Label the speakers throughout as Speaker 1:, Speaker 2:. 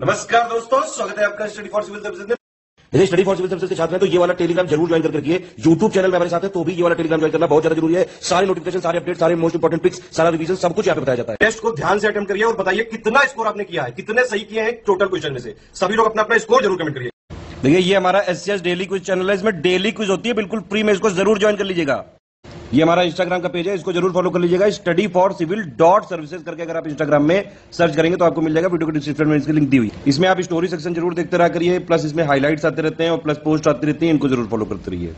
Speaker 1: नमस्कार दोस्तों, स्वागत है आपका स्टडी फॉर सिविल सर्विसेज में।
Speaker 2: यदि स्टडी फॉर सिविल सर्विसेज के छात्र हैं तो ये वाला टेलीग्राम जरूर ज्वाइन करके रखिए। यूट्यूब चैनल में हमारे साथ है तो भी ये वाला टेलीग्राम ज्वाइन करना बहुत ज्यादा जरूरी है। सारे नोटिफिकेशन, सारे अपडेट, सारे मोस्ट इंपोर्टेंट पिक्स, सारा रिवीजन सब कुछ यहाँ पे बताया जाता है।
Speaker 1: टेस्ट को ध्यान से अटेम्प्ट करिए और बताइए कितना स्कोर आपने किया है, कितने सही किए हैं टोटल क्वेश्चन में से। सभी लोग अपना अपना स्कोर जरूर कमेंट करिए।
Speaker 2: देखिए ये हमारा एससीएस डेली क्विज चैनल है, इसमें डेली क्विज होती है बिल्कुल फ्री में, इसको जरूर ज्वाइन कर लीजिएगा। ये हमारा इंस्टाग्राम का पेज है, इसको जरूर फॉलो कर लीजिएगा। स्टडी फॉर सिविल .सर्विसेज करके अगर आप इंस्टाग्राम में सर्च करेंगे तो आपको मिल जाएगा। वीडियो को डिस्क्रिप्शन में इसकी लिंक दी हुई। इसमें आप स्टोरी सेक्शन जरूर देखते रहा करिए, प्लस इसमें हाईलाइट्स आते रहते हैं और प्लस पोस्ट आती रहती है, इनको जरूर फॉलो करते रहिए।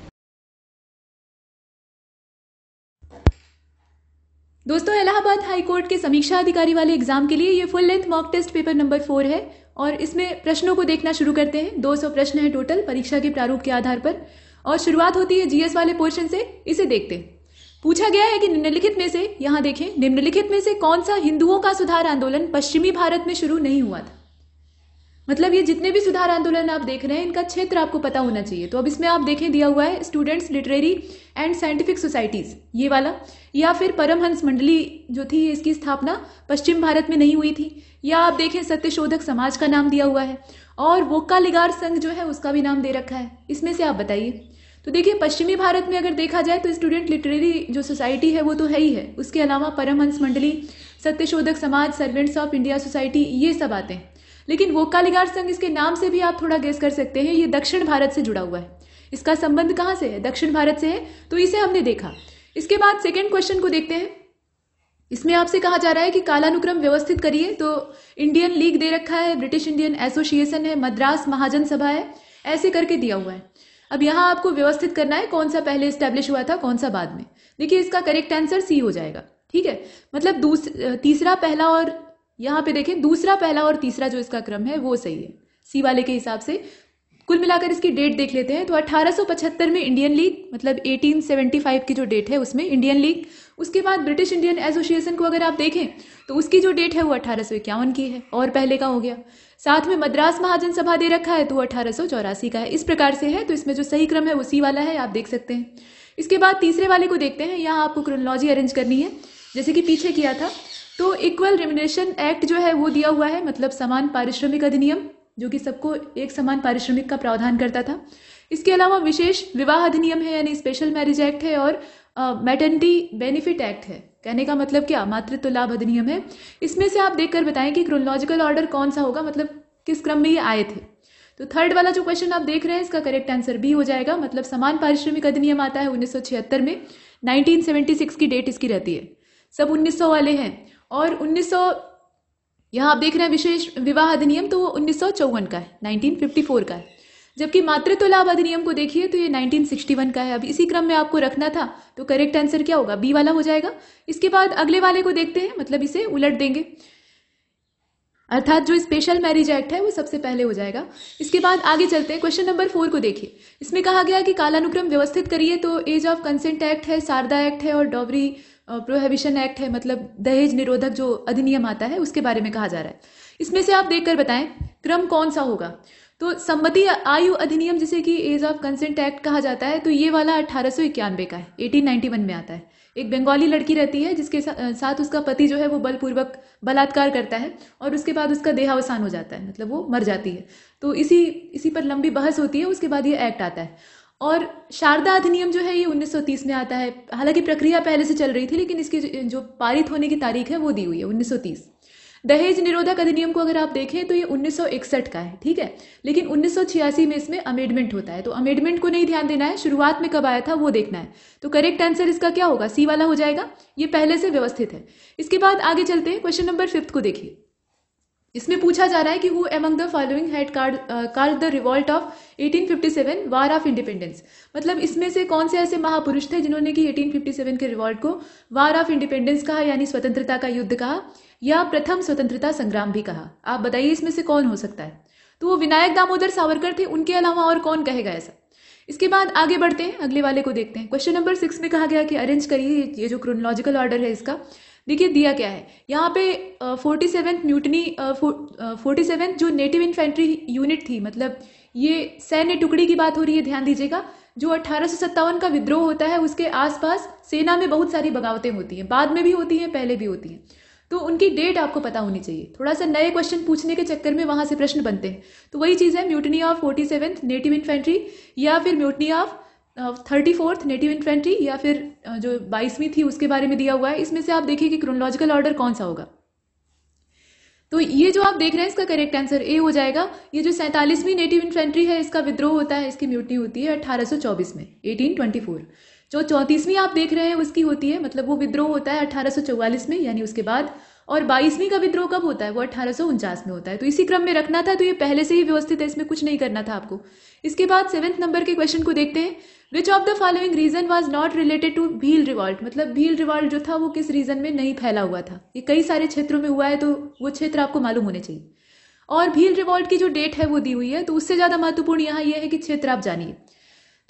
Speaker 3: दोस्तों, इलाहाबाद हाई कोर्ट के समीक्षा अधिकारी वाले एग्जाम के लिए ये full length mock test paper number 4 है और इसमें प्रश्नों को देखना शुरू करते हैं। 200 प्रश्न है टोटल परीक्षा के प्रारूप के आधार पर और शुरुआत होती है जीएस वाले पोर्शन से। इसे देखते हैं। पूछा गया है कि निम्नलिखित में से, यहां देखें, निम्नलिखित में से कौन सा हिंदुओं का सुधार आंदोलन पश्चिमी भारत में शुरू नहीं हुआ था। मतलब ये जितने भी सुधार आंदोलन आप देख रहे हैं इनका क्षेत्र आपको पता होना चाहिए। तो अब इसमें आप देखें दिया हुआ है students literary and scientific societies, ये वाला, या फिर परमहंस मंडली जो थी इसकी स्थापना पश्चिम भारत में नहीं हुई थी, या आप देखें सत्यशोधक समाज का नाम दिया हुआ है और वोक्कालिगार संघ जो है उसका भी नाम दे रखा है। इसमें से आप बताइए। तो देखिए पश्चिमी भारत में अगर देखा जाए तो स्टूडेंट लिटरेरी जो सोसाइटी है वो तो है ही है, उसके अलावा परमहंस मंडली, Satyashodhak Samaj, servants of India society, ये सब आते हैं। लेकिन वोक्कालिगार संघ, इसके नाम से भी आप थोड़ा गेस कर सकते हैं, ये दक्षिण भारत से जुड़ा हुआ है। इसका संबंध कहाँ से है? दक्षिण भारत से है, तो इसे हमने देखा। इसके बाद सेकेंड क्वेश्चन को देखते हैं। इसमें आपसे कहा जा रहा है कि कालानुक्रम व्यवस्थित करिए। तो इंडियन लीग दे रखा है, ब्रिटिश इंडियन एसोसिएशन है, मद्रास महाजन सभा है, ऐसे करके दिया हुआ है। अब यहाँ आपको व्यवस्थित करना है कौन सा पहले स्टैब्लिश हुआ था, कौन सा बाद में। देखिए इसका करेक्ट आंसर सी हो जाएगा, ठीक है। मतलब तीसरा, पहला और यहाँ पे देखें दूसरा, पहला और तीसरा जो इसका क्रम है वो सही है सी वाले के हिसाब से। कुल मिलाकर इसकी डेट देख लेते हैं। तो 1875 में इंडियन लीग, मतलब 1875 की जो डेट है उसमें इंडियन लीग। उसके बाद ब्रिटिश इंडियन एसोसिएशन को अगर आप देखें तो उसकी जो डेट है वो 1851 की है और पहले का हो गया। साथ में मद्रास महाजन सभा दे रखा है तो 1884 का है। इस प्रकार से है, तो इसमें जो सही क्रम है वो सी वाला है, आप देख सकते हैं। इसके बाद तीसरे वाले को देखते हैं। यहाँ आपको क्रोनोलॉजी अरेंज करनी है जैसे कि पीछे किया था। तो इक्वल रिम्यूनरेशन एक्ट जो है वो दिया हुआ है, मतलब समान पारिश्रमिक अधिनियम, जो कि सबको एक समान पारिश्रमिक का प्रावधान करता था। इसके अलावा विशेष विवाह अधिनियम है, यानी स्पेशल मैरिज एक्ट है, और मैटर्निटी बेनिफिट एक्ट है। कहने का मतलब क्या, मातृत्व लाभ अधिनियम है। इसमें से आप देखकर बताएं कि क्रोनोलॉजिकल ऑर्डर कौन सा होगा, मतलब किस क्रम में ये आए थे। तो थर्ड वाला जो क्वेश्चन आप देख रहे हैं इसका करेक्ट आंसर बी हो जाएगा। मतलब समान पारिश्रमिक अधिनियम आता है 1976 में, 1976 की डेट इसकी रहती है। सब 1900 वाले हैं और 1900 यहाँ आप देख रहे हैं विशेष विवाह अधिनियम, तो वो 1954 का है, 1954 का है। जबकि मातृत्व लाभ अधिनियम को देखिए तो ये 1961 का है। अब इसी क्रम में आपको रखना था, तो करेक्ट आंसर क्या होगा, बी वाला हो जाएगा। इसके बाद अगले वाले को देखते हैं, मतलब इसे उलट देंगे, अर्थात जो स्पेशल मैरिज एक्ट है वो सबसे पहले हो जाएगा। इसके बाद आगे चलते हैं। क्वेश्चन नंबर 4 को देखिए। इसमें कहा गया कि कालानुक्रम व्यवस्थित करिए। तो एज ऑफ कंसेंट एक्ट है, शारदा एक्ट है और डॉवरी प्रोहिबिशन एक्ट है, मतलब दहेज निरोधक जो अधिनियम आता है उसके बारे में कहा जा रहा है। इसमें से आप देखकर बताएं क्रम कौन सा होगा। तो सम्मति आयु अधिनियम, जिसे कि एज ऑफ कंसेंट एक्ट कहा जाता है, तो ये वाला 1891 का है, 1891 में आता है। एक बंगाली लड़की रहती है जिसके साथ उसका पति जो है वो बलपूर्वक बलात्कार करता है और उसके बाद उसका देहावसान हो जाता है, मतलब वो मर जाती है। तो इसी पर लंबी बहस होती है। उसके बाद ये एक्ट आता है। और शारदा अधिनियम जो है ये 1930 में आता है। हालांकि प्रक्रिया पहले से चल रही थी, लेकिन इसकी जो पारित होने की तारीख है वो दी हुई है 1930। दहेज निरोधक अधिनियम को अगर आप देखें तो ये 1961 का है, ठीक है। लेकिन 1986 में इसमें अमेंडमेंट होता है, तो अमेंडमेंट को नहीं ध्यान देना है, शुरुआत में कब आया था वो देखना है। तो करेक्ट आंसर इसका क्या होगा, सी वाला हो जाएगा। ये पहले से व्यवस्थित है। इसके बाद आगे चलते हैं। क्वेश्चन नंबर 5 को देखिए। इसमें पूछा जा रहा है कि who among the following had called the revolt of 1857 war of independence. मतलब इसमें से कौन से ऐसे महापुरुष थे जिन्होंने कि 1857 के रिवॉल्ट को वार ऑफ इंडिपेंडेंस कहा, यानी स्वतंत्रता का युद्ध कहा, या प्रथम स्वतंत्रता संग्राम भी कहा। आप बताइए इसमें से कौन हो सकता है। तो वो विनायक दामोदर सावरकर थे, उनके अलावा और कौन कहेगा ऐसा। इसके बाद आगे बढ़ते हैं, अगले वाले को देखते हैं। क्वेश्चन नंबर 6 में कहा गया कि अरेंज करिए ये जो क्रोनोलॉजिकल ऑर्डर है इसका। देखिए दिया क्या है यहाँ पे 47 म्यूटनी 47 जो नेटिव इन्फेंट्री यूनिट थी, मतलब ये सैन्य टुकड़ी की बात हो रही है, ध्यान दीजिएगा। जो 1857 का विद्रोह होता है उसके आसपास सेना में बहुत सारी बगावतें होती हैं, बाद में भी होती हैं, पहले भी होती हैं। तो उनकी डेट आपको पता होनी चाहिए। थोड़ा सा नए क्वेश्चन पूछने के चक्कर में वहां से प्रश्न बनते हैं। तो वही चीज़ है, mutiny of 47th native infantry, या फिर mutiny of 34th native infantry, या फिर जो 22वीं थी उसके बारे में दिया हुआ है। इसमें से आप देखिए कि क्रोनोलॉजिकल ऑर्डर कौन सा होगा। तो ये जो आप देख रहे हैं इसका करेक्ट आंसर ए हो जाएगा। ये जो 47वीं नेटिव इन्फेंट्री है इसका विद्रोह होता है, इसकी म्यूटनी होती है 1824 में, 1824। जो 34वीं आप देख रहे हैं उसकी होती है, मतलब वो विद्रोह होता है 1844 में, यानी उसके बाद। और 22वीं का विद्रोह कब होता है? वो 1849 में होता है। तो इसी क्रम में रखना था, तो ये पहले से ही व्यवस्थित है, इसमें कुछ नहीं करना था आपको। इसके बाद 7वें नंबर के क्वेश्चन को देखते हैं। Which of the following reason was not related to Bhil revolt, मतलब भील रिवॉल्ट जो था वो किस रीजन में नहीं फैला हुआ था। ये कई सारे क्षेत्रों में हुआ है, तो वो क्षेत्र आपको मालूम होने चाहिए। और भील रिवॉल्ट की जो डेट है वो दी हुई है, तो उससे ज्यादा महत्वपूर्ण यहाँ ये है कि क्षेत्र आप जानिए।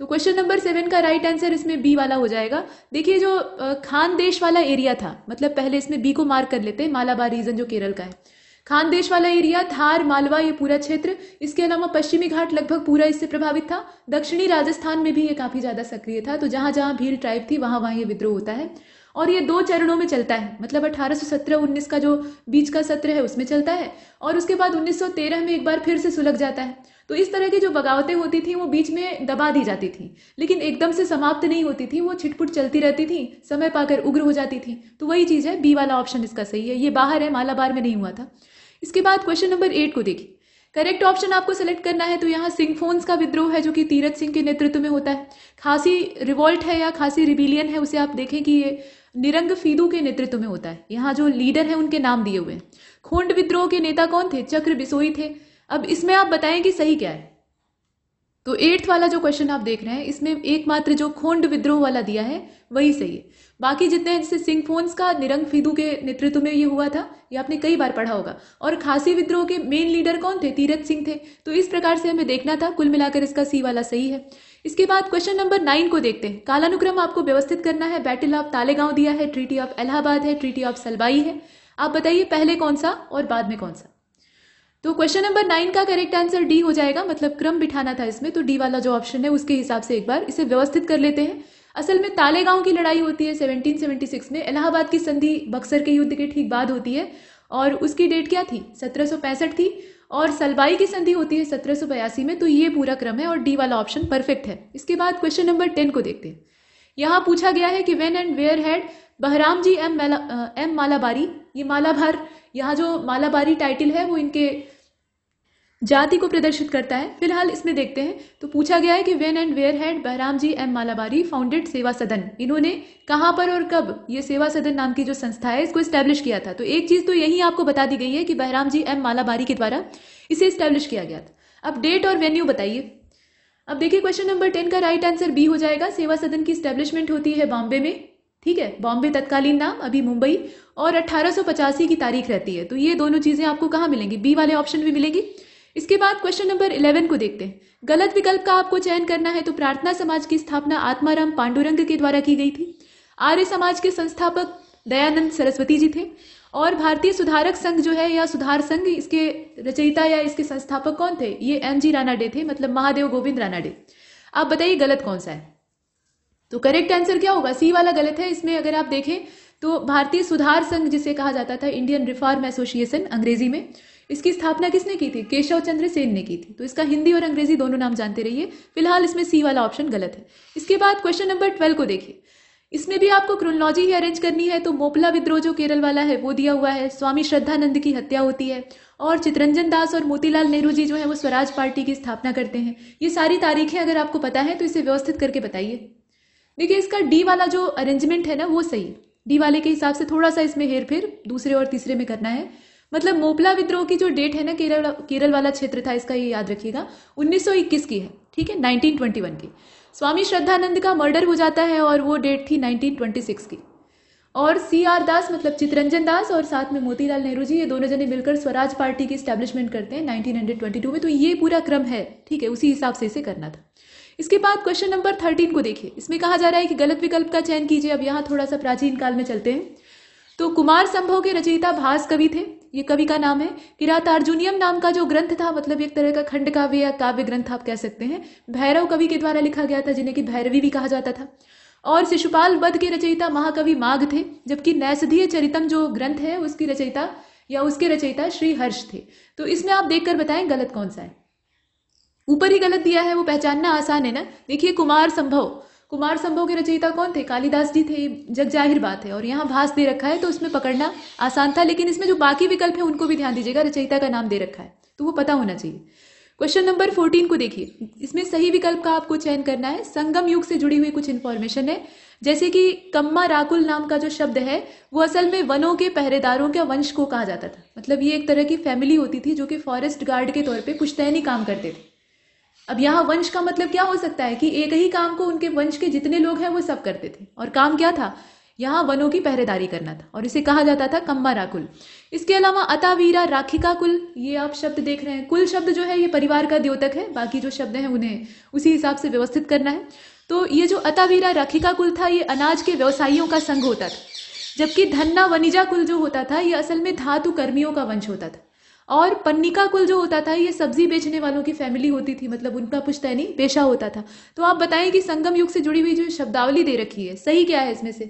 Speaker 3: तो क्वेश्चन नंबर 7 का राइट आंसर इसमें बी वाला हो जाएगा। देखिए जो खानदेश वाला एरिया था, मतलब पहले इसमें बी को मार्क कर लेते हैं, मालाबार रीजन जो केरल का है। खानदेश वाला एरिया, धार, मालवा, ये पूरा क्षेत्र, इसके अलावा पश्चिमी घाट लगभग पूरा इससे प्रभावित था। दक्षिणी राजस्थान में भी ये काफी ज्यादा सक्रिय था। तो जहां जहां भील ट्राइब थी वहां वहां ये विद्रोह होता है। और ये 2 चरणों में चलता है, मतलब 1817-19 का जो बीच का सत्र है उसमें चलता है, और उसके बाद 1913 में एक बार फिर से सुलग जाता है। तो इस तरह की जो बगावतें होती थी वो बीच में दबा दी जाती थी, लेकिन एकदम से समाप्त नहीं होती थी, वो छिटपुट चलती रहती थी, समय पाकर उग्र हो जाती थी। तो वही चीज है, बी वाला ऑप्शन इसका सही है। ये बाहर है, मालाबार में नहीं हुआ था। इसके बाद क्वेश्चन नंबर 8 को देखिए। करेक्ट ऑप्शन आपको सेलेक्ट करना है। तो यहाँ सिंगफोन्स का विद्रोह है जो कि तीरथ सिंह के नेतृत्व में होता है। खासी रिवोल्ट है या खासी रिबिलियन है, उसे आप देखें कि ये निरंग फीदू के नेतृत्व में होता है। यहाँ जो लीडर है उनके नाम दिए हुए हैं। खोंड विद्रोह के नेता कौन थे? चक्र बिसोई थे। अब इसमें आप बताएं कि सही क्या है। तो 8th वाला जो क्वेश्चन आप देख रहे हैं इसमें एकमात्र जो खोंड विद्रोह वाला दिया है वही सही है। बाकी जितने हैं, जैसे सिंगफोन्स का निरंग फीदू के नेतृत्व में ये हुआ था, ये आपने कई बार पढ़ा होगा। और खासी विद्रोह के मेन लीडर कौन थे? तीरथ सिंह थे। तो इस प्रकार से हमें देखना था। कुल मिलाकर इसका सी वाला सही है। इसके बाद क्वेश्चन नंबर 9 को देखते हैं। कालानुक्रम आपको व्यवस्थित करना है। बैटल ऑफ तालेगांव दिया है, ट्रीटी ऑफ इलाहाबाद है, ट्रीटी ऑफ सलबाई है। आप बताइए पहले कौन सा और बाद में कौन सा। तो क्वेश्चन नंबर 9 का करेक्ट आंसर डी हो जाएगा, मतलब क्रम बिठाना था इसमें। तो डी वाला जो ऑप्शन है उसके हिसाब से एक बार इसे व्यवस्थित कर लेते हैं। असल में तालेगांव की लड़ाई होती है 1776 में। इलाहाबाद की संधि बक्सर के युद्ध के ठीक बाद होती है, और उसकी डेट क्या थी? 1765 थी। और सलबाई की संधि होती है 1782 में। तो ये पूरा क्रम है और डी वाला ऑप्शन परफेक्ट है। इसके बाद क्वेश्चन नंबर 10 को देखते हैं। यहाँ पूछा गया है कि when and where had Behram ji M Malabari, ये मालाबार, यहाँ जो मालाबारी टाइटल है वो इनके जाति को प्रदर्शित करता है। फिलहाल इसमें देखते हैं। तो पूछा गया है कि when and where had Behram ji M Malabari founded Seva Sadan, इन्होंने कहां पर और कब ये सेवा सदन नाम की जो संस्था है इसको स्टैब्लिश किया था। तो एक चीज तो यही आपको बता दी गई है कि बहराम जी एम मालाबारी के द्वारा इसे स्टैब्लिश किया गया था। अब डेट और वेन्यू बताइए। अब देखिए क्वेश्चन नंबर 10 का राइट आंसर बी हो जाएगा। सेवा सदन की स्टैब्लिशमेंट होती है बॉम्बे में, ठीक है। बॉम्बे तत्कालीन नाम, अभी मुंबई, और 1885 की तारीख रहती है। तो ये दोनों चीजें आपको कहाँ मिलेंगी? बी वाले ऑप्शन में मिलेगी। इसके बाद क्वेश्चन नंबर 11 को देखते हैं। गलत विकल्प का आपको चयन करना है। तो प्रार्थना समाज की स्थापना आत्माराम पांडुरंग के द्वारा की गई थी। आर्य समाज के संस्थापक दयानंद सरस्वती जी थे। और भारतीय सुधारक संघ जो है या सुधार संघ, इसके रचयिता या इसके संस्थापक कौन थे? ये MG रानाडे थे, मतलब महादेव गोविंद रानाडे। आप बताइए गलत कौन सा है। तो करेक्ट आंसर क्या होगा? सी वाला गलत है। इसमें अगर आप देखें तो भारतीय सुधार संघ जिसे कहा जाता था, इंडियन रिफॉर्म एसोसिएशन अंग्रेजी में, इसकी स्थापना किसने की थी? केशव चंद्र सेन ने की थी। तो इसका हिंदी और अंग्रेजी दोनों नाम जानते रहिए। फिलहाल इसमें सी वाला ऑप्शन गलत है। इसके बाद क्वेश्चन नंबर 12 को देखिए। इसमें भी आपको क्रोनोलॉजी ही अरेंज करनी है। तो मोपला विद्रोह जो केरल वाला है वो दिया हुआ है। स्वामी श्रद्धानंद की हत्या होती है, और चितरंजन दास और मोतीलाल नेहरू जी जो है वो स्वराज पार्टी की स्थापना करते हैं। ये सारी तारीखें अगर आपको पता है तो इसे व्यवस्थित करके बताइए। देखिए इसका डी वाला जो अरेंजमेंट है ना वो सही। डी वाले के हिसाब से थोड़ा सा इसमें हेरफेर दूसरे और तीसरे में करना है। मतलब मोपला विद्रोह की जो डेट है ना, केरल वाला क्षेत्र था इसका, ये याद रखिएगा, 1921 की है, ठीक है, 1921 की। स्वामी श्रद्धानंद का मर्डर हो जाता है और वो डेट थी 1926 की। और CR दास मतलब चितरंजन दास और साथ में मोतीलाल नेहरू जी, ये दोनों जने मिलकर स्वराज पार्टी की स्टैब्लिशमेंट करते हैं 1922 में। तो ये पूरा क्रम है, ठीक है, उसी हिसाब से इसे करना था। इसके बाद क्वेश्चन नंबर 13 को देखिए। इसमें कहा जा रहा है कि गलत विकल्प का चयन कीजिए। अब यहाँ थोड़ा सा प्राचीन काल में चलते हैं। तो कुमार संभव के रचयिता भास कवि थे। ये कवि का नाम है। किरातार्जुनियम नाम का जो ग्रंथ था, मतलब एक तरह का खंड काव्य या काव्य ग्रंथ आप कह सकते हैं, भैरव कवि के द्वारा लिखा गया था, जिन्हें कि भैरवी भी कहा जाता था। और शिशुपाल वध के रचयिता महाकवि माघ थे, जबकि नैषधीय चरितम जो ग्रंथ है उसकी रचयिता या उसके रचयिता श्री हर्ष थे। तो इसमें आप देखकर बताएं गलत कौन सा है। ऊपर ही गलत दिया है, वो पहचानना आसान है ना। देखिए कुमार संभव के रचयिता कौन थे? कालिदास जी थे, जग जाहिर बात है। और यहाँ भास दे रखा है तो उसमें पकड़ना आसान था, लेकिन इसमें जो बाकी विकल्प है उनको भी ध्यान दीजिएगा, रचयिता का नाम दे रखा है तो वो पता होना चाहिए। क्वेश्चन नंबर 14 को देखिए, इसमें सही विकल्प का आपको चयन करना है। संगम युग से जुड़ी हुई कुछ इंफॉर्मेशन है, जैसे कि कम्मा राकुल नाम का जो शब्द है वो असल में वनों के पहरेदारों के वंश को कहा जाता था। मतलब ये एक तरह की फैमिली होती थी जो कि फॉरेस्ट गार्ड के तौर पे पुश्तैनी काम करते थे। अब यहाँ वंश का मतलब क्या हो सकता है कि एक ही काम को उनके वंश के जितने लोग हैं वो सब करते थे, और काम क्या था? यहाँ वनों की पहरेदारी करना था, और इसे कहा जाता था कम्मा राकुल। इसके अलावा अतावीरा राखिका कुल, ये आप शब्द देख रहे हैं। कुल शब्द जो है ये परिवार का द्योतक है, बाकी जो शब्द हैं उन्हें उसी हिसाब से व्यवस्थित करना है। तो ये जो अतावीरा राखिका कुल था ये अनाज के व्यवसायियों का संघ होता था, जबकि धन्ना वनिजा कुल जो होता था ये असल में धातु कर्मियों का वंश होता था। और पन्निका कुल जो होता था ये सब्जी बेचने वालों की फैमिली होती थी, मतलब उनका पुश्तैनी पेशा होता था। तो आप बताएं कि संगम युग से जुड़ी हुई जो शब्दावली दे रखी है सही क्या है इसमें से?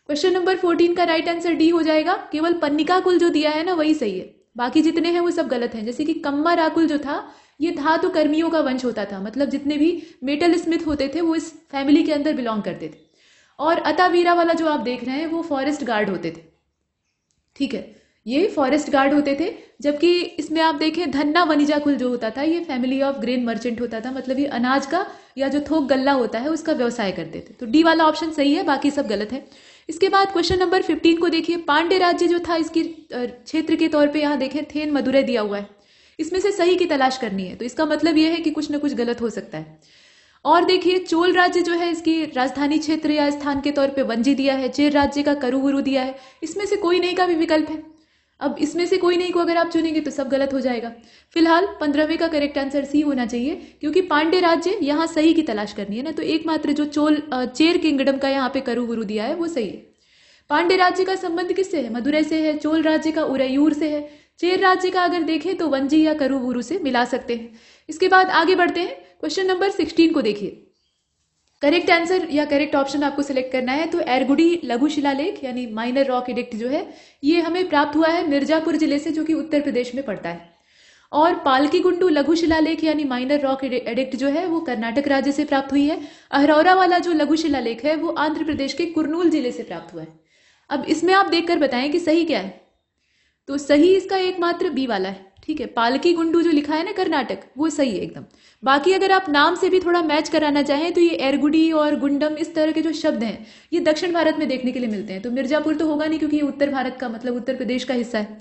Speaker 3: क्वेश्चन नंबर 14 का राइट आंसर डी हो जाएगा। केवल पन्निका कुल जो दिया है ना वही सही है, बाकी जितने हैं वो सब गलत हैं। जैसे कि कम्मा राकुल जो था ये धातु कर्मियों का वंश होता था, मतलब जितने भी मेटल स्मिथ होते थे वो इस फैमिली के अंदर बिलोंग करते थे। और अतावीरा वाला जो आप देख रहे हैं वो फॉरेस्ट गार्ड होते थे, ठीक है, ये फॉरेस्ट गार्ड होते थे। जबकि इसमें आप देखें धन्ना वनिजा कुल जो होता था ये फैमिली ऑफ ग्रेन मर्चेंट होता था, मतलब ये अनाज का या जो थोक गल्ला होता है उसका व्यवसाय करते थे। तो डी वाला ऑप्शन सही है, बाकी सब गलत है। इसके बाद क्वेश्चन नंबर 15 को देखिए, पांड्य राज्य जो था इसकी क्षेत्र के तौर पे यहाँ देखें थेन मदुरै दिया हुआ है, इसमें से सही की तलाश करनी है। तो इसका मतलब यह है कि कुछ ना कुछ गलत हो सकता है। और देखिए चोल राज्य जो है इसकी राजधानी क्षेत्र या स्थान के तौर पे वंजी दिया है, चेर राज्य का करुवुरु दिया है, इसमें से कोई नहीं का भी विकल्प है। अब इसमें से कोई नहीं को अगर आप चुनेंगे तो सब गलत हो जाएगा। फिलहाल 15वें का करेक्ट आंसर सी होना चाहिए, क्योंकि पांड्य राज्य यहाँ सही की तलाश करनी है ना। तो एकमात्र जो चेर किंगडम का यहाँ पे करुवुरु दिया है वो सही है। पांड्य राज्य का संबंध किससे है? मदुरै से है। चोल राज्य का उरैयूर से है। चेर राज्य का अगर देखें तो वंजी या करुवुरु से मिला सकते हैं। इसके बाद आगे बढ़ते हैं, क्वेश्चन नंबर 16 को देखिए। करेक्ट आंसर या करेक्ट ऑप्शन आपको सिलेक्ट करना है। तो एरगुडी लघु शिलालेख यानी माइनर रॉक एडिक्ट जो है ये हमें प्राप्त हुआ है मिर्जापुर जिले से, जो कि उत्तर प्रदेश में पड़ता है। और पालकी गुंडू लघु शिलालेख यानी माइनर रॉक एडिक्ट जो है वो कर्नाटक राज्य से प्राप्त हुई है। अहरौरा वाला जो लघु शिलालेख है वो आंध्र प्रदेश के कुर्नूल जिले से प्राप्त हुआ है। अब इसमें आप देखकर बताएं कि सही क्या है। तो सही इसका एकमात्र बी वाला है, ठीक है। पालकी गुंडू जो लिखा है ना कर्नाटक वो सही है एकदम। बाकी अगर आप नाम से भी थोड़ा मैच कराना चाहें तो ये एरगुडी और गुंडम इस तरह के जो शब्द हैं ये दक्षिण भारत में देखने के लिए मिलते हैं। तो मिर्जापुर तो होगा नहीं क्योंकि ये उत्तर भारत का मतलब उत्तर प्रदेश का हिस्सा है,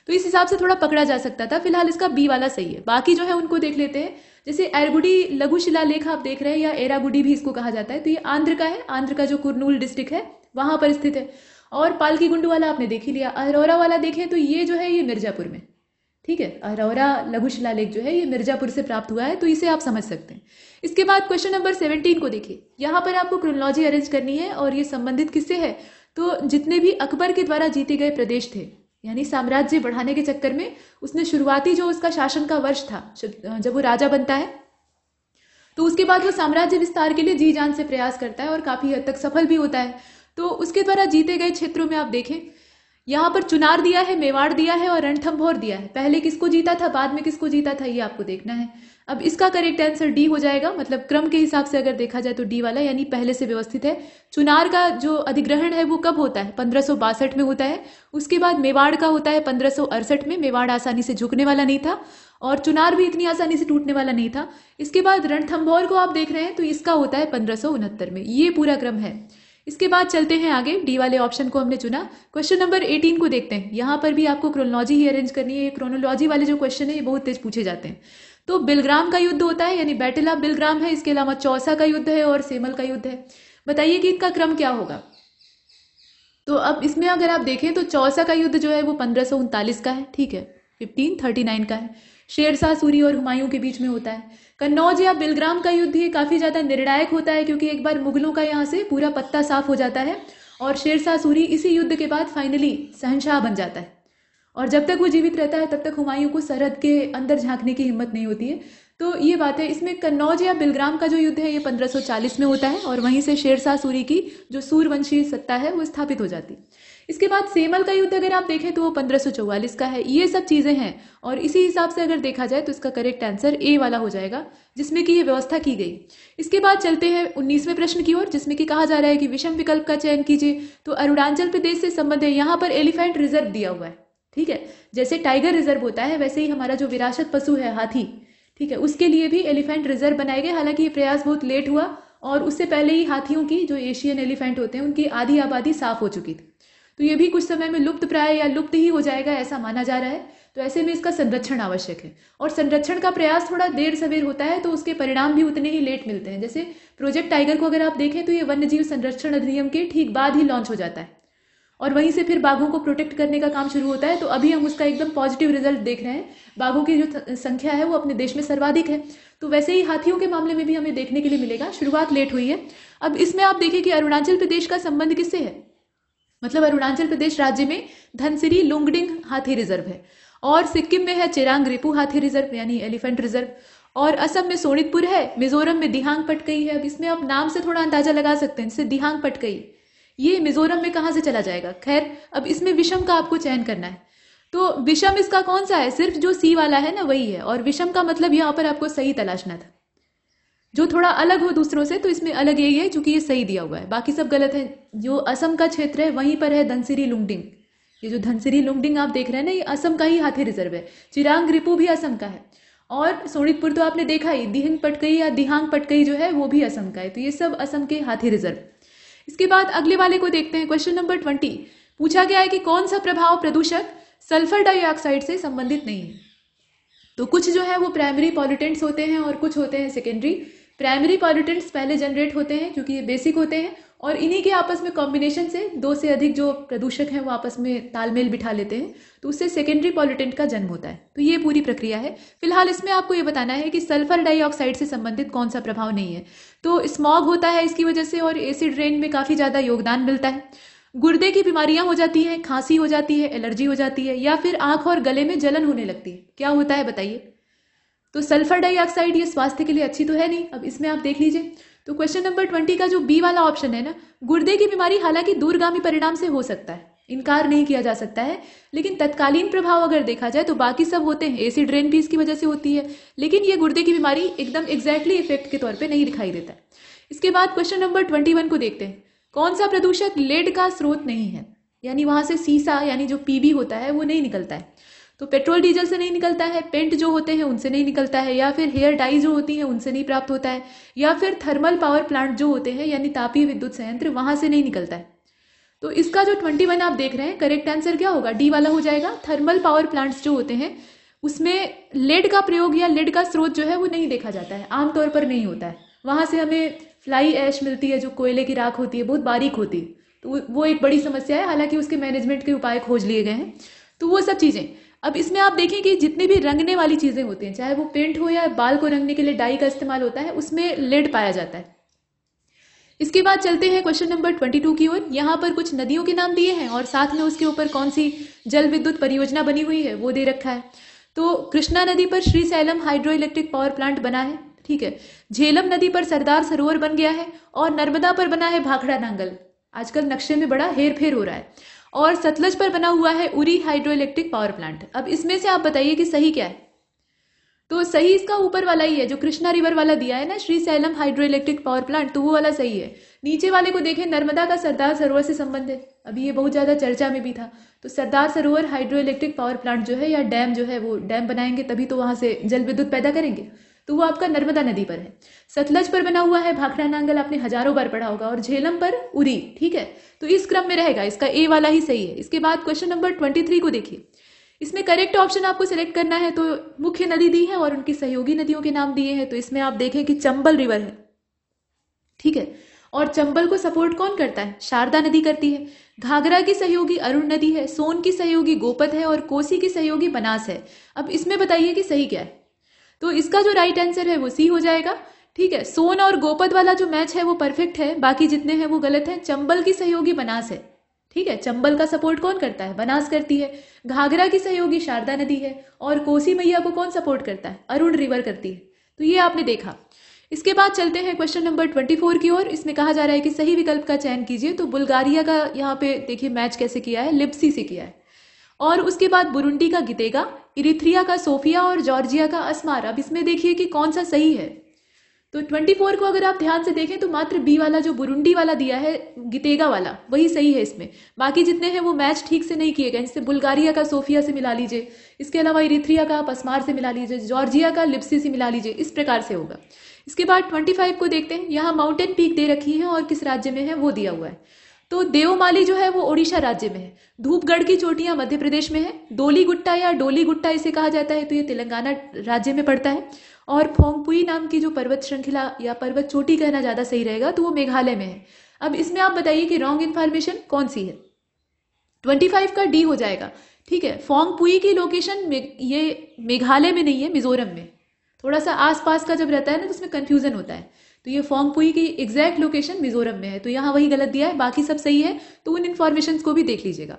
Speaker 3: तो इस हिसाब से थोड़ा पकड़ा जा सकता था। फिलहाल इसका बी वाला सही है। बाकी जो है उनको देख लेते हैं। जैसे एरगुडी लघु शिलालेख आप देख रहे हैं या एरागुडी भी इसको कहा जाता है, तो ये आंध्र का है। आंध्र का जो कुर्नूल डिस्ट्रिक्ट है वहां पर स्थित है। और पालकी गुंडू वाला आपने देख ही लिया। अहरौरा वाला देखें तो ये जो है ये मिर्जापुर में, ठीक है। अहरौरा लघु शिलालेख जो है ये मिर्जापुर से प्राप्त हुआ है, तो इसे आप समझ सकते हैं। इसके बाद क्वेश्चन नंबर 17 को देखिए। यहाँ पर आपको क्रोनोलॉजी अरेंज करनी है और ये संबंधित किससे है? तो जितने भी अकबर के द्वारा जीते गए प्रदेश थे, यानी साम्राज्य बढ़ाने के चक्कर में उसने शुरुआती जो उसका शासन का वर्ष था जब वो राजा बनता है, तो उसके बाद वो साम्राज्य विस्तार के लिए जी जान से प्रयास करता है और काफी हद तक सफल भी होता है। तो उसके द्वारा जीते गए क्षेत्रों में आप देखें यहाँ पर चुनार दिया है, मेवाड़ दिया है और रणथंभौर दिया है। पहले किसको जीता था, बाद में किसको जीता था, ये आपको देखना है। अब इसका करेक्ट आंसर डी हो जाएगा। मतलब क्रम के हिसाब से अगर देखा जाए तो डी वाला, यानी पहले से व्यवस्थित है। चुनार का जो अधिग्रहण है वो कब होता है? 1562 में होता है। उसके बाद मेवाड़ का होता है 1568 में। मेवाड़ आसानी से झुकने वाला नहीं था और चुनार भी इतनी आसानी से टूटने वाला नहीं था। इसके बाद रणथंभौर को आप देख रहे हैं तो इसका होता है 1569 में। ये पूरा क्रम है। इसके बाद चलते हैं आगे। डी वाले ऑप्शन को हमने चुना। क्वेश्चन नंबर 18 को देखते हैं। यहाँ पर भी आपको क्रोनोलॉजी ही अरेंज करनी है। क्रोनोलॉजी वाले जो क्वेश्चन है ये बहुत तेज पूछे जाते हैं। तो बिलग्राम का युद्ध होता है, यानी बैटल ऑफ बिलग्राम है। इसके अलावा चौसा का युद्ध है और सेमल का युद्ध है। बताइए कि इनका क्रम क्या होगा। तो अब इसमें अगर आप देखें तो चौसा का युद्ध जो है वो 1539 का है, ठीक है, 1539 का है। शेरशाह सूरी और हुमायूं के बीच में होता है। कन्नौज या बिलग्राम का युद्ध ये काफी ज्यादा निर्णायक होता है, क्योंकि एक बार मुगलों का यहाँ से पूरा पत्ता साफ हो जाता है और शेरशाह सूरी इसी युद्ध के बाद फाइनली शहंशाह बन जाता है। और जब तक वो जीवित रहता है तब तक हुमायूं को सरहद के अंदर झांकने की हिम्मत नहीं होती है। तो ये बात है। इसमें कन्नौज या बिलग्राम का जो युद्ध है ये 1540 में होता है और वहीं से शेरशाह सूरी की जो सूरवंशी सत्ता है वो स्थापित हो जाती है। इसके बाद सेमल का युद्ध अगर आप देखें तो वो 1544 का है। ये सब चीजें हैं और इसी हिसाब से अगर देखा जाए तो इसका करेक्ट आंसर ए वाला हो जाएगा, जिसमें कि ये व्यवस्था की गई। इसके बाद चलते हैं 19वें प्रश्न की ओर, जिसमें कि कहा जा रहा है कि विषम विकल्प का चयन कीजिए। तो अरुणाचल प्रदेश से संबंध है, यहाँ पर एलिफेंट रिजर्व दिया हुआ है, ठीक है। जैसे टाइगर रिजर्व होता है वैसे ही हमारा जो विरासत पशु है हाथी, ठीक है, उसके लिए भी एलिफेंट रिजर्व बनाए गए। हालांकि ये प्रयास बहुत लेट हुआ और उससे पहले ही हाथियों की, जो एशियन एलिफेंट होते हैं, उनकी आधी आबादी साफ हो चुकी थी। तो ये भी कुछ समय में लुप्त प्राय या लुप्त ही हो जाएगा ऐसा माना जा रहा है। तो ऐसे में इसका संरक्षण आवश्यक है और संरक्षण का प्रयास थोड़ा देर सवेर होता है तो उसके परिणाम भी उतने ही लेट मिलते हैं। जैसे प्रोजेक्ट टाइगर को अगर आप देखें तो ये वन्यजीव संरक्षण अधिनियम के ठीक बाद ही लॉन्च हो जाता है और वहीं से फिर बाघों को प्रोटेक्ट करने का काम शुरू होता है। तो अभी हम उसका एकदम पॉजिटिव रिजल्ट देख रहे हैं। बाघों की जो संख्या है वो अपने देश में सर्वाधिक है। तो वैसे ही हाथियों के मामले में भी हमें देखने के लिए मिलेगा, शुरुआत लेट हुई है। अब इसमें आप देखें कि अरुणाचल प्रदेश का संबंध किससे है। मतलब अरुणाचल प्रदेश राज्य में धनसिरी लुंगडिंग हाथी रिजर्व है और सिक्किम में है चिरांग रिपू हाथी रिजर्व यानी एलिफेंट रिजर्व, और असम में सोनितपुर है, मिजोरम में दिहांग पटकई है। अब इसमें आप नाम से थोड़ा अंदाजा लगा सकते हैं, जैसे दिहांग पटकई ये मिजोरम में कहां से चला जाएगा। खैर, अब इसमें विषम का आपको चयन करना है। तो विषम इसका कौन सा है, सिर्फ जो सी वाला है ना वही है, और विषम का मतलब यहाँ पर आपको सही तलाशना था, जो थोड़ा अलग हो दूसरों से। तो इसमें अलग यही है क्योंकि ये सही दिया हुआ है, बाकी सब गलत है। जो असम का क्षेत्र है वहीं पर है धनसिरी लुंगडिंग। ये जो धनसिरी लुंगडिंग आप देख रहे हैं ना, ये असम का ही हाथी रिजर्व है। चिरांग रिपू भी असम का है और सोनितपुर तो आपने देखा ही, दिहिंग पटकई या दिहांग पटकई जो है वो भी असम का है। तो ये सब असम के हाथी रिजर्व। इसके बाद अगले वाले को देखते हैं। क्वेश्चन नंबर 20 पूछा गया है कि कौन सा प्रभाव प्रदूषक सल्फर डाइऑक्साइड से संबंधित नहीं है। तो कुछ जो है वो प्राइमरी पॉल्यूटेंट्स होते हैं और कुछ होते हैं सेकेंडरी। प्राइमरी पॉल्यूटेंट्स पहले जनरेट होते हैं क्योंकि ये बेसिक होते हैं और इन्हीं के आपस में कॉम्बिनेशन से दो से अधिक जो प्रदूषक हैं वो आपस में तालमेल बिठा लेते हैं, तो उससे सेकेंडरी पॉल्यूटेंट का जन्म होता है। तो ये पूरी प्रक्रिया है। फिलहाल इसमें आपको ये बताना है कि सल्फर डाइऑक्साइड से संबंधित कौन सा प्रभाव नहीं है। तो स्मॉग होता है इसकी वजह से और एसिड रेन में काफी ज्यादा योगदान मिलता है। गुर्दे की बीमारियां हो जाती हैं, खांसी हो जाती है, एलर्जी हो जाती है, या फिर आंख और गले में जलन होने लगती है। क्या होता है बताइए। तो सल्फर डाइऑक्साइड ये स्वास्थ्य के लिए अच्छी तो है नहीं। अब इसमें आप देख लीजिए। तो क्वेश्चन नंबर 20 का जो बी वाला ऑप्शन है ना, गुर्दे की बीमारी हालांकि दूरगामी परिणाम से हो सकता है, इनकार नहीं किया जा सकता है, लेकिन तत्कालीन प्रभाव अगर देखा जाए तो बाकी सब होते हैं। एसिड रेन भी इसकी वजह से होती है, लेकिन ये गुर्दे की बीमारी एकदम एग्जैक्टली इफेक्ट के तौर पे नहीं दिखाई देता है। इसके बाद क्वेश्चन नंबर 21 को देखते हैं। कौन सा प्रदूषक लेड का स्रोत नहीं है, यानी वहां से सीसा यानी जो पीबी होता है वो नहीं निकलता है। तो पेट्रोल डीजल से नहीं निकलता है, पेंट जो होते हैं उनसे नहीं निकलता है, या फिर हेयर डाई जो होती हैं उनसे नहीं प्राप्त होता है, या फिर थर्मल पावर प्लांट जो होते हैं यानी तापीय विद्युत संयंत्र वहां से नहीं निकलता है। तो इसका जो 21 आप देख रहे हैं करेक्ट आंसर क्या होगा, डी वाला हो जाएगा। थर्मल पावर प्लांट्स जो होते हैं उसमें लेड का प्रयोग या लेड का स्रोत जो है वो नहीं देखा जाता है, आमतौर पर नहीं होता है। वहां से हमें फ्लाई ऐश मिलती है जो कोयले की राख होती है, बहुत बारीक होती है, तो वो एक बड़ी समस्या है। हालांकि उसके मैनेजमेंट के उपाय खोज लिए गए हैं। तो वो सब चीजें। अब इसमें आप देखें कि जितनी भी रंगने वाली चीजें होती हैं, चाहे वो पेंट हो या बाल को रंगने के लिए डाई का इस्तेमाल होता है, उसमें लेड पाया जाता है। इसके बाद चलते हैं क्वेश्चन नंबर 22 की ओर। यहाँ पर कुछ नदियों के नाम दिए हैं और साथ में उसके ऊपर कौन सी जल विद्युत परियोजना बनी हुई है वो दे रखा है। तो कृष्णा नदी पर Shri slam hydro electric power plant बना है, ठीक है। झेलम नदी पर सरदार सरोवर बन गया है और नर्मदा पर बना है भाखड़ा नांगल। आजकल नक्शे में बड़ा हेर फेर हो रहा है। और सतलज पर बना हुआ है Uri hydro electric power plant. अब इसमें से आप बताइए कि सही क्या है। तो सही इसका ऊपर वाला ही है, जो कृष्णा रिवर वाला दिया है ना, Shri slam hydro electric power plant, तो वो वाला सही है। नीचे वाले को देखें, नर्मदा का सरदार सरोवर से संबंध है, अभी ये बहुत ज्यादा चर्चा में भी था। तो Sardar Sarovar hydro electric power plant जो है या डैम जो है, वो डैम बनाएंगे तभी तो वहां से जल विद्युत पैदा करेंगे, तो वो आपका नर्मदा नदी पर है। सतलज पर बना हुआ है भाखड़ा नांगल, आपने हजारों बार पढ़ा होगा, और झेलम पर उरी, ठीक है। तो इस क्रम में रहेगा, इसका ए वाला ही सही है। इसके बाद क्वेश्चन नंबर 23 को देखिए। इसमें करेक्ट ऑप्शन आपको सिलेक्ट करना है। तो मुख्य नदी दी है और उनकी सहयोगी नदियों के नाम दिए हैं। तो इसमें आप देखें कि चंबल रिवर है, ठीक है। और चंबल को सपोर्ट कौन करता है, शारदा नदी करती है। घाघरा की सहयोगी अरुण नदी है, सोन की सहयोगी गोपद है और कोसी की सहयोगी बनास है। अब इसमें बताइए कि सही क्या है। तो इसका जो राइट आंसर है वो सी हो जाएगा, ठीक है। सोन और गोपद वाला जो मैच है वो परफेक्ट है, बाकी जितने हैं वो गलत है। चंबल की सहयोगी बनास है, ठीक है। चंबल का सपोर्ट कौन करता है, बनास करती है। घाघरा की सहयोगी शारदा नदी है और कोसी मैया को कौन सपोर्ट करता है, अरुण रिवर करती है। तो ये आपने देखा। इसके बाद चलते हैं क्वेश्चन नंबर 24 की ओर। इसमें कहा जा रहा है कि सही विकल्प का चयन कीजिए। तो बुल्गारिया का यहाँ पे देखिए मैच कैसे किया है, लिप्सी से किया है। और उसके बाद बुरुंडी का गितेगा, इरिथ्रिया का सोफिया और जॉर्जिया का अस्मार। अब इसमें देखिए कि कौन सा सही है। तो 24 को अगर आप ध्यान से देखें तो मात्र बी वाला जो बुरुंडी वाला दिया है, गितेगा वाला, वही सही है इसमें। बाकी जितने हैं वो मैच ठीक से नहीं किए गए। जैसे बुल्गारिया का सोफिया से मिला लीजिए, इसके अलावा इरिथ्रिया का आप अस्मार से मिला लीजिए, जॉर्जिया का लिप्सी से मिला लीजिए, इस प्रकार से होगा। इसके बाद 25 को देखते हैं। यहाँ माउंटेन पीक दे रखी है और किस राज्य में है वो दिया हुआ है। तो देवमाली जो है वो ओडिशा राज्य में है, धूपगढ़ की चोटियां मध्य प्रदेश में है, डोली गुट्टा या डोली गुट्टा इसे कहा जाता है तो ये तेलंगाना राज्य में पड़ता है, और फोंगपुई नाम की जो पर्वत श्रृंखला या पर्वत चोटी कहना ज्यादा सही रहेगा तो वो मेघालय में है। अब इसमें आप बताइए कि रॉन्ग इन्फॉर्मेशन कौन सी है। 25 का डी हो जाएगा। ठीक है, फोंगपुई की लोकेशन ये मेघालय में नहीं है, मिजोरम में। थोड़ा सा आसपास का जब रहता है ना तो उसमें कंफ्यूजन होता है। तो ये फोंगपुई की एग्जैक्ट लोकेशन मिजोरम में है, तो यहाँ वही गलत दिया है, बाकी सब सही है। तो उन इन्फॉर्मेशन को भी देख लीजिएगा।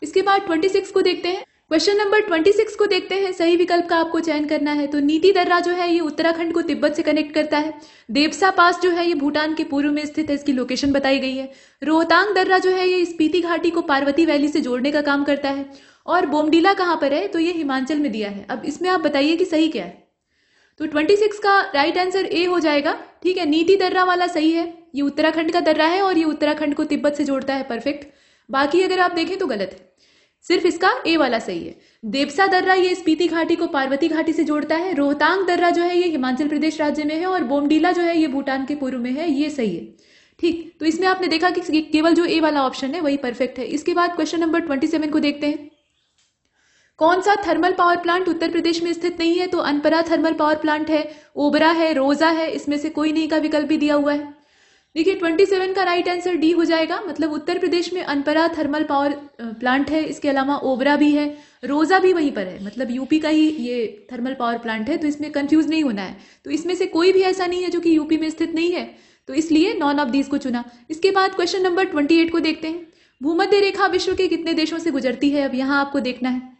Speaker 3: इसके बाद 26 को देखते हैं। क्वेश्चन नंबर 26 को देखते हैं। सही विकल्प का आपको चयन करना है। तो नीति दर्रा जो है ये उत्तराखंड को तिब्बत से कनेक्ट करता है। देवसा पास जो है ये भूटान के पूर्व में स्थित है, इसकी लोकेशन बताई गई है। रोहतांग दर्रा जो है ये स्पीति घाटी को पार्वती वैली से जोड़ने का काम करता है। और बोमडीला कहाँ पर है, तो ये हिमाचल में दिया है। अब इसमें आप बताइए कि सही क्या है। तो 26 का राइट आंसर ए हो जाएगा। ठीक है, नीति दर्रा वाला सही है, ये उत्तराखंड का दर्रा है और ये उत्तराखंड को तिब्बत से जोड़ता है, परफेक्ट। बाकी अगर आप देखें तो गलत है, सिर्फ इसका ए वाला सही है। देवसा दर्रा ये स्पीति घाटी को पार्वती घाटी से जोड़ता है। रोहतांग दर्रा जो है ये हिमाचल प्रदेश राज्य में है और बोमडीला जो है ये भूटान के पूर्व में है, ये सही है। ठीक, तो इसमें आपने देखा कि केवल जो ए वाला ऑप्शन है वही परफेक्ट है। इसके बाद क्वेश्चन नंबर 27 को देखते हैं। कौन सा thermal power plant Uttar Pradesh में स्थित नहीं है, तो अनपरा थर्मल पावर प्लांट है, ओबरा है, रोजा है, इसमें से कोई नहीं का विकल्प भी दिया हुआ है। देखिए 27 का राइट आंसर डी हो जाएगा। मतलब उत्तर प्रदेश में अनपरा थर्मल पावर प्लांट है, इसके अलावा ओबरा भी है, रोजा भी वहीं पर है, मतलब यूपी का ही ये थर्मल पावर प्लांट है, तो इसमें कंफ्यूज नहीं होना है। तो इसमें से कोई भी ऐसा नहीं है जो कि यूपी में स्थित नहीं है, तो इसलिए नॉन ऑफ दीज को चुना। इसके बाद क्वेश्चन नंबर 28 को देखते हैं। भूमध्य रेखा विश्व के कितने देशों से गुजरती है, अब यहाँ आपको देखना है।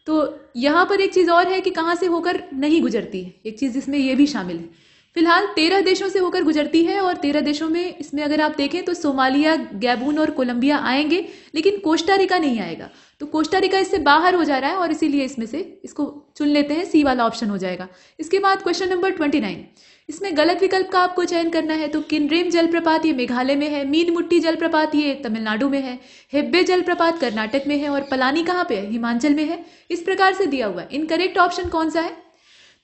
Speaker 3: तो यहाँ पर एक चीज और है कि कहाँ से होकर नहीं गुजरती है, एक चीज इसमें यह भी शामिल है। फिलहाल 13 देशों से होकर गुजरती है और 13 देशों में इसमें अगर आप देखें तो सोमालिया, गैबून और कोलंबिया आएंगे, लेकिन कोस्टा रिका नहीं आएगा। तो कोस्टा रिका इससे बाहर हो जा रहा है और इसीलिए इसमें से इसको चुन लेते हैं, सी वाला ऑप्शन हो जाएगा। इसके बाद क्वेश्चन नंबर 29, इसमें गलत विकल्प का आपको चयन करना है। तो किनरेम जलप्रपात ये मेघालय में है, मीनमुट्टी जलप्रपात ये तमिलनाडु में है, हेब्बे जलप्रपात कर्नाटक में है और पलानी कहाँ पे है, हिमाचल में है। इस प्रकार से दिया हुआ है। इनकरेक्ट ऑप्शन कौन सा है,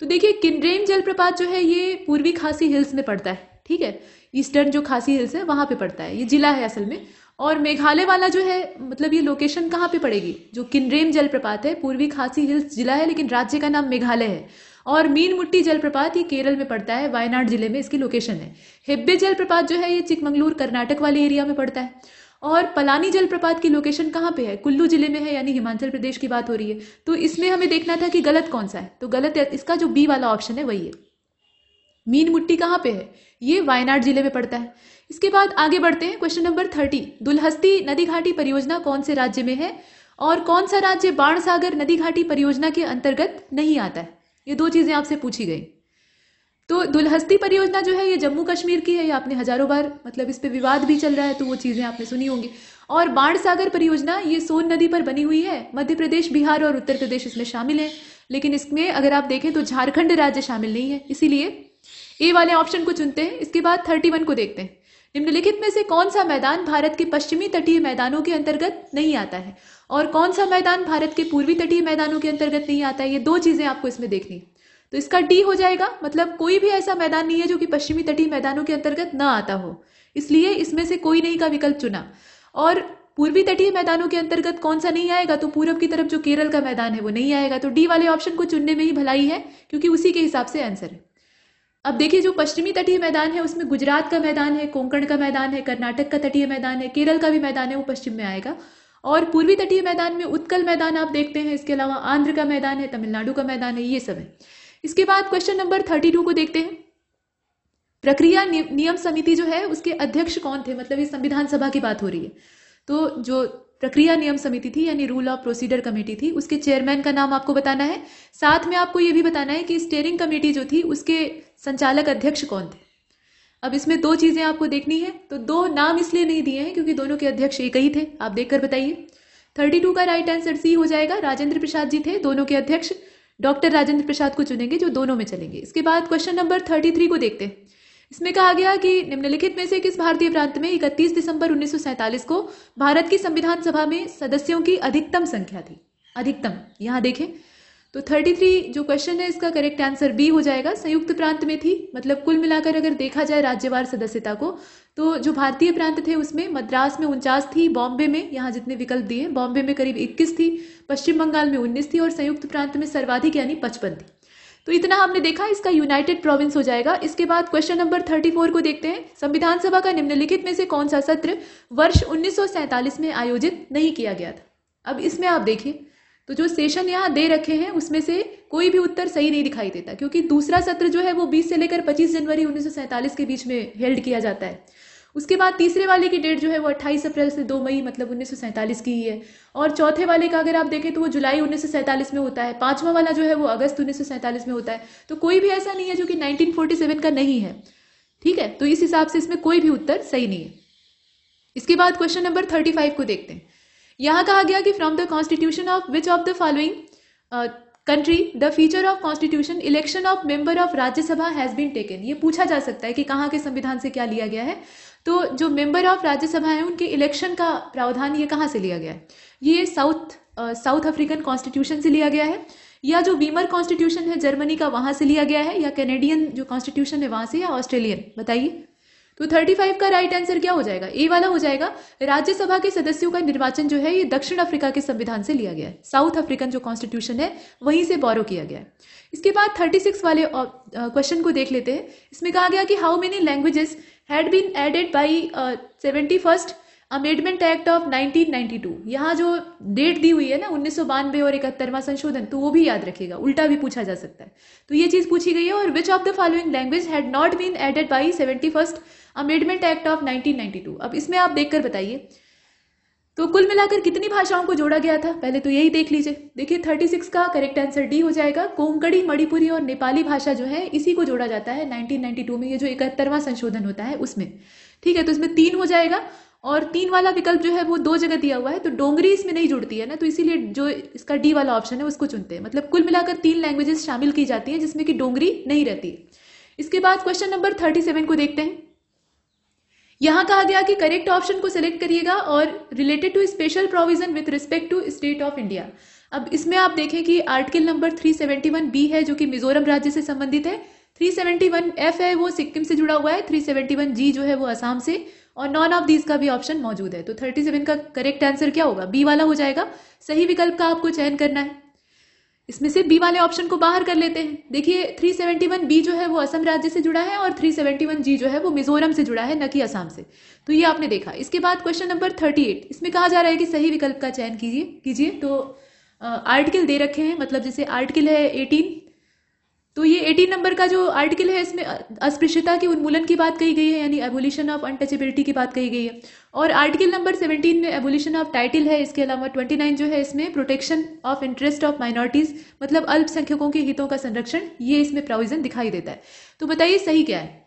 Speaker 3: तो देखिए किनरेम जलप्रपात जो है ये पूर्वी खासी हिल्स में पड़ता है। ठीक है, ईस्टर्न जो खासी हिल्स है वहां पे पड़ता है, ये जिला है असल में। और मेघालय वाला जो है मतलब ये लोकेशन कहाँ पे पड़ेगी, जो किनरेम जलप्रपात है पूर्वी खासी हिल्स जिला है, लेकिन राज्य का नाम मेघालय है। और मीनमुट्टी जलप्रपात ये केरल में पड़ता है, वायनाड जिले में इसकी लोकेशन है। हेब्बे जलप्रपात जो है ये चिकमंगलूर कर्नाटक वाले एरिया में पड़ता है। और पलानी जलप्रपात की लोकेशन कहाँ पे है, कुल्लू जिले में है, यानी हिमाचल प्रदेश की बात हो रही है। तो इसमें हमें देखना था कि गलत कौन सा है, तो गलत है इसका जो बी वाला ऑप्शन है वही है। मीनमुट्टी कहाँ पे है, ये वायनाड जिले में पड़ता है। इसके बाद आगे बढ़ते हैं क्वेश्चन नंबर 30। दुलहस्ती नदी घाटी परियोजना कौन से राज्य में है और कौन सा राज्य बाणसागर नदी घाटी परियोजना के अंतर्गत नहीं आता है, ये दो चीजें आपसे पूछी गई। तो दुलहस्ती परियोजना जो है ये जम्मू कश्मीर की है, ये आपने हजारों बार मतलब इस पे विवाद भी चल रहा है तो वो चीजें आपने सुनी होंगी। और बाणसागर परियोजना ये सोन नदी पर बनी हुई है, मध्य प्रदेश, बिहार और उत्तर प्रदेश इसमें शामिल है, लेकिन इसमें अगर आप देखें तो झारखंड राज्य शामिल नहीं है, इसीलिए ए वाले ऑप्शन को चुनते हैं। इसके बाद 31 को देखते हैं। निम्नलिखित में से कौन सा मैदान भारत के पश्चिमी तटीय मैदानों के अंतर्गत नहीं आता है और कौन सा मैदान भारत के पूर्वी तटीय मैदानों के अंतर्गत नहीं आता है, ये दो चीजें आपको इसमें देखनी। तो इसका डी हो जाएगा, मतलब कोई भी ऐसा मैदान नहीं है जो कि पश्चिमी तटीय मैदानों के अंतर्गत न आता हो, इसलिए इसमें से कोई नहीं का विकल्प चुना। और पूर्वी तटीय मैदानों के अंतर्गत कौन सा नहीं आएगा, तो पूरब की तरफ जो केरल का मैदान है वो नहीं आएगा। तो डी वाले ऑप्शन को चुनने में ही भलाई है, क्योंकि उसी के हिसाब से आंसर है। अब देखिए जो पश्चिमी तटीय मैदान है उसमें गुजरात का मैदान है, कोंकण का मैदान है, कर्नाटक का तटीय मैदान है, केरल का भी मैदान है, वो पश्चिम में आएगा। और पूर्वी तटीय मैदान में उत्कल मैदान आप देखते हैं, इसके अलावा आंध्र का मैदान है, तमिलनाडु का मैदान है, ये सब है। इसके बाद क्वेश्चन नंबर 32 को देखते हैं। प्रक्रिया नियम समिति जो है उसके अध्यक्ष कौन थे, मतलब ये संविधान सभा की बात हो रही है। तो जो प्रक्रिया नियम समिति थी यानी रूल ऑफ प्रोसीडर कमेटी थी, उसके चेयरमैन का नाम आपको बताना है। साथ में आपको ये भी बताना है कि स्टीयरिंग कमेटी जो थी उसके संचालक अध्यक्ष कौन थे। अब इसमें दो चीजें आपको देखनी है, तो दो नाम इसलिए नहीं दिए हैं क्योंकि दोनों के अध्यक्ष एक ही थे। आप देखकर बताइए। 32 का राइट आंसर सी हो जाएगा। राजेंद्र प्रसाद जी थे दोनों के अध्यक्ष। डॉक्टर राजेंद्र प्रसाद को चुनेंगे जो दोनों में चलेंगे। इसके बाद क्वेश्चन नंबर 33 को देखते हैं। इसमें कहा गया कि निम्नलिखित में से किस भारतीय प्रांत में 31 दिसंबर 1947 को भारत की संविधान सभा में सदस्यों की अधिकतम संख्या थी। अधिकतम यहां देखें तो 33 जो क्वेश्चन है इसका करेक्ट आंसर बी हो जाएगा। संयुक्त प्रांत में थी, मतलब कुल मिलाकर अगर देखा जाए राज्यवार सदस्यता को तो जो भारतीय प्रांत थे उसमें मद्रास में 49 थी, बॉम्बे में, यहाँ जितने विकल्प दिए बॉम्बे में करीब 21 थी, पश्चिम बंगाल में 19 थी और संयुक्त प्रांत में सर्वाधिक यानी 55 थी। तो इतना हमने देखा, इसका यूनाइटेड प्रोविंस हो जाएगा। इसके बाद क्वेश्चन नंबर 34 को देखते हैं। संविधान सभा का निम्नलिखित में से कौन सा सत्र वर्ष 1947 में आयोजित नहीं किया गया था। अब इसमें आप देखिए तो जो सेशन यहाँ दे रखे हैं उसमें से कोई भी उत्तर सही नहीं दिखाई देता, क्योंकि दूसरा सत्र जो है वो 20 से लेकर 25 जनवरी 1947 के बीच में हेल्ड किया जाता है। उसके बाद तीसरे वाले की डेट जो है वो 28 अप्रैल से 2 मई मतलब 1947 की ही है। और चौथे वाले का अगर आप देखें तो वो जुलाई 1947 में होता है। पांचवा वाला जो है वो अगस्त 1947 में होता है। तो कोई भी ऐसा नहीं है जो कि 1947 का नहीं है। ठीक है, तो इस हिसाब से इसमें कोई भी उत्तर सही नहीं है। इसके बाद क्वेश्चन नंबर 35 को देखते हैं। यहां कहा गया कि from the constitution of which of the following country the feature of constitution election of member of Rajya Sabha has been taken. ये पूछा जा सकता है कि कहाँ के संविधान से क्या लिया गया है। तो जो मेंबर ऑफ राज्यसभा है उनके इलेक्शन का प्रावधान ये कहाँ से लिया गया है। ये साउथ अफ्रीकन कॉन्स्टिट्यूशन से लिया गया है, या जो वीमर कॉन्स्टिट्यूशन है जर्मनी का वहां से लिया गया है, या कैनेडियन जो कॉन्स्टिट्यूशन है वहां से, या ऑस्ट्रेलियन। बताइए। तो 35 का राइट आंसर क्या हो जाएगा। ए वाला हो जाएगा। राज्यसभा के सदस्यों का निर्वाचन जो है ये दक्षिण अफ्रीका के संविधान से लिया गया है। साउथ अफ्रीकन जो कॉन्स्टिट्यूशन है वहीं से बोरो किया गया है। इसके बाद 36 वाले क्वेश्चन को देख लेते हैं। इसमें कहा गया कि how many languages had been added by 71st amendment act of 1992। यहाँ जो डेट दी हुई है ना 1992 और 71वां संशोधन, तो वो भी याद रखिएगा, उल्टा भी पूछा जा सकता है। तो ये चीज पूछी गई है। और which of the following language had not been added by 71st amendment act of 1992। अब इसमें आप देखकर बताइए तो कुल मिलाकर कितनी भाषाओं को जोड़ा गया था, पहले तो यही देख लीजिए। देखिए 36 का करेक्ट आंसर डी हो जाएगा। कोंकणी, मणिपुरी और नेपाली भाषा जो है इसी को जोड़ा जाता है 1992 में, ये जो 71वां संशोधन होता है उसमें। ठीक है, तो इसमें 3 हो जाएगा। और 3 वाला विकल्प जो है वो 2 जगह दिया हुआ है, तो डोंगरी इसमें नहीं जुड़ती है ना, तो इसीलिए जो इसका डी वाला ऑप्शन है उसको चुनते हैं। मतलब कुल मिलाकर 3 लैंग्वेजेस शामिल की जाती हैं जिसमें कि डोंगरी नहीं रहती। इसके बाद क्वेश्चन नंबर 37 को देखते हैं। यहां कहा गया कि करेक्ट ऑप्शन को सिलेक्ट करिएगा और related to special provision with respect to state of India. अब इसमें आप देखें कि आर्टिकल नंबर 371 बी है जो कि मिजोरम राज्य से संबंधित है। 371 एफ है वो सिक्किम से जुड़ा हुआ है। 371 जी जो है वो असम से, और नॉन ऑफ दीज का भी ऑप्शन मौजूद है। तो 37 का करेक्ट आंसर क्या होगा, बी वाला हो जाएगा। सही विकल्प का आपको चयन करना है। इसमें से बी वाले ऑप्शन को बाहर कर लेते हैं। देखिए 371 बी जो है वो असम राज्य से जुड़ा है और 371 जी जो है वो मिजोरम से जुड़ा है, न कि असम से। तो ये आपने देखा। इसके बाद क्वेश्चन नंबर 38, इसमें कहा जा रहा है कि सही विकल्प का चयन कीजिए। तो आर्टिकल दे रखे हैं, मतलब जैसे आर्टिकल है 18, तो ये 18 नंबर का जो आर्टिकल है इसमें अस्पृश्यता के उन्मूलन की बात कही गई है, यानी एबोलिशन ऑफ अनटचेबिलिटी की बात कही गई है। और आर्टिकल नंबर 17 में एबोलिशन ऑफ टाइटल है। इसके अलावा 29 जो है इसमें protection of interest of minorities, मतलब अल्पसंख्यकों के हितों का संरक्षण, ये इसमें प्रोविजन दिखाई देता है। तो बताइए सही क्या है।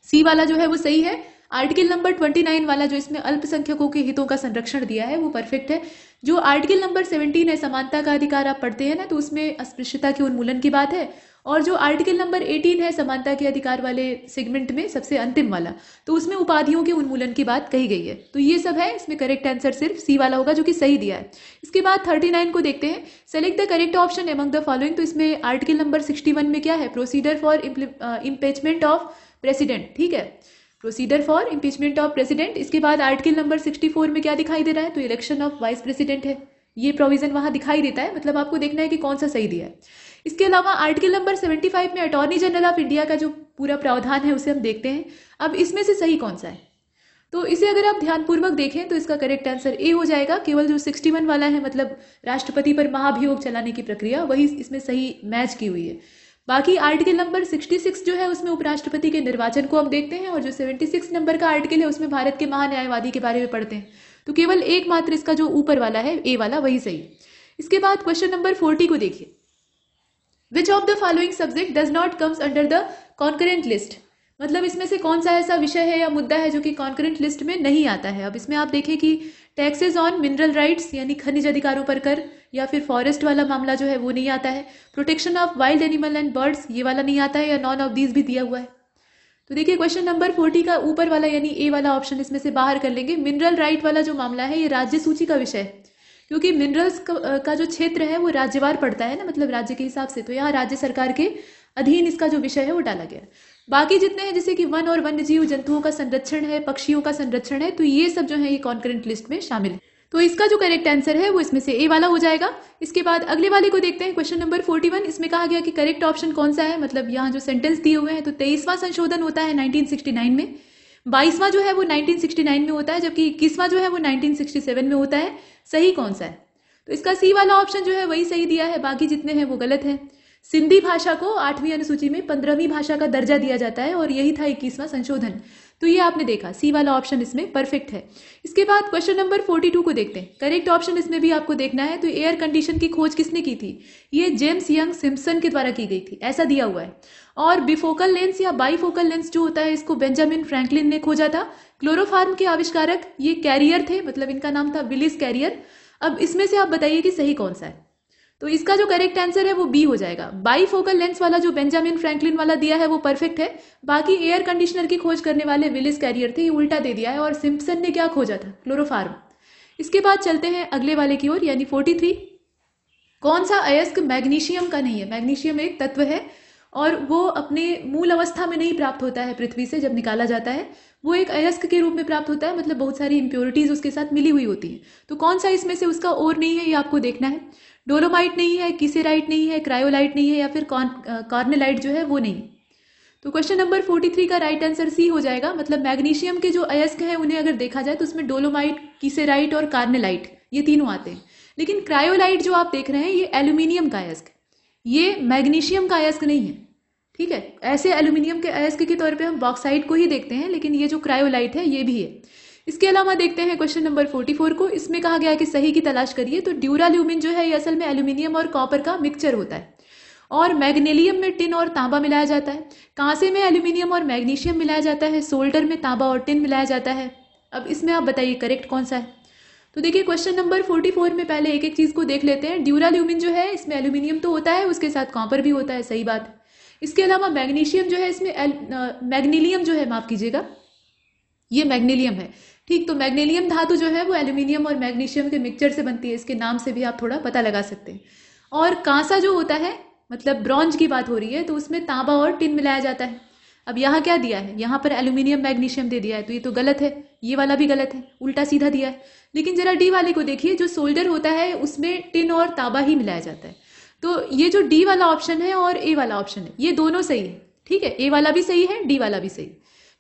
Speaker 3: सी वाला जो है वो सही है। आर्टिकल नंबर 29 वाला जो इसमें अल्पसंख्यकों के हितों का संरक्षण दिया है वो परफेक्ट है। जो आर्टिकल नंबर 17 है समानता का अधिकार, आप पढ़ते हैं ना, तो उसमें अस्पृश्यता के उन्मूलन की बात है। और जो आर्टिकल नंबर 18 है समानता के अधिकार वाले सेगमेंट में सबसे अंतिम वाला, तो उसमें उपाधियों के उन्मूलन की बात कही गई है। तो ये सब है, इसमें करेक्ट आंसर सिर्फ सी वाला होगा जो कि सही दिया है। इसके बाद 39 को देखते हैं। Select the correct option among the following. तो इसमें आर्टिकल नंबर 61 में क्या है, procedure for impeachment of president. ठीक है, procedure for impeachment of president. इसके बाद आर्टिकल नंबर 64 में क्या दिखाई दे रहा है, तो इलेक्शन ऑफ वाइस प्रेसिडेंट है। ये प्रोविजन वहां दिखाई देता है, मतलब आपको देखना है कि कौन सा सही दिया है। इसके अलावा आर्टिकल नंबर 75 में अटॉर्नी जनरल ऑफ इंडिया का जो पूरा प्रावधान है उसे हम देखते हैं। अब इसमें से सही कौन सा है, तो इसे अगर आप ध्यानपूर्वक देखें तो इसका करेक्ट आंसर ए हो जाएगा। केवल जो 61 वाला है, मतलब राष्ट्रपति पर महाभियोग चलाने की प्रक्रिया, वही इसमें सही मैच की हुई है। बाकी आर्टिकल नंबर 66 जो है उसमें उपराष्ट्रपति के निर्वाचन को हम देखते हैं, और जो 76 नंबर का आर्टिकल है उसमें भारत के महान्यायवादी के बारे में पढ़ते हैं। तो केवल एकमात्र इसका जो ऊपर वाला है ए वाला वही सही। इसके बाद क्वेश्चन नंबर 40 को देखिए, which of the following subject does not comes under the concurrent list, मतलब इसमें से कौन सा ऐसा विषय है या मुद्दा है जो कि कॉन्करेंट लिस्ट में नहीं आता है। अब इसमें आप देखें कि टैक्सेस ऑन मिनरल राइट्स यानी खनिज अधिकारों पर कर, या फिर फॉरेस्ट वाला मामला जो है वो नहीं आता है, protection of wild animal and birds ये वाला नहीं आता है, या नॉन ऑफ दीज भी दिया हुआ है। तो देखिए क्वेश्चन नंबर 40 का ऊपर वाला यानी ए वाला ऑप्शन इसमें से बाहर कर लेंगे। मिनरल राइट वाला जो मामला है ये राज्य सूची का विषय है, क्योंकि मिनरल्स का जो क्षेत्र है वो राज्यवार पड़ता है ना, मतलब राज्य के हिसाब से, तो यहाँ राज्य सरकार के अधीन इसका जो विषय है वो डाला गया। बाकी जितने हैं जैसे कि वन और वन्य जीव जंतुओं का संरक्षण है, पक्षियों का संरक्षण है, तो ये सब जो है ये कॉन्करेंट लिस्ट में शामिल है। तो इसका जो करेक्ट आंसर है वो इसमें से ए वाला हो जाएगा। इसके बाद अगले वाले को देखते हैं, क्वेश्चन नंबर 41। इसमें कहा गया कि करेक्ट ऑप्शन कौन सा है, मतलब यहाँ जो सेंटेंस दिए हुए हैं, तो 23वां संशोधन होता है 1969 में, 22वां जो है वो 1969 में होता है, जबकि 21वां जो है वो 1967 में होता है। सही कौन सा है, तो इसका सी वाला ऑप्शन जो है वही सही दिया है, बाकी जितने हैं वो गलत है। सिंधी भाषा को 8वीं अनुसूची में 15वीं भाषा का दर्जा दिया जाता है और यही था 21वां संशोधन। तो ये आपने देखा, सी वाला ऑप्शन इसमें परफेक्ट है। इसके बाद क्वेश्चन नंबर 42 को देखते हैं। करेक्ट ऑप्शन इसमें भी आपको देखना है। तो एयर कंडीशन की खोज किसने की थी, ये जेम्स यंग सिम्पसन के द्वारा की गई थी, ऐसा दिया हुआ है। और बिफोकल लेंस या बाईफोकल लेंस जो होता है इसको बेंजामिन फ्रैंकलिन ने खोजा था। क्लोरोफार्म के आविष्कारक ये कैरियर थे, मतलब इनका नाम था विलिस कैरियर। अब इसमें से आप बताइए कि सही कौन सा है, तो इसका जो करेक्ट आंसर है वो बी हो जाएगा। बाईफोकल लेंस वाला जो बेंजामिन फ्रैंकलिन वाला दिया है वो परफेक्ट है, बाकी एयर कंडीशनर की खोज करने वाले विलिस कैरियर थे, ये उल्टा दे दिया है। और सिम्पसन ने क्या खोजा था, क्लोरोफार्म। इसके बाद चलते हैं अगले वाले की ओर, यानी 43। कौन सा अयस्क मैग्नीशियम का नहीं है। मैग्नीशियम एक तत्व है और वो अपने मूल अवस्था में नहीं प्राप्त होता है पृथ्वी से, जब निकाला जाता है वो एक अयस्क के रूप में प्राप्त होता है, मतलब बहुत सारी इंप्योरिटीज उसके साथ मिली हुई होती है। तो कौन सा इसमें से उसका और नहीं है ये आपको देखना है। डोलोमाइट नहीं है, किसेराइट नहीं है, क्रायोलाइट नहीं है, या फिर कॉर्नेलाइट जो है वो नहीं। तो क्वेश्चन नंबर 43 का राइट आंसर सी हो जाएगा। मतलब मैग्नीशियम के जो अयस्क हैं उन्हें अगर देखा जाए तो उसमें डोलोमाइट, किसेराइट और कार्नेलाइट ये तीनों आते हैं। लेकिन क्रायोलाइट जो आप देख रहे हैं ये एल्यूमिनियम का अयस्क, ये मैग्नीशियम का अयस्क नहीं है, ठीक है। ऐसे एल्यूमिनियम के अयस्क के तौर पे हम बॉक्साइट को ही देखते हैं, लेकिन ये जो क्रायोलाइट है ये भी है। इसके अलावा देखते हैं क्वेश्चन नंबर 44 को। इसमें कहा गया कि सही की तलाश करिए। तो ड्यूराल्यूमिन जो है ये असल में एल्यूमिनियम और कॉपर का मिक्सचर होता है, और मैग्नीलियम में टिन और तांबा मिलाया जाता है, कांसे में एल्यूमिनियम और मैग्नीशियम मिलाया जाता है, सोल्डर में तांबा और टिन मिलाया जाता है। अब इसमें आप बताइए करेक्ट कौन सा है। तो देखिए क्वेश्चन नंबर 44 में पहले एक एक चीज को देख लेते हैं। ड्यूराल्यूमिन जो है इसमें एल्यूमिनियम तो होता है, उसके साथ कॉपर भी होता है, सही बात। इसके अलावा मैग्नीशियम जो है इसमें मैग्नीलियम जो है, माफ कीजिएगा, ये मैग्नीलियम है, ठीक। तो मैग्नीलियम धातु जो है वो एल्यूमिनियम और मैग्नीशियम के मिक्सचर से बनती है, इसके नाम से भी आप थोड़ा पता लगा सकते हैं। और कांसा जो होता है, मतलब ब्रॉन्ज की बात हो रही है, तो उसमें तांबा और टिन मिलाया जाता है। अब यहाँ क्या दिया है, यहाँ पर एल्यूमिनियम मैग्नीशियम दे दिया है, तो ये तो गलत है, ये वाला भी गलत है, उल्टा सीधा दिया है। लेकिन जरा डी वाले को देखिए, जो सोल्डर होता है उसमें टिन और तांबा ही मिलाया जाता है। तो ये जो डी वाला ऑप्शन है और ए वाला ऑप्शन है ये दोनों सही है, ठीक है। ए वाला भी सही है, डी वाला भी सही,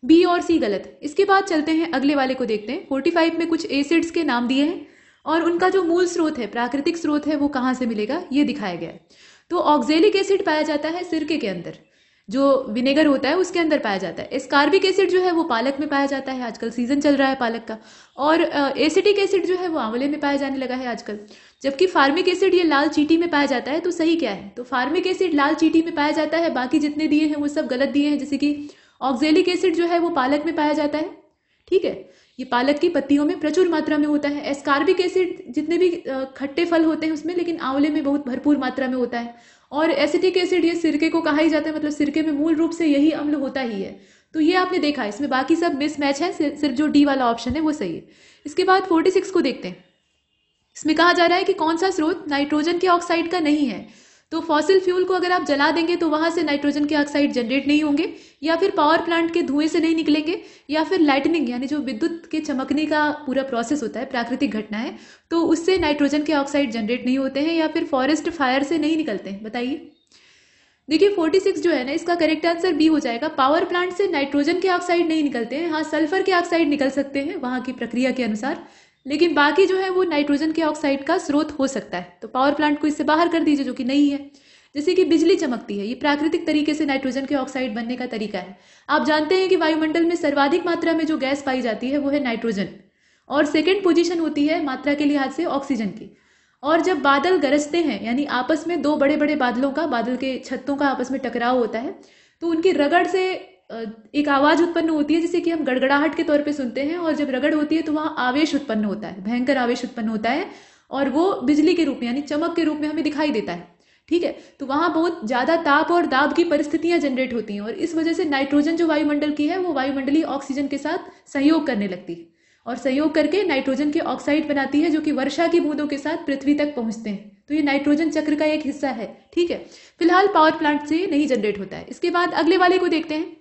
Speaker 3: बी और सी गलत है। इसके बाद चलते हैं अगले वाले को देखते हैं। 45 में कुछ एसिड्स के नाम दिए हैं और उनका जो मूल स्रोत है, प्राकृतिक स्रोत है, वो कहाँ से मिलेगा ये दिखाया गया है। तो ऑक्जेलिक एसिड पाया जाता है सिरके के अंदर, जो विनेगर होता है उसके अंदर पाया जाता है। एस्कार्बिक एसिड जो है वो पालक में पाया जाता है, आजकल सीजन चल रहा है पालक का। और एसिटिक एसिड जो है वो आंवले में पाया जाने लगा है आजकल। जबकि फार्मिक एसिड ये लाल चींटी में पाया जाता है। तो सही क्या है, तो फार्मिक एसिड लाल चींटी में पाया जाता है, बाकी जितने दिए हैं वो सब गलत दिए हैं। जैसे कि ऑक्जेलिक एसिड जो है वो पालक में पाया जाता है, ठीक है, ये पालक की पत्तियों में प्रचुर मात्रा में होता है। एस्कार्बिक एसिड जितने भी खट्टे फल होते हैं उसमें, लेकिन आंवले में बहुत भरपूर मात्रा में होता है। और एसिटिक एसिड ये सिरके को कहा ही जाता है, मतलब सिरके में मूल रूप से यही अम्ल होता ही है। तो ये आपने देखा, इसमें बाकी सब मिसमैच है, सिर्फ जो डी वाला ऑप्शन है वो सही है। इसके बाद 46 को देखते हैं। इसमें कहा जा रहा है कि कौन सा स्रोत नाइट्रोजन के ऑक्साइड का नहीं है। तो फॉसिल फ्यूल को अगर आप जला देंगे तो वहां से नाइट्रोजन के ऑक्साइड जनरेट नहीं होंगे, या फिर पावर प्लांट के धुएं से नहीं निकलेंगे, या फिर लाइटनिंग यानी जो विद्युत के चमकने का पूरा प्रोसेस होता है, प्राकृतिक घटना है, तो उससे नाइट्रोजन के ऑक्साइड जनरेट नहीं होते हैं, या फिर फॉरेस्ट फायर से नहीं निकलते हैं। बताइए। देखिए 46 जो है ना, इसका करेक्ट आंसर बी हो जाएगा। पावर प्लांट से नाइट्रोजन के ऑक्साइड नहीं निकलते हैं, हाँ सल्फर के ऑक्साइड निकल सकते हैं वहां की प्रक्रिया के अनुसार, लेकिन बाकी जो है वो नाइट्रोजन के ऑक्साइड का स्रोत हो सकता है। तो पावर प्लांट को इससे बाहर कर दीजिए, जो कि नहीं है। जैसे कि बिजली चमकती है, ये प्राकृतिक तरीके से नाइट्रोजन के ऑक्साइड बनने का तरीका है। आप जानते हैं कि वायुमंडल में सर्वाधिक मात्रा में जो गैस पाई जाती है वो है नाइट्रोजन, और सेकंड पोजीशन होती है मात्रा के लिहाज से ऑक्सीजन की। और जब बादल गरजते हैं यानी आपस में दो बड़े बड़े बादल के छत्तों का आपस में टकराव होता है, तो उनकी रगड़ से एक आवाज उत्पन्न होती है जिसे कि हम गड़गड़ाहट के तौर पे सुनते हैं। और जब रगड़ होती है तो वहां आवेश उत्पन्न होता है, भयंकर आवेश उत्पन्न होता है, और वो बिजली के रूप में यानी चमक के रूप में हमें दिखाई देता है। ठीक है, तो वहां बहुत ज्यादा ताप और दाब की परिस्थितियां जनरेट होती हैं, और इस वजह से नाइट्रोजन जो वायुमंडल की है वो वायुमंडलीय ऑक्सीजन के साथ सहयोग करने लगती है, और सहयोग करके नाइट्रोजन के ऑक्साइड बनाती है जो कि वर्षा की बूंदों के साथ पृथ्वी तक पहुंचते हैं। तो ये नाइट्रोजन चक्र का एक हिस्सा है। ठीक है, फिलहाल पावर प्लांट से नहीं जनरेट होता है। इसके बाद अगले वाले को देखते हैं।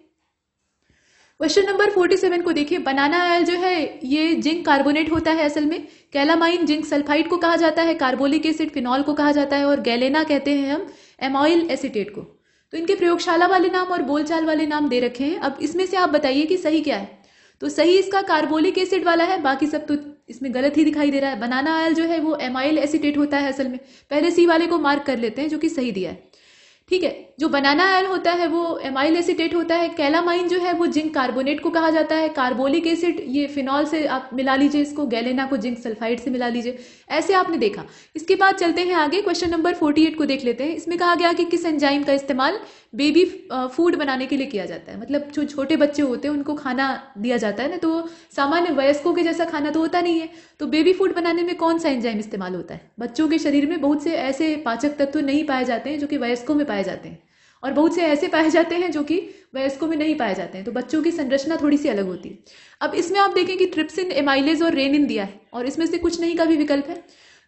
Speaker 3: क्वेश्चन नंबर 47 को देखिए। बनाना ऑयल जो है ये जिंक कार्बोनेट होता है असल में। कैलामाइन जिंक सल्फाइड को कहा जाता है, कार्बोलिक एसिड फिनॉल को कहा जाता है, और गैलेना कहते हैं हम एमाइल एसीटेट को। तो इनके प्रयोगशाला वाले नाम और बोलचाल वाले नाम दे रखे हैं। अब इसमें से आप बताइए कि सही क्या है। तो सही इसका कार्बोलिक एसिड वाला है, बाकी सब तो इसमें गलत ही दिखाई दे रहा है। बनाना ऑयल जो है वो एमाइल एसीटेट होता है असल में। पहले सी वाले को मार्क कर लेते हैं जो कि सही दिया है। ठीक है, जो बनाना ऑयल होता है वो एमाइल एसीटेट होता है। कैलामाइन जो है वो जिंक कार्बोनेट को कहा जाता है। कार्बोलिक एसिड ये फिनॉल से आप मिला लीजिए इसको, गैलेना को जिंक सल्फाइड से मिला लीजिए। ऐसे आपने देखा। इसके बाद चलते हैं आगे, क्वेश्चन नंबर 48 को देख लेते हैं। इसमें कहा गया कि किस एंजाइम का इस्तेमाल बेबी फूड बनाने के लिए किया जाता है। मतलब जो छोटे बच्चे होते हैं उनको खाना दिया जाता है ना, तो सामान्य वयस्कों के जैसा खाना तो होता नहीं है। तो बेबी फूड बनाने में कौन सा एंजाइम इस्तेमाल होता है। बच्चों के शरीर में बहुत से ऐसे पाचक तत्व नहीं पाए जाते हैं जो कि वयस्कों में पाए जाते हैं, और बहुत से ऐसे पाए जाते हैं जो कि वयस्कों में नहीं पाए जाते हैं। तो बच्चों की संरचना थोड़ी सी अलग होती है। अब इसमें आप देखें कि ट्रिप्सिन, एमाइलेज और रेनिन दिया है, और इसमें से कुछ नहीं का भी विकल्प है।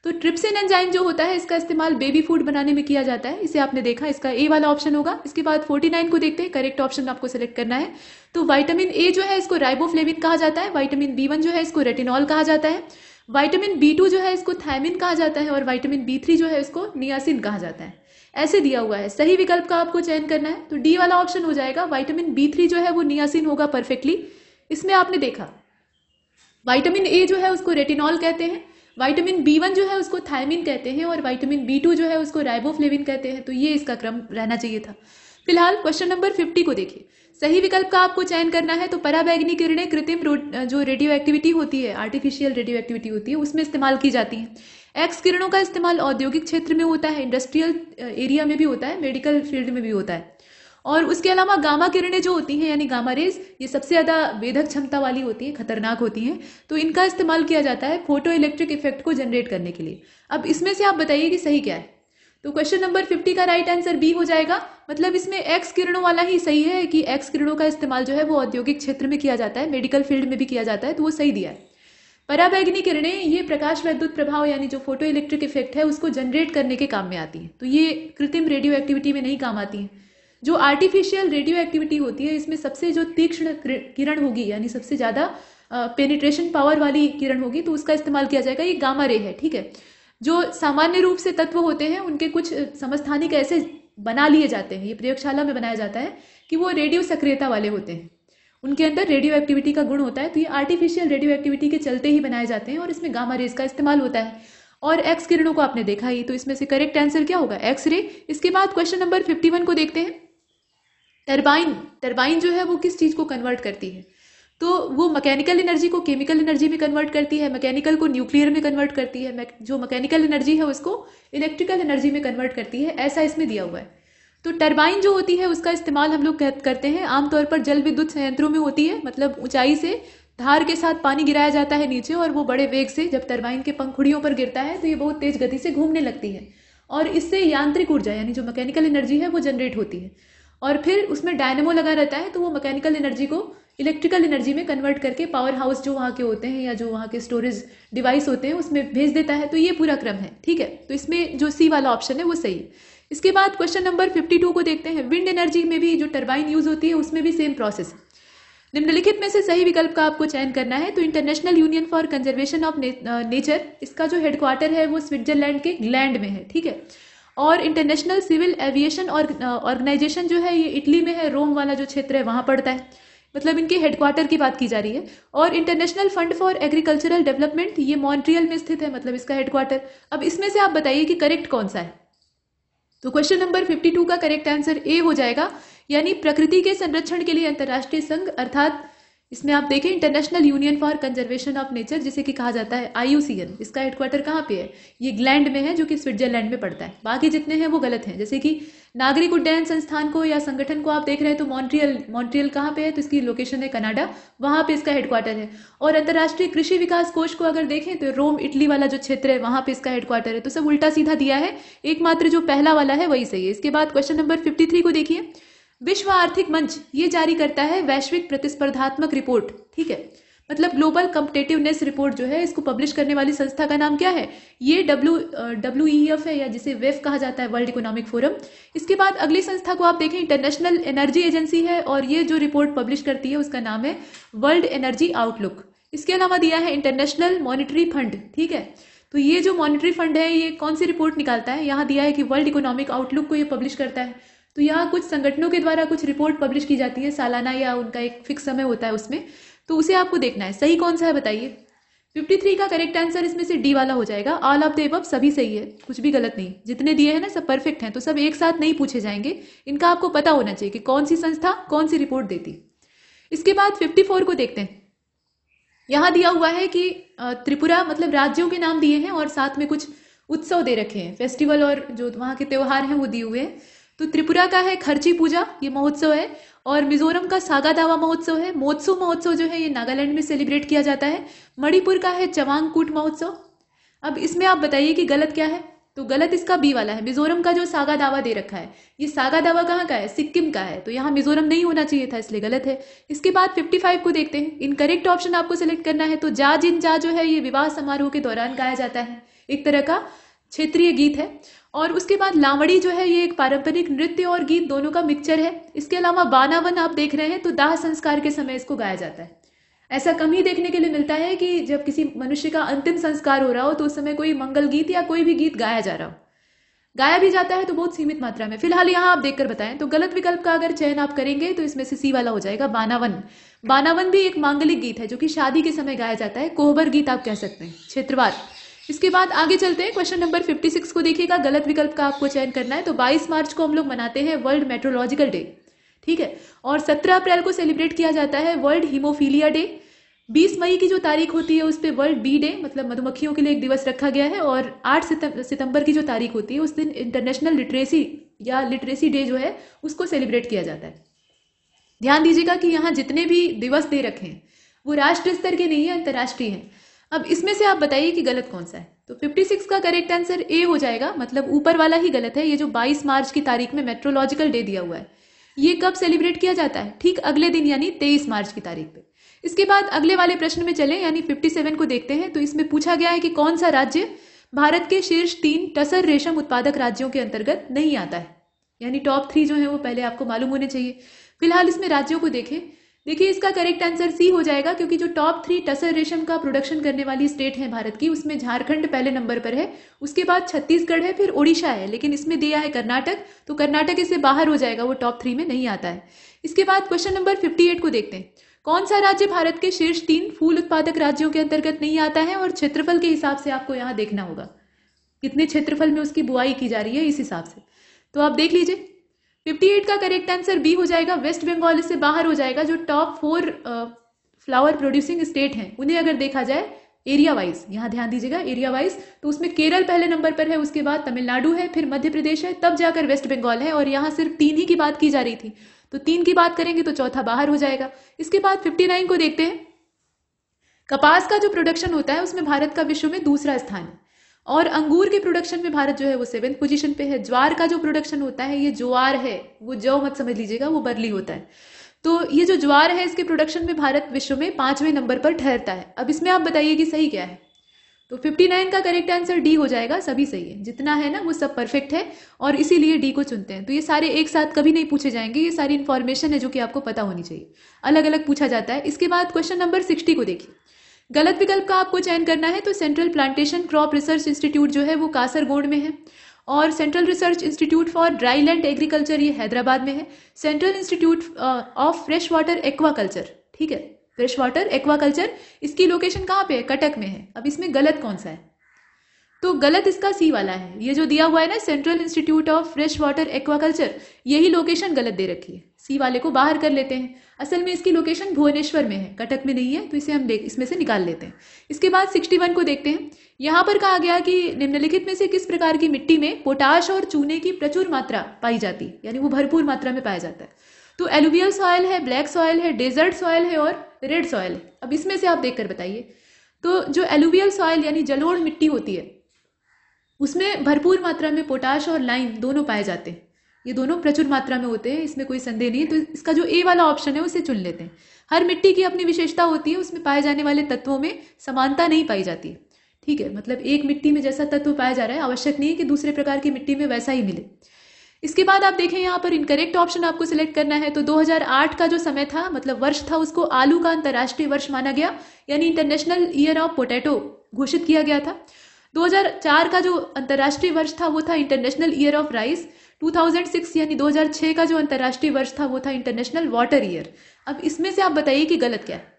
Speaker 3: तो ट्रिप्सिन एंजाइम जो होता है इसका इस्तेमाल बेबी फूड बनाने में किया जाता है। इसे आपने देखा, इसका ए वाला ऑप्शन होगा। इसके बाद 49 को देखते हैं, करेक्ट ऑप्शन आपको सिलेक्ट करना है। तो विटामिन ए जो है इसको राइबोफ्लेविन कहा जाता है, विटामिन B1 जो है इसको रेटिनॉल कहा जाता है, विटामिन B2 जो है इसको थायमिन कहा जाता है, और विटामिन B3 जो है इसको नियासिन कहा जाता है। ऐसे दिया हुआ है। सही विकल्प का आपको चयन करना है, तो डी वाला ऑप्शन हो जाएगा। विटामिन B3 जो है वो नियासिन होगा परफेक्टली। इसमें आपने देखा विटामिन ए जो है उसको रेटिनॉल कहते हैं, विटामिन B1 जो है उसको थायमिन कहते हैं, और विटामिन B2 जो है उसको राइबोफ्लेविन कहते हैं। तो ये इसका क्रम रहना चाहिए था। फिलहाल क्वेश्चन नंबर 50 को देखिए। सही विकल्प का आपको चयन करना है। तो पराबैंगनी किरणें कृत्रिम जो रेडियो एक्टिविटी होती है, आर्टिफिशियल रेडियो एक्टिविटी होती है, उसमें इस्तेमाल की जाती है। एक्स किरणों का इस्तेमाल औद्योगिक क्षेत्र में होता है, इंडस्ट्रियल एरिया में भी होता है, मेडिकल फील्ड में भी होता है। और उसके अलावा गामा किरणें जो होती हैं यानी गामा रेज, ये सबसे ज्यादा वेधक क्षमता वाली होती है, खतरनाक होती हैं। तो इनका इस्तेमाल किया जाता है फोटो इलेक्ट्रिक इफेक्ट को जनरेट करने के लिए। अब इसमें से आप बताइए कि सही क्या है। तो क्वेश्चन नंबर 50 का राइट आंसर बी हो जाएगा। मतलब इसमें एक्स किरणों वाला ही सही है कि एक्स किरणों का इस्तेमाल जो है वो औद्योगिक क्षेत्र में किया जाता है, मेडिकल फील्ड में भी किया जाता है, तो वो सही दिया है। पराबैंगनी किरणें ये प्रकाश वैद्युत प्रभाव यानी जो फोटो इलेक्ट्रिक इफेक्ट है उसको जनरेट करने के काम में आती हैं। तो ये कृत्रिम रेडियो एक्टिविटी में नहीं काम आती हैं। जो आर्टिफिशियल रेडियो एक्टिविटी होती है इसमें सबसे जो तीक्ष्ण किरण होगी यानी सबसे ज्यादा पेनिट्रेशन पावर वाली किरण होगी, तो उसका इस्तेमाल किया जाएगा। ये गामा रे है। ठीक है, जो सामान्य रूप से तत्व होते हैं उनके कुछ समस्थानिक ऐसे बना लिए जाते हैं, ये प्रयोगशाला में बनाया जाता है कि वो रेडियो सक्रियता वाले होते हैं, उनके अंदर रेडियो एक्टिविटी का गुण होता है। तो ये आर्टिफिशियल रेडियो एक्टिविटी के चलते ही बनाए जाते हैं और इसमें गामा रेज का इस्तेमाल होता है। और एक्स किरणों को आपने देखा ही, तो इसमें से करेक्ट आंसर क्या होगा, एक्स रे। इसके बाद क्वेश्चन नंबर 51 को देखते हैं। टरबाइन जो है वो किस चीज को कन्वर्ट करती है। तो वो मैकेनिकल एनर्जी को केमिकल एनर्जी में कन्वर्ट करती है, मैकेनिकल को न्यूक्लियर में कन्वर्ट करती है, जो मैकेनिकल एनर्जी है उसको इलेक्ट्रिकल एनर्जी में कन्वर्ट करती है, ऐसा इसमें दिया हुआ है। तो टरबाइन जो होती है उसका इस्तेमाल हम लोग करते हैं आमतौर पर जल विद्युत संयंत्रों में होती है। मतलब ऊंचाई से धार के साथ पानी गिराया जाता है नीचे, और वो बड़े वेग से जब टरबाइन के पंखुड़ियों पर गिरता है तो ये बहुत तेज गति से घूमने लगती है, और इससे यांत्रिक ऊर्जा यानी जो मैकेनिकल एनर्जी है वो जनरेट होती है। और फिर उसमें डायनेमो लगा रहता है, तो वो मैकेनिकल एनर्जी को इलेक्ट्रिकल एनर्जी में कन्वर्ट करके पावर हाउस जो वहाँ के होते हैं या जो वहाँ के स्टोरेज डिवाइस होते हैं उसमें भेज देता है। तो ये पूरा क्रम है। ठीक है, तो इसमें जो सी वाला ऑप्शन है वो सही है। इसके बाद क्वेश्चन नंबर 52 को देखते हैं। विंड एनर्जी में भी जो टरबाइन यूज होती है उसमें भी सेम प्रोसेस है। निम्नलिखित में से सही विकल्प का आपको चयन करना है। तो international union for conservation of nature, इसका जो हेडक्वार्टर है वो स्विट्जरलैंड के ग्लैंड में है। ठीक है, और इंटरनेशनल सिविल एविएशन ऑर्गेनाइजेशन जो है ये इटली में है, रोम वाला जो क्षेत्र है वहां पड़ता है। मतलब इनके हेडक्वार्टर की बात की जा रही है। और international fund for agricultural development ये मॉन्ट्रियल में स्थित है, मतलब इसका हेडक्वार्टर। अब इसमें से आप बताइए कि करेक्ट कौन सा है। तो क्वेश्चन नंबर 52 का करेक्ट आंसर ए हो जाएगा, यानी प्रकृति के संरक्षण के लिए अंतर्राष्ट्रीय संघ, अर्थात इसमें आप देखें international union for conservation of nature, जिसे कि कहा जाता है IUCN, इसका हेडक्वार्टर कहाँ पे है? ये ग्लैंड में है, जो कि स्विट्जरलैंड में पड़ता है। बाकी जितने हैं वो गलत हैं, जैसे कि नागरिक उड्डयन संस्थान को या संगठन को आप देख रहे हैं तो मॉन्ट्रियल कहाँ पे है? तो इसकी लोकेशन है कनाडा, वहां पे इसका हेडक्वार्टर है। और अंतर्राष्ट्रीय कृषि विकास कोष को अगर देखें तो रोम इटली वाला जो क्षेत्र है वहां पे इसका हेडक्वार्टर है। तो सब उल्टा सीधा दिया है, एकमात्र जो पहला वाला है वही सही है। इसके बाद क्वेश्चन नंबर 53 को देखिए। विश्व आर्थिक मंच ये जारी करता है वैश्विक प्रतिस्पर्धात्मक रिपोर्ट, ठीक है, मतलब ग्लोबल कॉम्पिटिटिवनेस रिपोर्ट जो है, इसको पब्लिश करने वाली संस्था का नाम क्या है? ये WEF है, या जिसे वेफ कहा जाता है, वर्ल्ड इकोनॉमिक फोरम। इसके बाद अगली संस्था को आप देखें, इंटरनेशनल एनर्जी एजेंसी है, और ये जो रिपोर्ट पब्लिश करती है उसका नाम है वर्ल्ड एनर्जी आउटलुक। इसके अलावा दिया है इंटरनेशनल मॉनिटरी फंड, ठीक है। तो ये जो मॉनिटरी फंड है ये कौन सी रिपोर्ट निकालता है? यहाँ दिया है कि वर्ल्ड इकोनॉमिक आउटलुक को ये पब्लिश करता है। तो यहाँ कुछ संगठनों के द्वारा कुछ रिपोर्ट पब्लिश की जाती है सालाना, या उनका एक फिक्स समय होता है उसमें, तो उसे आपको देखना है। सही कौन सा है बताइए? 53 का करेक्ट आंसर इसमें से डी वाला हो जाएगा। ऑल ऑफ द अबव सभी सही है, कुछ भी गलत नहीं। जितने दिए हैं ना सब परफेक्ट हैं, तो सब एक साथ नहीं पूछे जाएंगे, इनका आपको पता होना चाहिए कि कौन सी संस्था कौन सी रिपोर्ट देती। इसके बाद 54 को देखते हैं। यहाँ दिया हुआ है कि त्रिपुरा, मतलब राज्यों के नाम दिए हैं और साथ में कुछ उत्सव दे रखे हैं, फेस्टिवल और जो वहाँ के त्योहार हैं वो दिए हुए हैं। तो त्रिपुरा का है खर्ची पूजा, ये महोत्सव है, और मिजोरम का सागा दावा महोत्सव है। मोत्सू महोत्सव जो है ये नागालैंड में सेलिब्रेट किया जाता है। मणिपुर का है चवांगकूट महोत्सव। अब इसमें आप बताइए कि गलत क्या है? तो गलत इसका बी वाला है, मिजोरम का जो सागा दावा दे रखा है, ये सागा दावा कहाँ का है? सिक्किम का है, तो यहाँ मिजोरम नहीं होना चाहिए था, इसलिए गलत है। इसके बाद 55 को देखते हैं। इनकरेक्ट ऑप्शन आपको सिलेक्ट करना है। तो जा जिन जा जो है ये विवाह समारोह के दौरान गाया जाता है, एक तरह का क्षेत्रीय गीत है। और उसके बाद लावड़ी जो है ये एक पारंपरिक नृत्य और गीत दोनों का मिक्सचर है। इसके अलावा बानावन आप देख रहे हैं तो दाह संस्कार के समय इसको गाया जाता है। ऐसा कम ही देखने के लिए मिलता है कि जब किसी मनुष्य का अंतिम संस्कार हो रहा हो तो उस समय कोई मंगल गीत या कोई भी गीत गाया जा रहा हो। गाया भी जाता है तो बहुत सीमित मात्रा में। फिलहाल यहाँ आप देखकर बताएं। तो गलत विकल्प का अगर चयन आप करेंगे तो इसमें से सी वाला हो जाएगा, बानावन। बानावन भी एक मांगलिक गीत है जो कि शादी के समय गाया जाता है, कोहबर गीत आप कह सकते हैं, क्षेत्रवार। इसके बाद आगे चलते हैं। क्वेश्चन नंबर 56 को देखिएगा। गलत विकल्प का आपको चयन करना है। तो 22 मार्च को हम लोग मनाते हैं वर्ल्ड मेट्रोलॉजिकल डे, ठीक है, और 17 अप्रैल को सेलिब्रेट किया जाता है वर्ल्ड हीमोफीलिया डे। 20 मई की जो तारीख होती है उस पर वर्ल्ड बी डे, मतलब मधुमक्खियों के लिए एक दिवस रखा गया है। और 8 सितंबर की जो तारीख होती है उस दिन इंटरनेशनल लिटरेसी डे जो है उसको सेलिब्रेट किया जाता है। ध्यान दीजिएगा कि यहाँ जितने भी दिवस दे रखे हैं वो राष्ट्रीय स्तर के नहीं है, अंतर्राष्ट्रीय हैं। अब इसमें से आप बताइए कि गलत कौन सा है। तो 56 का करेक्ट आंसर ए हो जाएगा, मतलब ऊपर वाला ही गलत है। ये जो 22 मार्च की तारीख में मेट्रोलॉजिकल डे दिया हुआ है, ये कब सेलिब्रेट किया जाता है? ठीक अगले दिन, यानी 23 मार्च की तारीख पे। इसके बाद अगले वाले प्रश्न में चले, यानी 57 को देखते हैं। तो इसमें पूछा गया है कि कौन सा राज्य भारत के शीर्ष 3 टसर रेशम उत्पादक राज्यों के अंतर्गत नहीं आता है, यानी टॉप 3 जो है वो पहले आपको मालूम होने चाहिए। फिलहाल इसमें राज्यों को देखें। देखिए इसका करेक्ट आंसर सी हो जाएगा, क्योंकि जो टॉप 3 टसर रेशम का प्रोडक्शन करने वाली स्टेट है भारत की, उसमें झारखंड पहले नंबर पर है, उसके बाद छत्तीसगढ़ है, फिर ओडिशा है, लेकिन इसमें दिया है कर्नाटक, तो कर्नाटक इससे बाहर हो जाएगा, वो टॉप 3 में नहीं आता है। इसके बाद क्वेश्चन नंबर 58 को देखते हैं। कौन सा राज्य भारत के शीर्ष 3 फूल उत्पादक राज्यों के अंतर्गत नहीं आता है? और क्षेत्रफल के हिसाब से आपको यहाँ देखना होगा कितने क्षेत्रफल में उसकी बुआई की जा रही है, इस हिसाब से। तो आप देख लीजिए 58 का करेक्ट आंसर बी हो जाएगा, वेस्ट बंगाल इससे बाहर हो जाएगा। जो टॉप 4 फ्लावर प्रोड्यूसिंग स्टेट हैं उन्हें अगर देखा जाए एरिया वाइज, यहाँ ध्यान दीजिएगा एरिया वाइज, तो उसमें केरल पहले नंबर पर है, उसके बाद तमिलनाडु है, फिर मध्य प्रदेश है, तब जाकर वेस्ट बंगाल है। और यहाँ सिर्फ 3 ही की बात की जा रही थी, तो 3 की बात करेंगे तो चौथा बाहर हो जाएगा। इसके बाद 59 को देखते हैं। कपास का जो प्रोडक्शन होता है उसमें भारत का विश्व में दूसरा स्थान है, और अंगूर के प्रोडक्शन में भारत जो है वो 7th पोजीशन पे है। ज्वार का जो प्रोडक्शन होता है, ये ज्वार है, वो जौ मत समझ लीजिएगा, वो बरली होता है। तो ये जो ज्वार है इसके प्रोडक्शन में भारत विश्व में 5वें नंबर पर ठहरता है। अब इसमें आप बताइए कि सही क्या है। तो 59 का करेक्ट आंसर डी हो जाएगा, सभी सही है, जितना है ना वो सब परफेक्ट है, और इसीलिए डी को चुनते हैं। तो ये सारे एक साथ कभी नहीं पूछे जाएंगे, ये सारी इन्फॉर्मेशन है जो कि आपको पता होनी चाहिए, अलग अलग पूछा जाता है। इसके बाद क्वेश्चन नंबर 60 को देखिए। गलत विकल्प का आपको चयन करना है। तो central plantation crop research institute जो है वो कासरगोड में है, और central research institute for dryland agriculture ये हैदराबाद में है। Central institute of fresh water aquaculture, ठीक है, फ्रेश वाटर एक्वाकल्चर, इसकी लोकेशन कहाँ पे है? कटक में है। अब इसमें गलत कौन सा है? तो गलत इसका सी वाला है। ये जो दिया हुआ है ना central institute of fresh water aquaculture, यही लोकेशन गलत दे रखी है। सी वाले को बाहर कर लेते हैं। असल में इसकी लोकेशन भुवनेश्वर में है, कटक में नहीं है, तो इसे हम इसमें से निकाल लेते हैं। इसके बाद 61 को देखते हैं। यहाँ पर कहा गया कि निम्नलिखित में से किस प्रकार की मिट्टी में पोटाश और चूने की प्रचुर मात्रा पाई जाती है, यानी वो भरपूर मात्रा में पाया जाता है। तो एलुवियल सॉयल है, ब्लैक सॉयल है, डेजर्ट सॉयल है और रेड सॉयल है। अब इसमें से आप देखकर बताइए। तो जो एलुवियल सॉयल यानी जलोढ़ मिट्टी होती है, उसमें भरपूर मात्रा में पोटाश और लाइम दोनों पाए जाते हैं। ये दोनों प्रचुर मात्रा में होते हैं, इसमें कोई संदेह नहीं है। तो इसका जो ए वाला ऑप्शन है उसे चुन लेते हैं। हर मिट्टी की अपनी विशेषता होती है, उसमें पाए जाने वाले तत्वों में समानता नहीं पाई जाती। ठीक है, मतलब एक मिट्टी में जैसा तत्व पाया जा रहा है, आवश्यक नहीं है कि दूसरे प्रकार की मिट्टी में वैसा ही मिले। इसके बाद आप देखें यहाँ पर इनकरेक्ट ऑप्शन आपको सिलेक्ट करना है। तो 2008 का जो समय था, मतलब वर्ष था, उसको आलू का अंतर्राष्ट्रीय वर्ष माना गया, यानी इंटरनेशनल ईयर ऑफ पोटैटो घोषित किया गया था। 2004 का जो अंतर्राष्ट्रीय वर्ष था वो था इंटरनेशनल ईयर ऑफ राइस। 2006 यानी 2006 का जो अंतर्राष्ट्रीय वर्ष था वो था इंटरनेशनल वाटर ईयर। अब इसमें से आप बताइए कि गलत क्या है।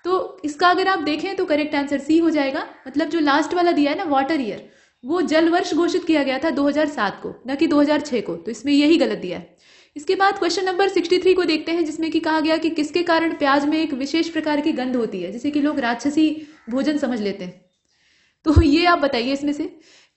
Speaker 3: तो इसका अगर आप देखें तो करेक्ट आंसर सी हो जाएगा। मतलब जो लास्ट वाला दिया है ना वाटर ईयर, वो जल वर्ष घोषित किया गया था 2007 को, न कि 2006 को। तो इसमें यही गलत दिया है। इसके बाद क्वेश्चन नंबर 63 को देखते हैं, जिसमें कि कहा गया कि किसके कारण प्याज में एक विशेष प्रकार की गंध होती है, जिसे कि लोग राक्षसी भोजन समझ लेते हैं। तो ये आप बताइए इसमें से।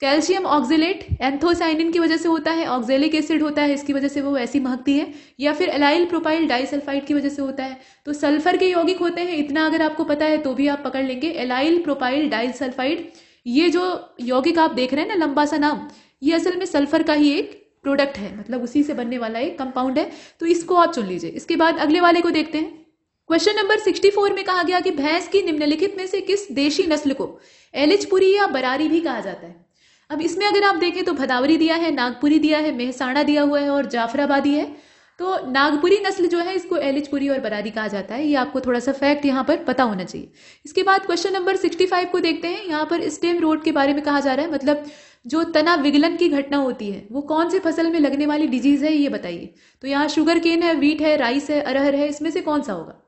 Speaker 3: कैल्शियम ऑक्जेलेट एंथोसाइनिन की वजह से होता है, ऑक्जेलिक एसिड होता है, इसकी वजह से वो ऐसी महकती है, या फिर एलाइल प्रोपाइल डाइसल्फाइड की वजह से होता है। तो सल्फर के यौगिक होते हैं, इतना अगर आपको पता है तो भी आप पकड़ लेंगे। एलाइल प्रोपाइल डाइसल्फाइड, ये जो यौगिक आप देख रहे हैं ना, लंबा सा नाम, ये असल में सल्फर का ही एक प्रोडक्ट है, मतलब उसी से बनने वाला एक कंपाउंड है। तो इसको आप चुन लीजिए। इसके बाद अगले वाले को देखते हैं। क्वेश्चन नंबर 64 में कहा गया कि भैंस की निम्नलिखित में से किस देशी नस्ल को एलिचपुरी या बरारी भी कहा जाता है। अब इसमें अगर आप देखें तो भदावरी दिया है, नागपुरी दिया है, मेहसाणा दिया हुआ है और जाफराबादी है। तो नागपुरी नस्ल जो है इसको एलिचपुरी और बरारी कहा जाता है। ये आपको थोड़ा सा फैक्ट यहाँ पर पता होना चाहिए। इसके बाद क्वेश्चन नंबर 65 को देखते हैं। यहाँ पर स्टेम रोट के बारे में कहा जा रहा है, मतलब जो तना विगलन की घटना होती है वो कौन से फसल में लगने वाली डिजीज है, ये बताइए। तो यहाँ शुगर केन है, व्हीट है, राइस है, अरहर है, इसमें से कौन सा होगा।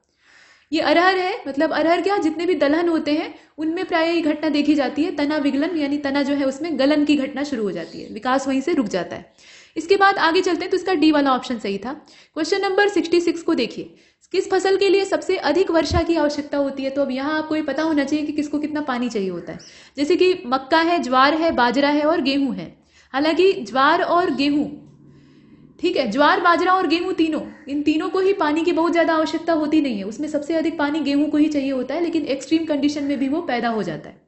Speaker 3: ये अरहर है। मतलब अरहर क्या, जितने भी दलहन होते हैं उनमें प्राय ये घटना देखी जाती है, तना विगलन, यानी तना जो है उसमें गलन की घटना शुरू हो जाती है, विकास वहीं से रुक जाता है। इसके बाद आगे चलते हैं। तो इसका डी वाला ऑप्शन सही था। क्वेश्चन नंबर 66 को देखिए। किस फसल के लिए सबसे अधिक वर्षा की आवश्यकता होती है। तो अब यहाँ आपको ये पता होना चाहिए कि किसको कितना पानी चाहिए होता है। जैसे कि मक्का है, ज्वार है, बाजरा है और गेहूं है। हालांकि ज्वार और गेहूं, ठीक है, ज्वार, बाजरा और गेहूं तीनों, इन तीनों को ही पानी की बहुत ज्यादा आवश्यकता होती नहीं है। उसमें सबसे अधिक पानी गेहूं को ही चाहिए होता है, लेकिन एक्सट्रीम कंडीशन में भी वो पैदा हो जाता है।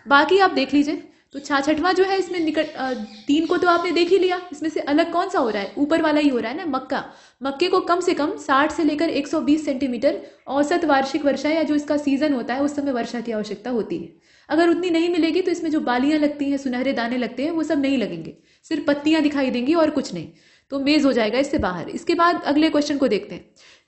Speaker 3: बाकी आप देख लीजिए। तो 66वां जो है इसमें निकट 3 को तो आपने देख ही लिया। इसमें से अलग कौन सा हो रहा है, ऊपर वाला ही हो रहा है ना, मक्का। मक्के को कम से कम 60 से लेकर 120 सेंटीमीटर औसत वार्षिक वर्षा, या जो इसका सीजन होता है उस समय वर्षा की आवश्यकता होती है। अगर उतनी नहीं मिलेगी तो इसमें जो बालियां लगती हैं, सुनहरे दाने लगते हैं, वो सब नहीं लगेंगे, सिर्फ पत्तियां दिखाई देंगी और कुछ नहीं। तो मेज हो जाएगा इससे बाहर। इसके बाद अगले क्वेश्चन को देखते हैं।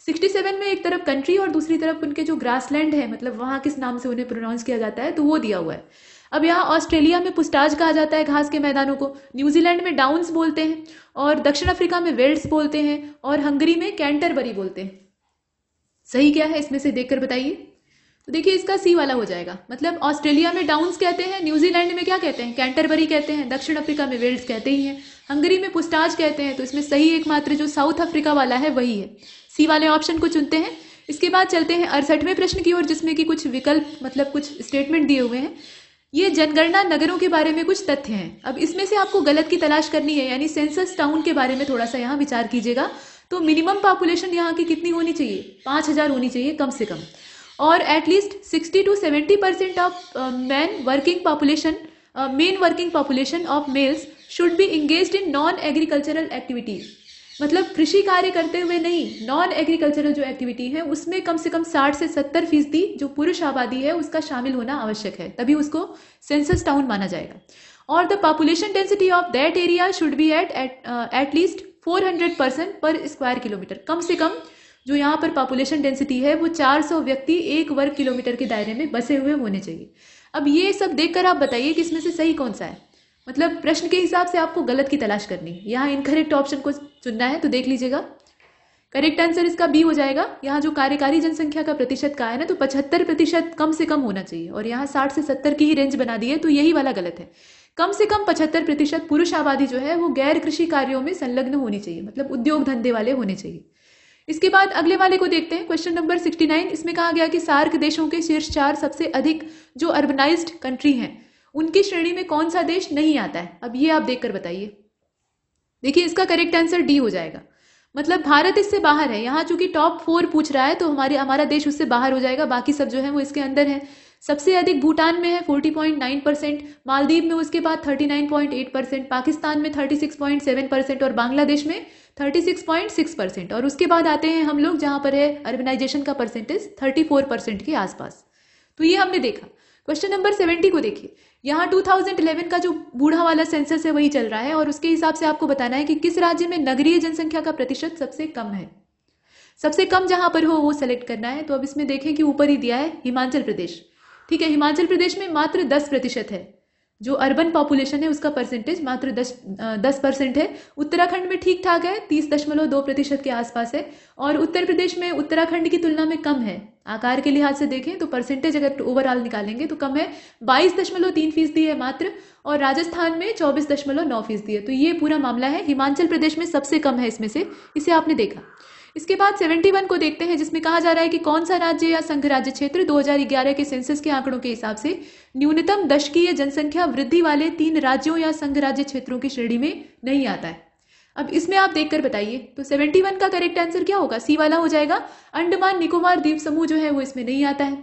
Speaker 3: 67 में एक तरफ कंट्री और दूसरी तरफ उनके जो ग्रासलैंड है, मतलब वहां किस नाम से उन्हें प्रोनाउंस किया जाता है, तो वो दिया हुआ है। अब यहाँ ऑस्ट्रेलिया में पुस्टाज कहा जाता है घास के मैदानों को, न्यूजीलैंड में डाउन्स बोलते हैं, और दक्षिण अफ्रीका में वेल्ड्स बोलते हैं, और हंगरी में कैंटरबरी बोलते हैं। सही क्या है इसमें से देखकर बताइए। तो देखिए इसका सी वाला हो जाएगा। मतलब ऑस्ट्रेलिया में डाउन्स कहते हैं, न्यूजीलैंड में क्या कहते हैं, कैंटरबरी कहते हैं, दक्षिण अफ्रीका में वेल्ड्स कहते ही हैं, हंगरी में पुस्टाज कहते हैं। तो इसमें सही एकमात्र जो साउथ अफ्रीका वाला है वही है। सी वाले ऑप्शन को चुनते हैं। इसके बाद चलते हैं 68वें प्रश्न की ओर, जिसमें कि कुछ विकल्प, मतलब कुछ स्टेटमेंट दिए हुए हैं। ये जनगणना नगरों के बारे में कुछ तथ्य हैं। अब इसमें से आपको गलत की तलाश करनी है, यानी सेंसस टाउन के बारे में थोड़ा सा यहाँ विचार कीजिएगा। तो मिनिमम पॉपुलेशन यहाँ की कितनी होनी चाहिए, 5000 होनी चाहिए कम से कम, और at least 60 to 70% of main working population of males should be engaged in non agricultural activities. मतलब कृषि कार्य करते हुए नहीं, नॉन एग्रीकल्चरल जो एक्टिविटी है उसमें कम से कम 60 से 70% जो पुरुष आबादी है उसका शामिल होना आवश्यक है, तभी उसको सेंसस टाउन माना जाएगा। और the population density of that area should be at least 400 पर स्क्वायर किलोमीटर। कम से कम जो यहाँ पर पॉपुलेशन डेंसिटी है वो 400 व्यक्ति 1 वर्ग किलोमीटर के दायरे में बसे हुए होने चाहिए। अब ये सब देखकर आप बताइए कि इसमें से सही कौन सा है। मतलब प्रश्न के हिसाब से आपको गलत की तलाश करनी है। यहाँ इनकरेक्ट ऑप्शन को चुनना है, तो देख लीजिएगा। करेक्ट आंसर इसका बी हो जाएगा। यहाँ जो कार्यकारी जनसंख्या का प्रतिशत का है ना, तो 75% कम से कम होना चाहिए, और यहाँ 60 से 70 की ही रेंज बना दी है, तो यही वाला गलत है। कम से कम 75% पुरुष आबादी जो है वो गैर कृषि कार्यों में संलग्न होनी चाहिए, मतलब उद्योग धंधे वाले होने चाहिए। इसके बाद अगले वाले को देखते हैं, क्वेश्चन नंबर 69। इसमें कहा गया कि सार्क देशों के शीर्ष 4 सबसे अधिक जो अर्बनाइज्ड कंट्री हैं उनकी श्रेणी में कौन सा देश नहीं आता है। अब ये आप देखकर बताइए। देखिए इसका करेक्ट आंसर डी हो जाएगा, मतलब भारत इससे बाहर है। यहाँ चूंकि टॉप 4 पूछ रहा है तो हमारा देश उससे बाहर हो जाएगा, बाकी सब जो है वो इसके अंदर है। सबसे अधिक भूटान में है 40.9%, मालदीव में उसके बाद 39.8%, पाकिस्तान में 36.7% और बांग्लादेश में 36.6%। और उसके बाद आते हैं हम लोग जहां पर है अर्बनाइजेशन का परसेंटेज 34% के आसपास। तो ये हमने देखा। क्वेश्चन नंबर 70 को देखिए, यहाँ 2011 का जो बूढ़ा वाला सेंसस है वही चल रहा है और उसके हिसाब से आपको बताना है कि किस राज्य में नगरीय जनसंख्या का प्रतिशत सबसे कम है। सबसे कम जहां पर हो वो सेलेक्ट करना है। तो अब इसमें देखें कि ऊपर ही दिया है हिमाचल प्रदेश। ठीक है, हिमाचल प्रदेश में मात्र 10% है, जो अर्बन पॉपुलेशन है उसका परसेंटेज मात्र 10% है। उत्तराखंड में ठीक ठाक है, 30.2% के आसपास है। और उत्तर प्रदेश में उत्तराखंड की तुलना में कम है, आकार के लिहाज से देखें तो परसेंटेज अगर ओवरऑल निकालेंगे तो कम है, 22.3% है मात्र। और राजस्थान में 24.9% है। तो ये पूरा मामला है, हिमाचल प्रदेश में सबसे कम है इसमें से, इसे आपने देखा। इसके बाद 71 को देखते हैं, जिसमें कहा जा रहा है कि कौन सा राज्य या संघ राज्य क्षेत्र 2011 के सेंसस के आंकड़ों के हिसाब से न्यूनतम दशकीय जनसंख्या वृद्धि वाले 3 राज्यों या संघ राज्य क्षेत्रों की श्रेणी में नहीं आता है। अब इसमें आप देखकर बताइए। तो 71 का करेक्ट आंसर क्या होगा, सी वाला हो जाएगा। अंडमान निकोबार द्वीप समूह जो है वो इसमें नहीं आता है।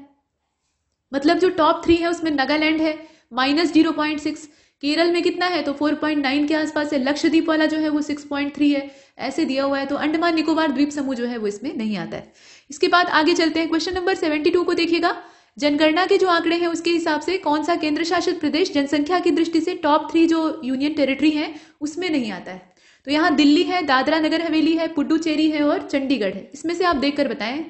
Speaker 3: मतलब जो टॉप 3 है उसमें नागालैंड है -0.6, केरल में कितना है तो 4.9 के आसपास है, लक्षद्वीप वाला जो है वो 6.3 है, ऐसे दिया हुआ है। तो अंडमान निकोबार द्वीप समूह जो है वो इसमें नहीं आता है। इसके बाद आगे चलते हैं, क्वेश्चन नंबर 72 को देखिएगा। जनगणना के जो आंकड़े हैं उसके हिसाब से कौन सा केंद्र शासित प्रदेश जनसंख्या की दृष्टि से टॉप 3 जो यूनियन टेरिटरी है उसमें नहीं आता है। तो यहाँ दिल्ली है, दादरा नगर हवेली है, पुडुचेरी है और चंडीगढ़ है। इसमें से आप देखकर बताएं।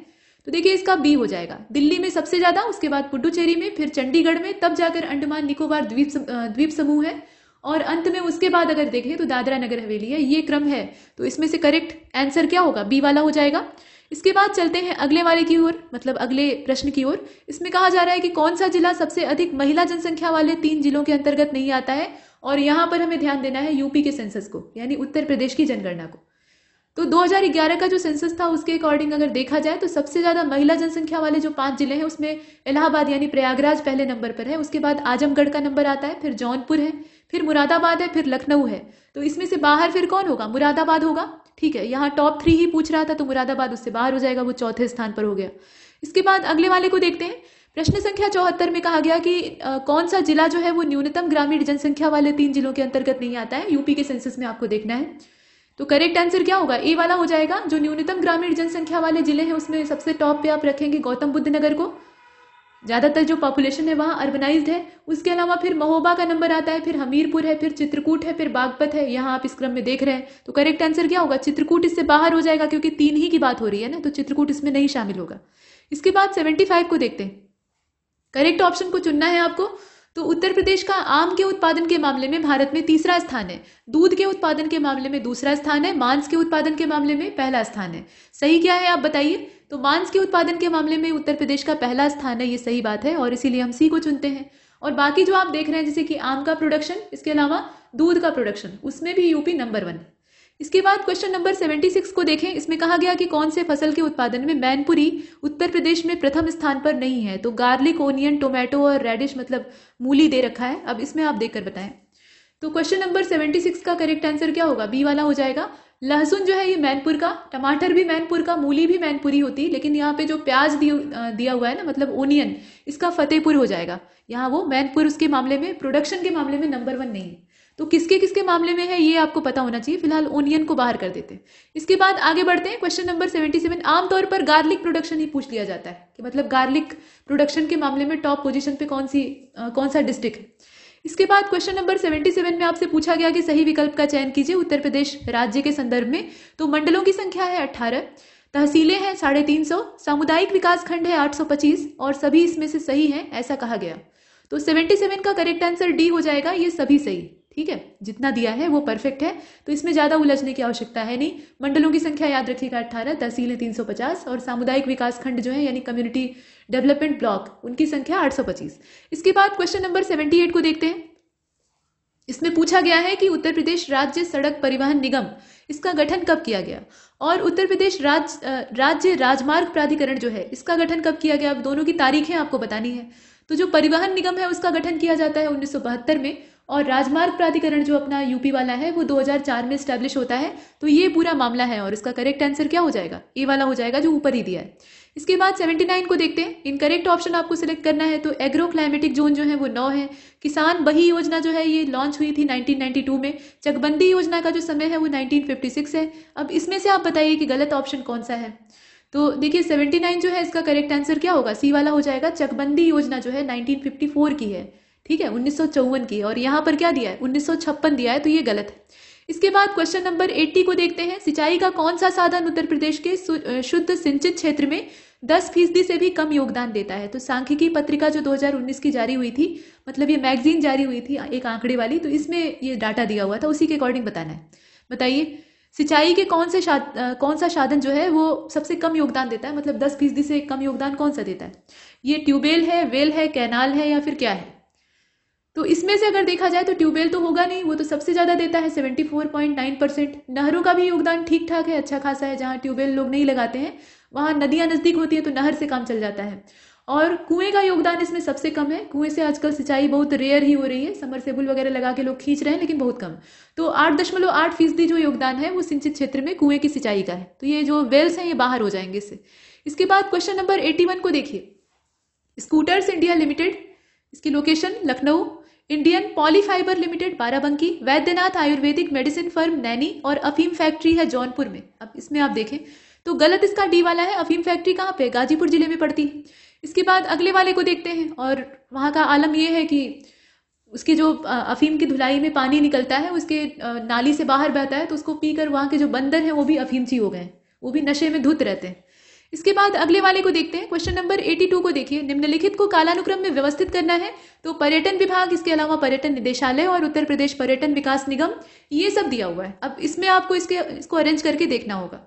Speaker 3: तो देखिए इसका बी हो जाएगा, दिल्ली में सबसे ज्यादा, उसके बाद पुडुचेरी में, फिर चंडीगढ़ में, तब जाकर अंडमान निकोबार द्वीप समूह है और अंत में उसके बाद अगर देखें तो दादरा नगर हवेली है। ये क्रम है। तो इसमें से करेक्ट आंसर क्या होगा, बी वाला हो जाएगा। इसके बाद चलते हैं अगले वाले की ओर, मतलब अगले प्रश्न की ओर। इसमें कहा जा रहा है कि कौन सा जिला सबसे अधिक महिला जनसंख्या वाले 3 जिलों के अंतर्गत नहीं आता है। और यहां पर हमें ध्यान देना है यूपी के सेंसस को, यानी उत्तर प्रदेश की जनगणना को। तो 2011 का जो सेंसस था उसके अकॉर्डिंग अगर देखा जाए तो सबसे ज्यादा महिला जनसंख्या वाले जो 5 जिले हैं उसमें इलाहाबाद यानी प्रयागराज पहले नंबर पर है, उसके बाद आजमगढ़ का नंबर आता है, फिर जौनपुर है, फिर मुरादाबाद है, फिर लखनऊ है। तो इसमें से बाहर फिर कौन होगा, मुरादाबाद होगा। ठीक है, यहाँ टॉप 3 ही पूछ रहा था तो मुरादाबाद उससे बाहर हो जाएगा, वो चौथे स्थान पर हो गया। इसके बाद अगले वाले को देखते हैं। प्रश्न संख्या 74 में कहा गया कि कौन सा जिला जो है वो न्यूनतम ग्रामीण जनसंख्या वाले 3 जिलों के अंतर्गत नहीं आता है। यूपी के सेंसस में आपको देखना है। तो करेक्ट आंसर क्या होगा, ए वाला हो जाएगा। जो न्यूनतम ग्रामीण जनसंख्या वाले जिले हैं उसमें सबसे टॉप पे आप रखेंगे गौतम बुद्ध नगर को, ज्यादातर जो पॉपुलेशन है वहां अर्बनाइज्ड है। उसके अलावा फिर महोबा का नंबर आता है, फिर हमीरपुर है, फिर चित्रकूट है, फिर बागपत है। यहाँ आप इस क्रम में देख रहे हैं। तो करेक्ट आंसर क्या होगा, चित्रकूट इससे बाहर हो जाएगा क्योंकि 3 ही की बात हो रही है ना, तो चित्रकूट इसमें नहीं शामिल होगा। इसके बाद 75 को देखते हैं। करेक्ट ऑप्शन को चुनना है आपको। तो उत्तर प्रदेश का आम के उत्पादन के मामले में भारत में 3रा स्थान है, दूध के उत्पादन के मामले में 2रा स्थान है, मांस के उत्पादन के मामले में पहला स्थान है। सही क्या है आप बताइए। तो मांस के उत्पादन के मामले में उत्तर प्रदेश का पहला स्थान है, ये सही बात है और इसीलिए हम सी को चुनते हैं। और बाकी जो आप देख रहे हैं जैसे कि आम का प्रोडक्शन, इसके अलावा दूध का प्रोडक्शन, उसमें भी यूपी नंबर 1 है। इसके बाद क्वेश्चन नंबर 76 को देखें। इसमें कहा गया कि कौन से फसल के उत्पादन में मैनपुरी उत्तर प्रदेश में प्रथम स्थान पर नहीं है। तो गार्लिक, ओनियन, टोमेटो और रेडिश मतलब मूली दे रखा है। अब इसमें आप देखकर बताएं। तो क्वेश्चन नंबर 76 का करेक्ट आंसर क्या होगा, बी वाला हो जाएगा। लहसुन जो है ये मैनपुर का, टमाटर भी मैनपुर का, मूली भी मैनपुरी होती है, लेकिन यहाँ पे जो प्याज दिया हुआ है ना, मतलब ओनियन, इसका फतेहपुर हो जाएगा। यहाँ वो मैनपुर उसके मामले में, प्रोडक्शन के मामले में नंबर 1 नहीं है। तो किसके किसके मामले में है ये आपको पता होना चाहिए। फिलहाल ओनियन को बाहर कर देते हैं। इसके बाद आगे बढ़ते हैं। Question number 77। आमतौर पर गार्लिक प्रोडक्शन ही पूछ लिया जाता है कि मतलब गार्लिक प्रोडक्शन के मामले में टॉप पोजीशन पे कौन सा डिस्ट्रिक्ट है। इसके बाद क्वेश्चन नंबर 77 में आपसे पूछा गया कि सही विकल्प का चयन कीजिए उत्तर प्रदेश राज्य के संदर्भ में। तो मंडलों की संख्या है 18, तहसीलें हैं 350, सामुदायिक विकास खंड है 825 और सभी इसमें से सही हैं ऐसा कहा गया। तो 77 का करेक्ट आंसर डी हो जाएगा, ये सभी सही। ठीक है, जितना दिया है वो परफेक्ट है, तो इसमें ज्यादा उलझने की आवश्यकता है नहीं। मंडलों की संख्या याद रखिएगा 18, तहसीलें 350 और सामुदायिक विकास खंड जो है यानी कम्युनिटी डेवलपमेंट ब्लॉक, उनकी संख्या 825। इसके बाद क्वेश्चन नंबर 78 को देखते हैं। इसमें पूछा गया है कि उत्तर प्रदेश राज्य सड़क परिवहन निगम इसका गठन कब किया गया, और उत्तर प्रदेश राज्य राजमार्ग प्राधिकरण जो है इसका गठन कब किया गया। अब दोनों की तारीखें आपको बतानी है। तो जो परिवहन निगम है उसका गठन किया जाता है 1972 में, और राजमार्ग प्राधिकरण जो अपना यूपी वाला है वो 2004 में स्टैब्लिश होता है। तो ये पूरा मामला है और इसका करेक्ट आंसर क्या हो जाएगा, ए वाला हो जाएगा जो ऊपर ही दिया है। इसके बाद 79 को देखते हैं। इनकरेक्ट ऑप्शन आपको सिलेक्ट करना है। तो एग्रो क्लाइमेटिक जोन जो है वो 9 है। किसान बही योजना जो है ये लॉन्च हुई थी 1992 में। चकबंदी योजना का जो समय है वो 1956 है। अब इसमें से आप बताइए कि गलत ऑप्शन कौन सा है। तो देखिए 79 जो है इसका करेक्ट आंसर क्या होगा, सी वाला हो जाएगा। चकबंदी योजना जो है 1954 की है, ठीक है, 1954 की है, और यहाँ पर क्या दिया है 1956 दिया है, तो ये गलत है। इसके बाद क्वेश्चन नंबर 80 को देखते हैं। सिंचाई का कौन सा साधन उत्तर प्रदेश के शुद्ध सिंचित क्षेत्र में 10% से भी कम योगदान देता है। तो सांख्यिकी पत्रिका जो 2019 की जारी हुई थी, मतलब ये मैगजीन जारी हुई थी एक आंकड़े वाली, तो इसमें ये डाटा दिया हुआ था, उसी के अकॉर्डिंग बताना है। बताइए सिंचाई के कौन सा साधन जो है वो सबसे कम योगदान देता है, मतलब 10% से कम योगदान कौन सा देता है। ये ट्यूबवेल है, वेल है, कैनाल है, या फिर क्या है। तो इसमें से अगर देखा जाए तो ट्यूबवेल तो होगा नहीं, वो तो सबसे ज्यादा देता है 74.9%। नहरों का भी योगदान ठीक ठाक है, अच्छा खासा है। जहां ट्यूबवेल लोग नहीं लगाते हैं वहां नदियां नजदीक होती है तो नहर से काम चल जाता है। और कुएं का योगदान इसमें सबसे कम है। कुएं से आजकल सिंचाई बहुत रेयर ही हो रही है, समरसेबुल वगैरह लगा के लोग खींच रहे हैं, लेकिन बहुत कम। तो 8.8% जो योगदान है वो सिंचित क्षेत्र में कुएं की सिंचाई का है। तो ये जो वेल्स हैं ये बाहर हो जाएंगे इससे। इसके बाद क्वेश्चन नंबर 81 को देखिए। स्कूटर्स इंडिया लिमिटेड, इसकी location Lucknow. Indian polyfibre limited Barabanki. Baidyanath Ayurvedic medicine firm Naini, और अफीम फैक्ट्री है जौनपुर में। अब इसमें आप देखें तो गलत इसका डी वाला है। अफीम फैक्ट्री कहाँ पे, गाजीपुर जिले में पड़ती है। इसके बाद अगले वाले को देखते हैं, और वहाँ का आलम यह है कि उसके जो अफीम की धुलाई में पानी निकलता है उसके नाली से बाहर बहता है, तो उसको पीकर वहाँ के जो बंदर हैं वो भी अफीमची हो गए, वो भी नशे में धुत रहते हैं। इसके बाद अगले वाले को देखते हैं। क्वेश्चन नंबर 82 को देखिए। निम्नलिखित को कालानुक्रम में व्यवस्थित करना है। तो पर्यटन विभाग, इसके अलावा पर्यटन निदेशालय और उत्तर प्रदेश पर्यटन विकास निगम, ये सब दिया हुआ है। अब इसमें आपको इसको अरेंज करके देखना होगा।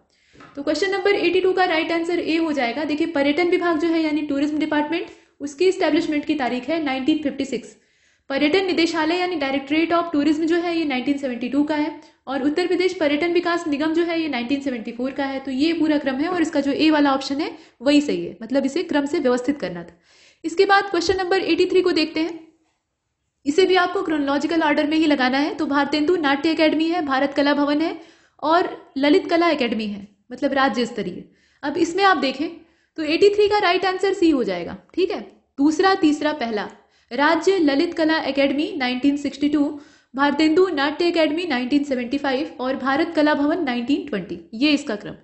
Speaker 3: तो क्वेश्चन नंबर 82 का राइट आंसर ए हो जाएगा। देखिए पर्यटन विभाग जो है यानी टूरिज्म डिपार्टमेंट, उसकी स्टैब्लिशमेंट की तारीख है 1956। पर्यटन निदेशालय यानी डायरेक्टरेट ऑफ टूरिज्म जो है ये 1972 का है, और उत्तर प्रदेश पर्यटन विकास निगम जो है ये 1974 का है। तो ये पूरा क्रम है, और इसका जो ए वाला ऑप्शन है वही सही है, मतलब इसे क्रम से व्यवस्थित करना था। इसके बाद क्वेश्चन नंबर 83 को देखते हैं। इसे भी आपको क्रोनोलॉजिकल ऑर्डर में ही लगाना है। तो भारतेंदु नाट्य अकेडमी है, भारत कला भवन है, और ललित कला अकेडमी है, मतलब राज्य स्तरीय। अब इसमें आप देखें तो 83 का राइट आंसर सी हो जाएगा, ठीक है। दूसरा, तीसरा, पहला। राज्य ललित कला अकेडमी 1962, भारतेंदु नाट्य अकेडमी 1975, और भारत कला भवन 1920, ये इसका क्रम।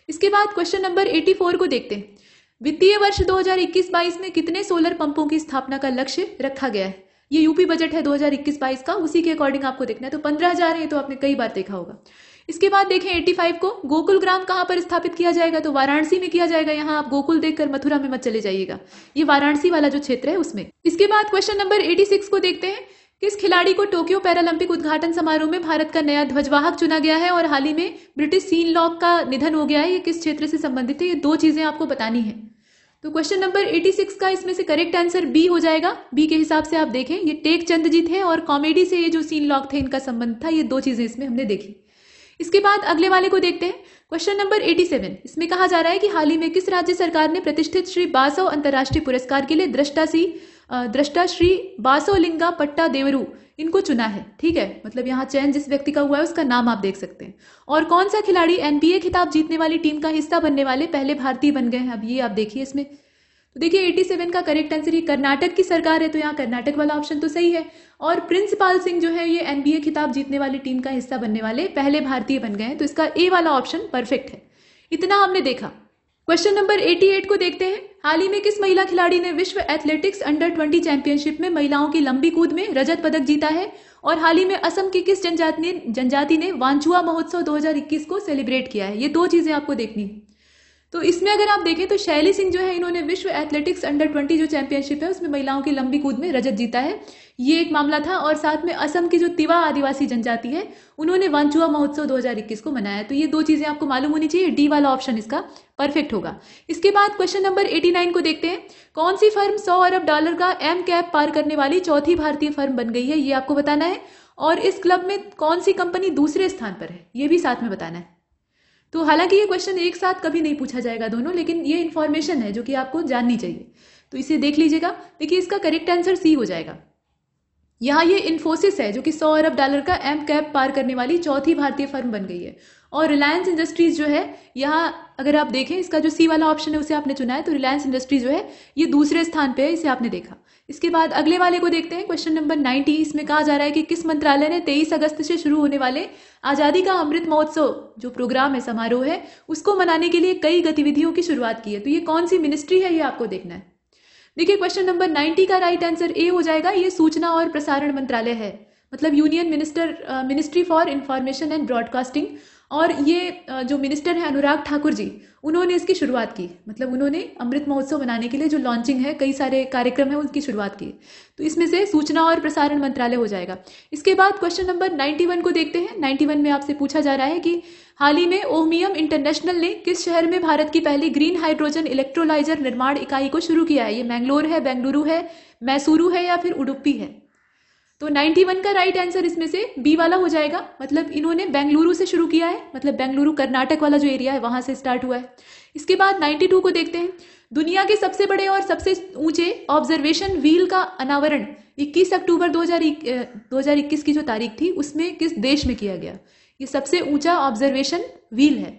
Speaker 3: इसके बाद क्वेश्चन नंबर 84 को देखते हैं। वित्तीय वर्ष 2021-22 में कितने सोलर पंपों की स्थापना का लक्ष्य रखा गया है। ये यूपी बजट है 2021-22 का, उसी के अकॉर्डिंग आपको देखना है। तो 15,000 है, तो आपने कई बार देखा होगा। इसके बाद देखें 85 को। गोकुल ग्राम कहां पर स्थापित किया जाएगा, तो वाराणसी में किया जाएगा। यहां आप गोकुल देखकर मथुरा में मत चले जाइएगा, ये वाराणसी वाला जो क्षेत्र है उसमें। इसके बाद क्वेश्चन नंबर 86 को देखते हैं। किस खिलाड़ी को टोक्यो पैरालंपिक उद्घाटन समारोह में भारत का नया ध्वजवाहक चुना गया है, और हाल ही में ब्रिटिश सीन लॉक का निधन हो गया है, ये किस क्षेत्र से संबंधित है। ये दो चीजें आपको बतानी है। तो क्वेश्चन नंबर 86 का इसमें से करेक्ट आंसर बी हो जाएगा। बी के हिसाब से आप देखें, ये टेक चंद जी थे, और कॉमेडी से ये जो सीन लॉक थे इनका संबंध था। ये दो चीजें इसमें हमने देखी। इसके बाद अगले वाले को देखते हैं। क्वेश्चन नंबर 87, इसमें कहा जा रहा है कि हाल ही में किस राज्य सरकार ने प्रतिष्ठित श्री बासव अंतर्राष्ट्रीय पुरस्कार के लिए दृष्टा श्री बासोलिंगा पट्टा देवरू इनको चुना है, ठीक है। मतलब यहाँ चयन जिस व्यक्ति का हुआ है उसका नाम आप देख सकते हैं। और कौन सा खिलाड़ी एनबीए खिताब जीतने वाली टीम का हिस्सा बनने वाले पहले भारतीय बन गए हैं। अब ये आप देखिए इसमें। तो देखिए 87 का करेक्ट आंसर, ये कर्नाटक की सरकार है, तो यहाँ कर्नाटक वाला ऑप्शन तो सही है। और प्रिंसिपाल सिंह जो है ये एनबीए खिताब जीतने वाली टीम का हिस्सा बनने वाले पहले भारतीय बन गए हैं, तो इसका ए वाला ऑप्शन परफेक्ट है। इतना हमने देखा। क्वेश्चन नंबर 88 को देखते हैं। हाल ही में किस महिला खिलाड़ी ने विश्व एथलेटिक्स अंडर 20 चैंपियनशिप में महिलाओं की लंबी कूद में रजत पदक जीता है, और हाल ही में असम की किस जनजाति ने वांचुआ महोत्सव 2021 को सेलिब्रेट किया है। ये दो चीजें आपको देखनी है। तो इसमें अगर आप देखें तो शैली सिंह जो है इन्होंने विश्व एथलेटिक्स अंडर 20 जो चैंपियनशिप है उसमें महिलाओं की लंबी कूद में रजत जीता है, ये एक मामला था। और साथ में असम की जो तिवा आदिवासी जनजाति है उन्होंने वांचुआ महोत्सव 2021 को मनाया। तो ये दो चीजें आपको मालूम होनी चाहिए। डी वाला ऑप्शन इसका परफेक्ट होगा। इसके बाद क्वेश्चन नंबर 89 को देखते हैं। कौन सी फर्म $100 अरब का एम कैप पार करने वाली चौथी भारतीय फर्म बन गई है, ये आपको बताना है। और इस क्लब में कौन सी कंपनी दूसरे स्थान पर है, ये भी साथ में बताना है। तो हालांकि ये क्वेश्चन एक साथ कभी नहीं पूछा जाएगा दोनों, लेकिन ये इंफॉर्मेशन है जो कि आपको जाननी चाहिए, तो इसे देख लीजिएगा। देखिए इसका करेक्ट आंसर सी हो जाएगा। यहाँ ये इन्फोसिस है जो कि $100 अरब का एम कैप पार करने वाली चौथी भारतीय फर्म बन गई है। और रिलायंस इंडस्ट्रीज जो है, यहाँ अगर आप देखें इसका जो सी वाला ऑप्शन है उसे आपने चुना है, तो रिलायंस इंडस्ट्रीज जो है ये दूसरे स्थान पे है, इसे आपने देखा। इसके बाद अगले वाले को देखते हैं, क्वेश्चन नंबर 90। इसमें कहा जा रहा है कि किस मंत्रालय ने 23 अगस्त से शुरू होने वाले आजादी का अमृत महोत्सव जो प्रोग्राम है, समारोह है, उसको मनाने के लिए कई गतिविधियों की शुरुआत की है। तो ये कौन सी मिनिस्ट्री है, ये आपको देखना है। देखिए क्वेश्चन नंबर 90 का राइट आंसर ए हो जाएगा। ये सूचना और प्रसारण मंत्रालय है, मतलब union ministry for information and broadcasting. और ये जो मिनिस्टर है अनुराग ठाकुर जी, उन्होंने इसकी शुरुआत की, मतलब उन्होंने अमृत महोत्सव मनाने के लिए जो लॉन्चिंग है, कई सारे कार्यक्रम है, उनकी शुरुआत की। तो इसमें से सूचना और प्रसारण मंत्रालय हो जाएगा। इसके बाद क्वेश्चन नंबर 91 को देखते हैं। 91 में आपसे पूछा जा रहा है कि हाल ही में ओहमियम इंटरनेशनल ने किस शहर में भारत की पहली ग्रीन हाइड्रोजन इलेक्ट्रोलाइजर निर्माण इकाई को शुरू किया है। ये मैंगलोर है, बेंगलुरु है, मैसूरू है या फिर उडुपी है। तो 91 का राइट आंसर इसमें से बी वाला हो जाएगा, मतलब इन्होंने बेंगलुरु से शुरू किया है, मतलब बेंगलुरु कर्नाटक वाला जो एरिया है वहां से स्टार्ट हुआ है। इसके बाद 92 को देखते हैं। दुनिया के सबसे बड़े और सबसे ऊंचे ऑब्जर्वेशन व्हील का अनावरण 21 अक्टूबर 2021 की जो तारीख थी उसमें किस देश में किया गया। ये सबसे ऊंचा ऑब्जर्वेशन व्हील है।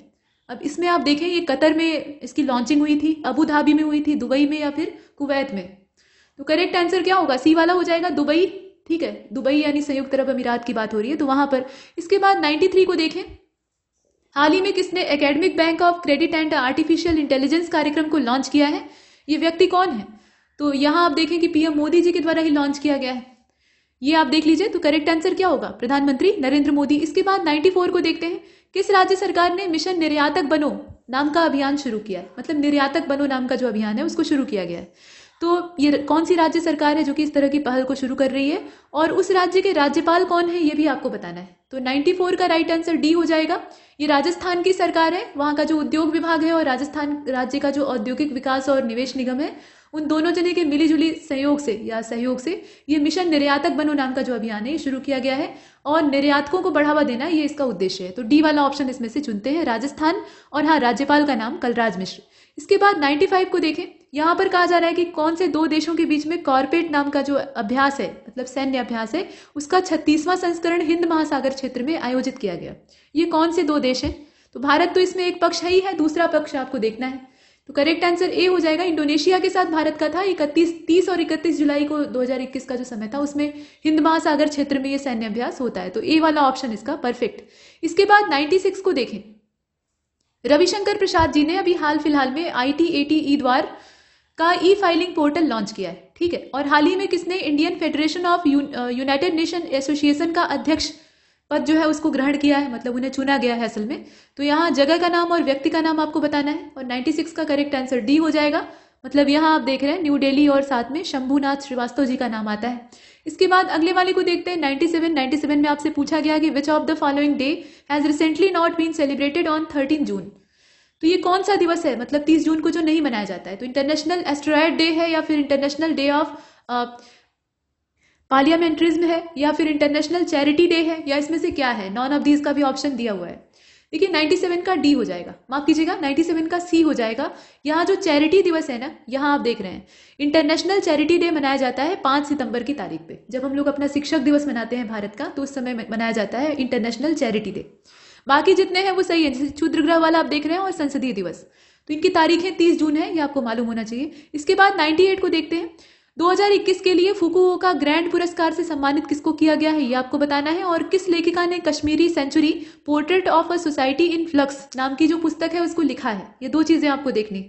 Speaker 3: अब इसमें आप देखें, ये कतर में इसकी लॉन्चिंग हुई थी, अबू धाबी में हुई थी, दुबई में या फिर कुवैत में। तो करेक्ट आंसर क्या होगा, सी वाला हो जाएगा, दुबई। ठीक है, दुबई यानी संयुक्त अरब अमीरात की बात हो रही है, तो वहां पर। इसके बाद 93 को देखें। हाल ही में किसने academic bank of credit and artificial intelligence कार्यक्रम को लॉन्च किया है, ये व्यक्ति कौन है। तो यहां आप देखें कि पीएम मोदी जी के द्वारा ही लॉन्च किया गया है, ये आप देख लीजिए। तो करेक्ट आंसर क्या होगा, प्रधानमंत्री नरेंद्र मोदी। इसके बाद 94 को देखते हैं। किस राज्य सरकार ने मिशन निर्यातक बनो नाम का अभियान शुरू किया है, मतलब निर्यातक बनो नाम का जो अभियान है उसको शुरू किया गया है। तो ये कौन सी राज्य सरकार है जो कि इस तरह की पहल को शुरू कर रही है, और उस राज्य के राज्यपाल कौन है, ये भी आपको बताना है। तो 94 का राइट आंसर डी हो जाएगा। ये राजस्थान की सरकार है, वहां का जो उद्योग विभाग है और राजस्थान राज्य का जो औद्योगिक विकास और निवेश निगम है, उन दोनों जने के मिलीजुली सहयोग से ये मिशन निर्यातक बनो नाम का जो अभियान है ये शुरू किया गया है, और निर्यातकों को बढ़ावा देना ये इसका उद्देश्य है। तो डी वाला ऑप्शन इसमें से चुनते हैं, राजस्थान। और हाँ, राज्यपाल का नाम कलराज मिश्र। इसके बाद 95 को देखें। यहां पर कहा जा रहा है कि कौन से दो देशों के बीच में कॉर्पेट नाम का जो अभ्यास है, मतलब सैन्य अभ्यास है, उसका 36वां संस्करण हिंद महासागर क्षेत्र में आयोजित किया गया। ये कौन से दो देश हैं। तो भारत तो इसमें एक पक्ष है ही है, दूसरा पक्ष आपको देखना है। तो करेक्ट आंसर ए हो जाएगा। इंडोनेशिया के साथ भारत का था 30 और 31 जुलाई को 2021 का जो समय था, उसमें हिंद महासागर क्षेत्र में ये सैन्य अभ्यास होता है। तो ए वाला ऑप्शन इसका परफेक्ट। इसके बाद 96 को देखें। रविशंकर प्रसाद जी ने अभी हाल फिलहाल में ITAT द्वार का ई फाइलिंग पोर्टल लॉन्च किया है, ठीक है। और हाल ही में किसने Indian federation of United nation association का अध्यक्ष पद जो है उसको ग्रहण किया है, मतलब उन्हें चुना गया है असल में। तो यहाँ जगह का नाम और व्यक्ति का नाम आपको बताना है, और 96 का करेक्ट आंसर डी हो जाएगा। मतलब यहाँ आप देख रहे हैं न्यू दिल्ली और साथ में शंभुनाथ श्रीवास्तव जी का नाम आता है। इसके बाद अगले वाले को देखते हैं 97 में आपसे पूछा गया कि which of the following day has recently not been celebrated on 13 June. तो ये कौन सा दिवस है, मतलब 30 जून को जो नहीं मनाया जाता है। तो इंटरनेशनल एस्ट्रॉयड डे है, या फिर इंटरनेशनल डे ऑफ पार्लियामेंट्रिज्म है, या फिर इंटरनेशनल चैरिटी डे है, या इसमें से क्या है। नॉन ऑफ दीज का भी ऑप्शन दिया हुआ है। देखिए 97 का डी हो जाएगा, माफ कीजिएगा 97 का सी हो जाएगा। यहाँ जो चैरिटी दिवस है ना, यहाँ आप देख रहे हैं इंटरनेशनल चैरिटी डे मनाया जाता है 5 सितंबर की तारीख पे। जब हम लोग अपना शिक्षक दिवस मनाते हैं भारत का, तो उस समय मनाया जाता है इंटरनेशनल चैरिटी डे। बाकी जितने हैं वो सही है, जैसे क्षुद्रग्रह वाला आप देख रहे हैं, और संसदीय दिवस, तो इनकी तारीखें 30 जून है, ये आपको मालूम होना चाहिए। इसके बाद 98 को देखते हैं। 2021 के लिए फुकुओका ग्रैंड पुरस्कार से सम्मानित किसको किया गया है, ये आपको बताना है। और किस लेखिका ने Kashmiri century portrait of a society in flux नाम की जो पुस्तक है उसको लिखा है, ये दो चीजें आपको देखनी।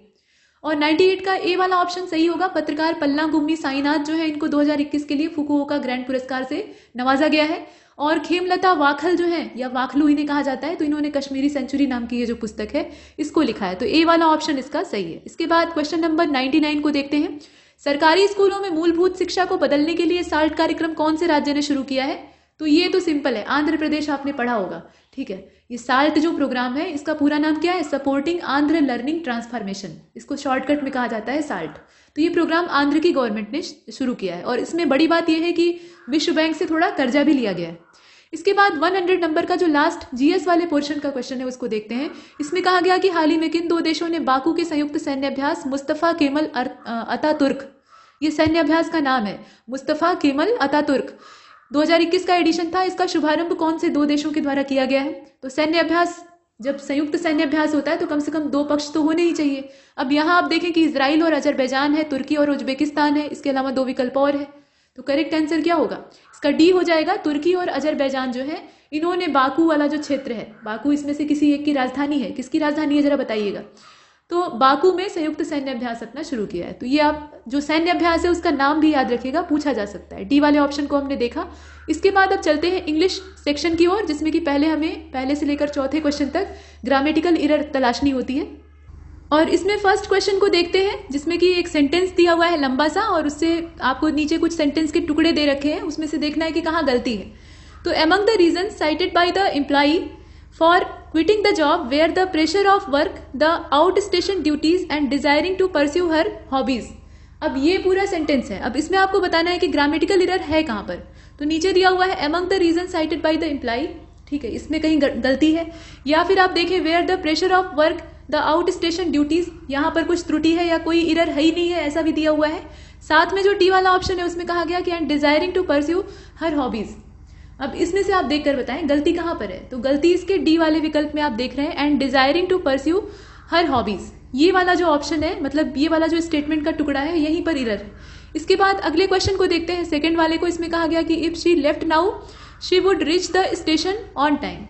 Speaker 3: और 98 का ए वाला ऑप्शन सही होगा। पत्रकार पल्ला गुम्मी साईनाथ जो है, इनको 2021 के लिए फुकुओका ग्रैंड पुरस्कार से नवाजा गया है। और खेमलता वाखल जो है, या वाखलू इन्हें कहा जाता है, तो इन्होंने कश्मीरी सेंचुरी नाम की ये जो पुस्तक है इसको लिखा है। तो ए वाला ऑप्शन इसका सही है। इसके बाद क्वेश्चन नंबर 99 को देखते हैं। सरकारी स्कूलों में मूलभूत शिक्षा को बदलने के लिए साल्ट कार्यक्रम कौन से राज्य ने शुरू किया है। तो ये तो सिंपल है, आंध्र प्रदेश आपने पढ़ा होगा, ठीक है। ये साल्ट जो प्रोग्राम है इसका पूरा नाम क्या है, सपोर्टिंग आंध्र लर्निंग ट्रांसफॉर्मेशन, इसको शॉर्टकट में कहा जाता है साल्ट। तो ये प्रोग्राम आंध्र की गवर्नमेंट ने शुरू किया है और इसमें बड़ी बात यह है कि विश्व बैंक से थोड़ा कर्जा भी लिया गया है। इसके बाद 100 नंबर का जो लास्ट जीएस वाले पोर्शन का क्वेश्चन है उसको देखते हैं। इसमें कहा गया कि हाल ही में किन 2 देशों ने बाकू के संयुक्त सैन्य अभ्यास मुस्तफा केमल अतातुर्क, ये सैन्य अभ्यास का नाम है मुस्तफा केमल अतातुर्क, 2021 का एडिशन था। इसका शुभारंभ कौन से 2 देशों के द्वारा किया गया है? तो सैन्य अभ्यास, जब संयुक्त सैन्य अभ्यास होता है तो कम से कम 2 पक्ष तो होने ही चाहिए। अब यहाँ आप देखें कि इजराइल और अजरबैजान है, तुर्की और उज्बेकिस्तान है, इसके अलावा 2 विकल्प और है। तो करेक्ट आंसर क्या होगा? इसका डी हो जाएगा। तुर्की और अजरबैजान जो है इन्होंने बाकू वाला जो क्षेत्र है, बाकू इसमें से किसी एक की राजधानी है, किसकी राजधानी है जरा बताइएगा। तो बाकू में संयुक्त सैन्य अभ्यास अपना शुरू किया है। तो ये आप जो सैन्य अभ्यास है उसका नाम भी याद रखिएगा, पूछा जा सकता है। डी वाले ऑप्शन को हमने देखा। इसके बाद अब चलते हैं इंग्लिश सेक्शन की ओर, जिसमें कि पहले हमें पहले से लेकर चौथे क्वेश्चन तक ग्रामेटिकल एरर तलाशनी होती है। और इसमें फर्स्ट क्वेश्चन को देखते हैं, जिसमें कि एक सेंटेंस दिया हुआ है लंबा सा और उससे आपको नीचे कुछ सेंटेंस के टुकड़े दे रखे हैं, उसमें से देखना है कि कहाँ गलती है। तो among the reason cited by the employee for quitting the job were the pressure of work, the out station duties and desiring to pursue her hobbies. अब ये पूरा सेंटेंस है। अब इसमें आपको बताना है कि ग्रामेटिकल एरर है कहाँ पर। तो नीचे दिया हुआ है among the reason cited by the employee, ठीक है, इसमें कहीं गलती है। या फिर आप देखें were the pressure of work the out station duties, यहाँ पर कुछ त्रुटि है या कोई एरर है ही नहीं है, ऐसा भी दिया हुआ है। साथ में जो डी वाला ऑप्शन है उसमें कहा गया कि and desiring to pursue her hobbies. अब इसमें से आप देखकर बताएं गलती कहाँ पर है। तो गलती इसके डी वाले विकल्प में आप देख रहे हैं, and desiring to pursue her hobbies, ये वाला जो ऑप्शन है, मतलब ये वाला जो स्टेटमेंट का टुकड़ा है, यहीं पर एरर है। इसके बाद अगले क्वेश्चन को देखते हैं, सेकंड वाले को। इसमें कहा गया कि if she left now she would reach the station on time,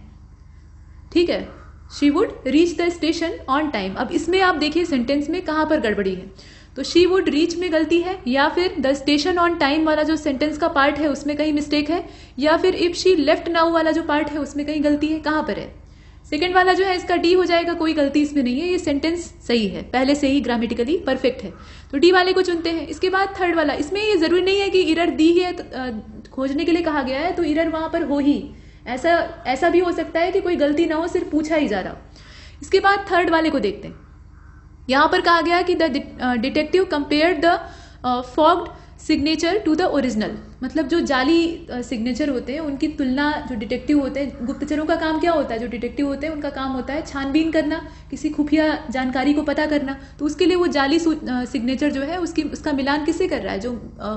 Speaker 3: ठीक है, she would reach the station on time. अब इसमें आप देखिए सेंटेंस में कहां पर गड़बड़ी है। तो शी वुड रीच में गलती है, या फिर द स्टेशन ऑन टाइम वाला जो सेंटेंस का पार्ट है उसमें कहीं मिस्टेक है, या फिर इफ शी लेफ्ट नाउ वाला जो पार्ट है उसमें कहीं गलती है, कहां पर है? सेकंड वाला जो है इसका डी हो जाएगा, कोई गलती इसमें नहीं है, ये सेंटेंस सही है, पहले से ही ग्रामेटिकली परफेक्ट है। तो डी वाले को चुनते हैं। इसके बाद थर्ड वाला, इसमें ये जरूरी नहीं है कि एरर दी है तो खोजने के लिए कहा गया है तो एरर वहां पर हो ही, ऐसा भी हो सकता है कि कोई गलती ना हो, सिर्फ पूछा ही जा रहा हो। इसके बाद थर्ड वाले को देखते हैं। यहां पर कहा गया कि the detective compared the forged signature to the original, मतलब जो जाली सिग्नेचर होते हैं उनकी तुलना, जो डिटेक्टिव होते हैं, गुप्तचरों का काम क्या होता है, जो डिटेक्टिव होते हैं उनका काम होता है छानबीन करना, किसी खुफिया जानकारी को पता करना। तो उसके लिए वो जाली सिग्नेचर जो है उसका मिलान किससे कर रहा है, जो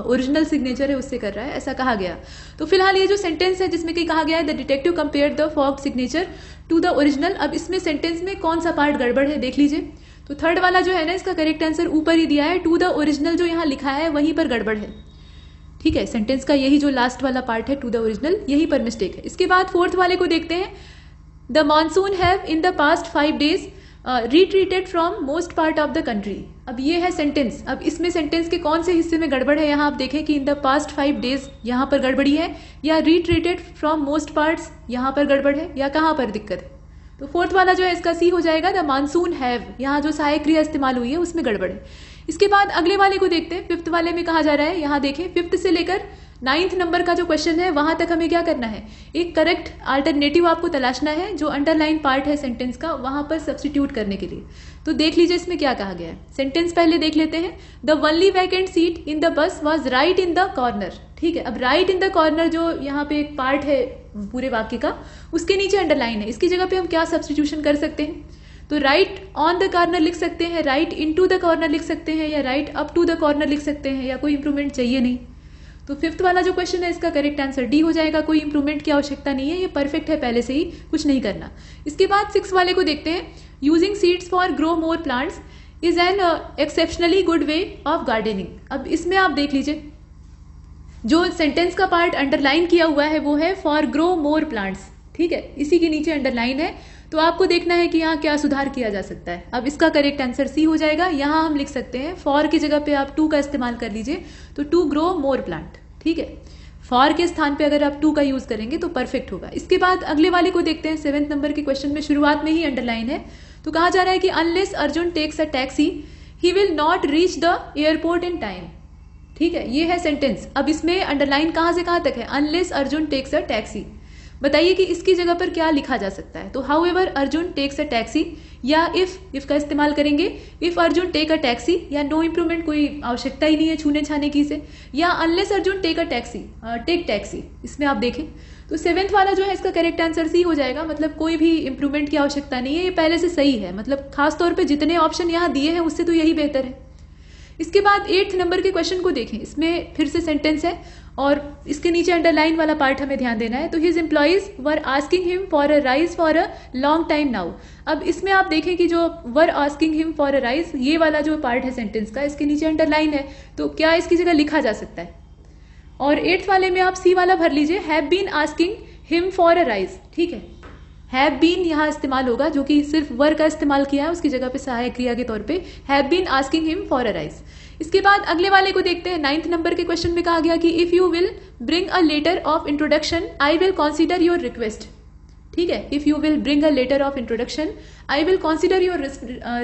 Speaker 3: ओरिजिनल सिग्नेचर है उससे कर रहा है, ऐसा कहा गया। तो फिलहाल ये जो सेंटेंस है जिसमें कि कहा गया है the detective compared the forged signature to the original, अब इसमें सेंटेंस में कौन सा पार्ट गड़बड़ है देख लीजिए। तो थर्ड वाला जो है ना, इसका करेक्ट आंसर ऊपर ही दिया है, टू द ओरिजिनल जो यहाँ लिखा है वहीं पर गड़बड़ है, ठीक है। सेंटेंस का यही जो लास्ट वाला पार्ट है टू द ओरिजिनल, यहीं पर मिस्टेक है। इसके बाद फोर्थ वाले को देखते हैं। The monsoon have in the past 5 days retreated from most part of the country. अब ये है सेंटेंस। अब इसमें सेंटेंस के कौन से हिस्से में गड़बड़ है, यहाँ आप देखें कि इन द पास्ट 5 days यहाँ पर गड़बड़ी है, या रिट्रीटेड फ्रॉम मोस्ट पार्ट्स यहाँ पर गड़बड़ है, या कहाँ पर दिक्कत है। तो फोर्थ वाला जो है इसका सी हो जाएगा, द मानसून हैव, यहाँ जो सहायक क्रिया इस्तेमाल हुई है उसमें गड़बड़ है। इसके बाद अगले वाले को देखते हैं। फिफ्थ वाले में कहा जा रहा है, यहाँ देखें, फिफ्थ से लेकर 9th नंबर का जो क्वेश्चन है वहां तक हमें क्या करना है, एक करेक्ट अल्टरनेटिव आपको तलाशना है, जो अंडरलाइन पार्ट है सेंटेंस का वहां पर सब्स्टिट्यूट करने के लिए। तो देख लीजिए इसमें क्या कहा गया है। सेंटेंस पहले देख लेते हैं। The only vacant seat in the bus was right in the corner, ठीक है। अब राइट इन द कॉर्नर जो यहाँ पे एक पार्ट है पूरे वाक्य का, उसके नीचे अंडरलाइन है, इसकी जगह पे हम क्या सब्स्टिट्यूशन कर सकते हैं? तो राइट ऑन द कॉर्नर लिख सकते हैं, राइट इनटू द कॉर्नर लिख सकते हैं, या right up to the corner लिख सकते हैं, या कोई इंप्रूवमेंट चाहिए नहीं। तो फिफ्थ वाला जो क्वेश्चन है इसका करेक्ट आंसर डी हो जाएगा, कोई इंप्रूवमेंट की आवश्यकता नहीं है, ये परफेक्ट है, पहले से ही कुछ नहीं करना। इसके बाद 6 वाले को देखते हैं। Using seeds for grow more plants is an exceptionally good way of gardening. अब इसमें आप देख लीजिए, जो सेंटेंस का पार्ट अंडरलाइन किया हुआ है वो है फॉर ग्रो मोर प्लांट्स, ठीक है, इसी के नीचे अंडरलाइन है। तो आपको देखना है कि यहाँ क्या सुधार किया जा सकता है। अब इसका करेक्ट आंसर सी हो जाएगा। यहाँ हम लिख सकते हैं फॉर की जगह पे आप टू का इस्तेमाल कर लीजिए, तो टू ग्रो मोर प्लांट, ठीक है। फॉर के स्थान पे अगर आप टू का यूज करेंगे तो परफेक्ट होगा। इसके बाद अगले वाले को देखते हैं। 7th नंबर के क्वेश्चन में शुरुआत में ही अंडरलाइन है। तो कहा जा रहा है कि unless Arjun takes a taxi he will not reach the airport in time, ठीक है, ये है सेंटेंस। अब इसमें अंडरलाइन कहां से कहां तक है, unless Arjun takes a taxi. बताइए कि इसकी जगह पर क्या लिखा जा सकता है। तो however Arjun takes a taxi, या इफ का इस्तेमाल करेंगे, if Arjun take a taxi, या नो इंप्रूवमेंट, कोई आवश्यकता ही नहीं है छूने छाने की से, या unless Arjun take a taxi, take taxi. इसमें आप देखें तो 7th वाला जो है इसका करेक्ट आंसर सी हो जाएगा, मतलब कोई भी इंप्रूवमेंट की आवश्यकता नहीं है, ये पहले से सही है। मतलब खासतौर पर जितने ऑप्शन यहाँ दिए हैं उससे तो यही बेहतर है। इसके बाद 8th नंबर के क्वेश्चन को देखें, इसमें फिर से सेंटेंस है और इसके नीचे अंडरलाइन वाला पार्ट हमें ध्यान देना है। तो his employees were asking him for a rise for a long time now. अब इसमें आप देखें कि जो were asking him for a rise, ये वाला जो पार्ट है सेंटेंस का, इसके नीचे अंडरलाइन है, तो क्या इसकी जगह लिखा जा सकता है। और 8th वाले में आप सी वाला भर लीजिए, have been asking him for a rise. ठीक है, हैव बीन यहाँ इस्तेमाल होगा, जो कि सिर्फ वर का इस्तेमाल किया है, उसकी जगह पे सहायक क्रिया के तौर पे have been asking him for a rise. इसके बाद अगले वाले को देखते हैं। 9th नंबर के क्वेश्चन में कहा गया कि if you will bring a letter of introduction I will consider your request. ठीक है, if you will bring a letter of introduction I will consider your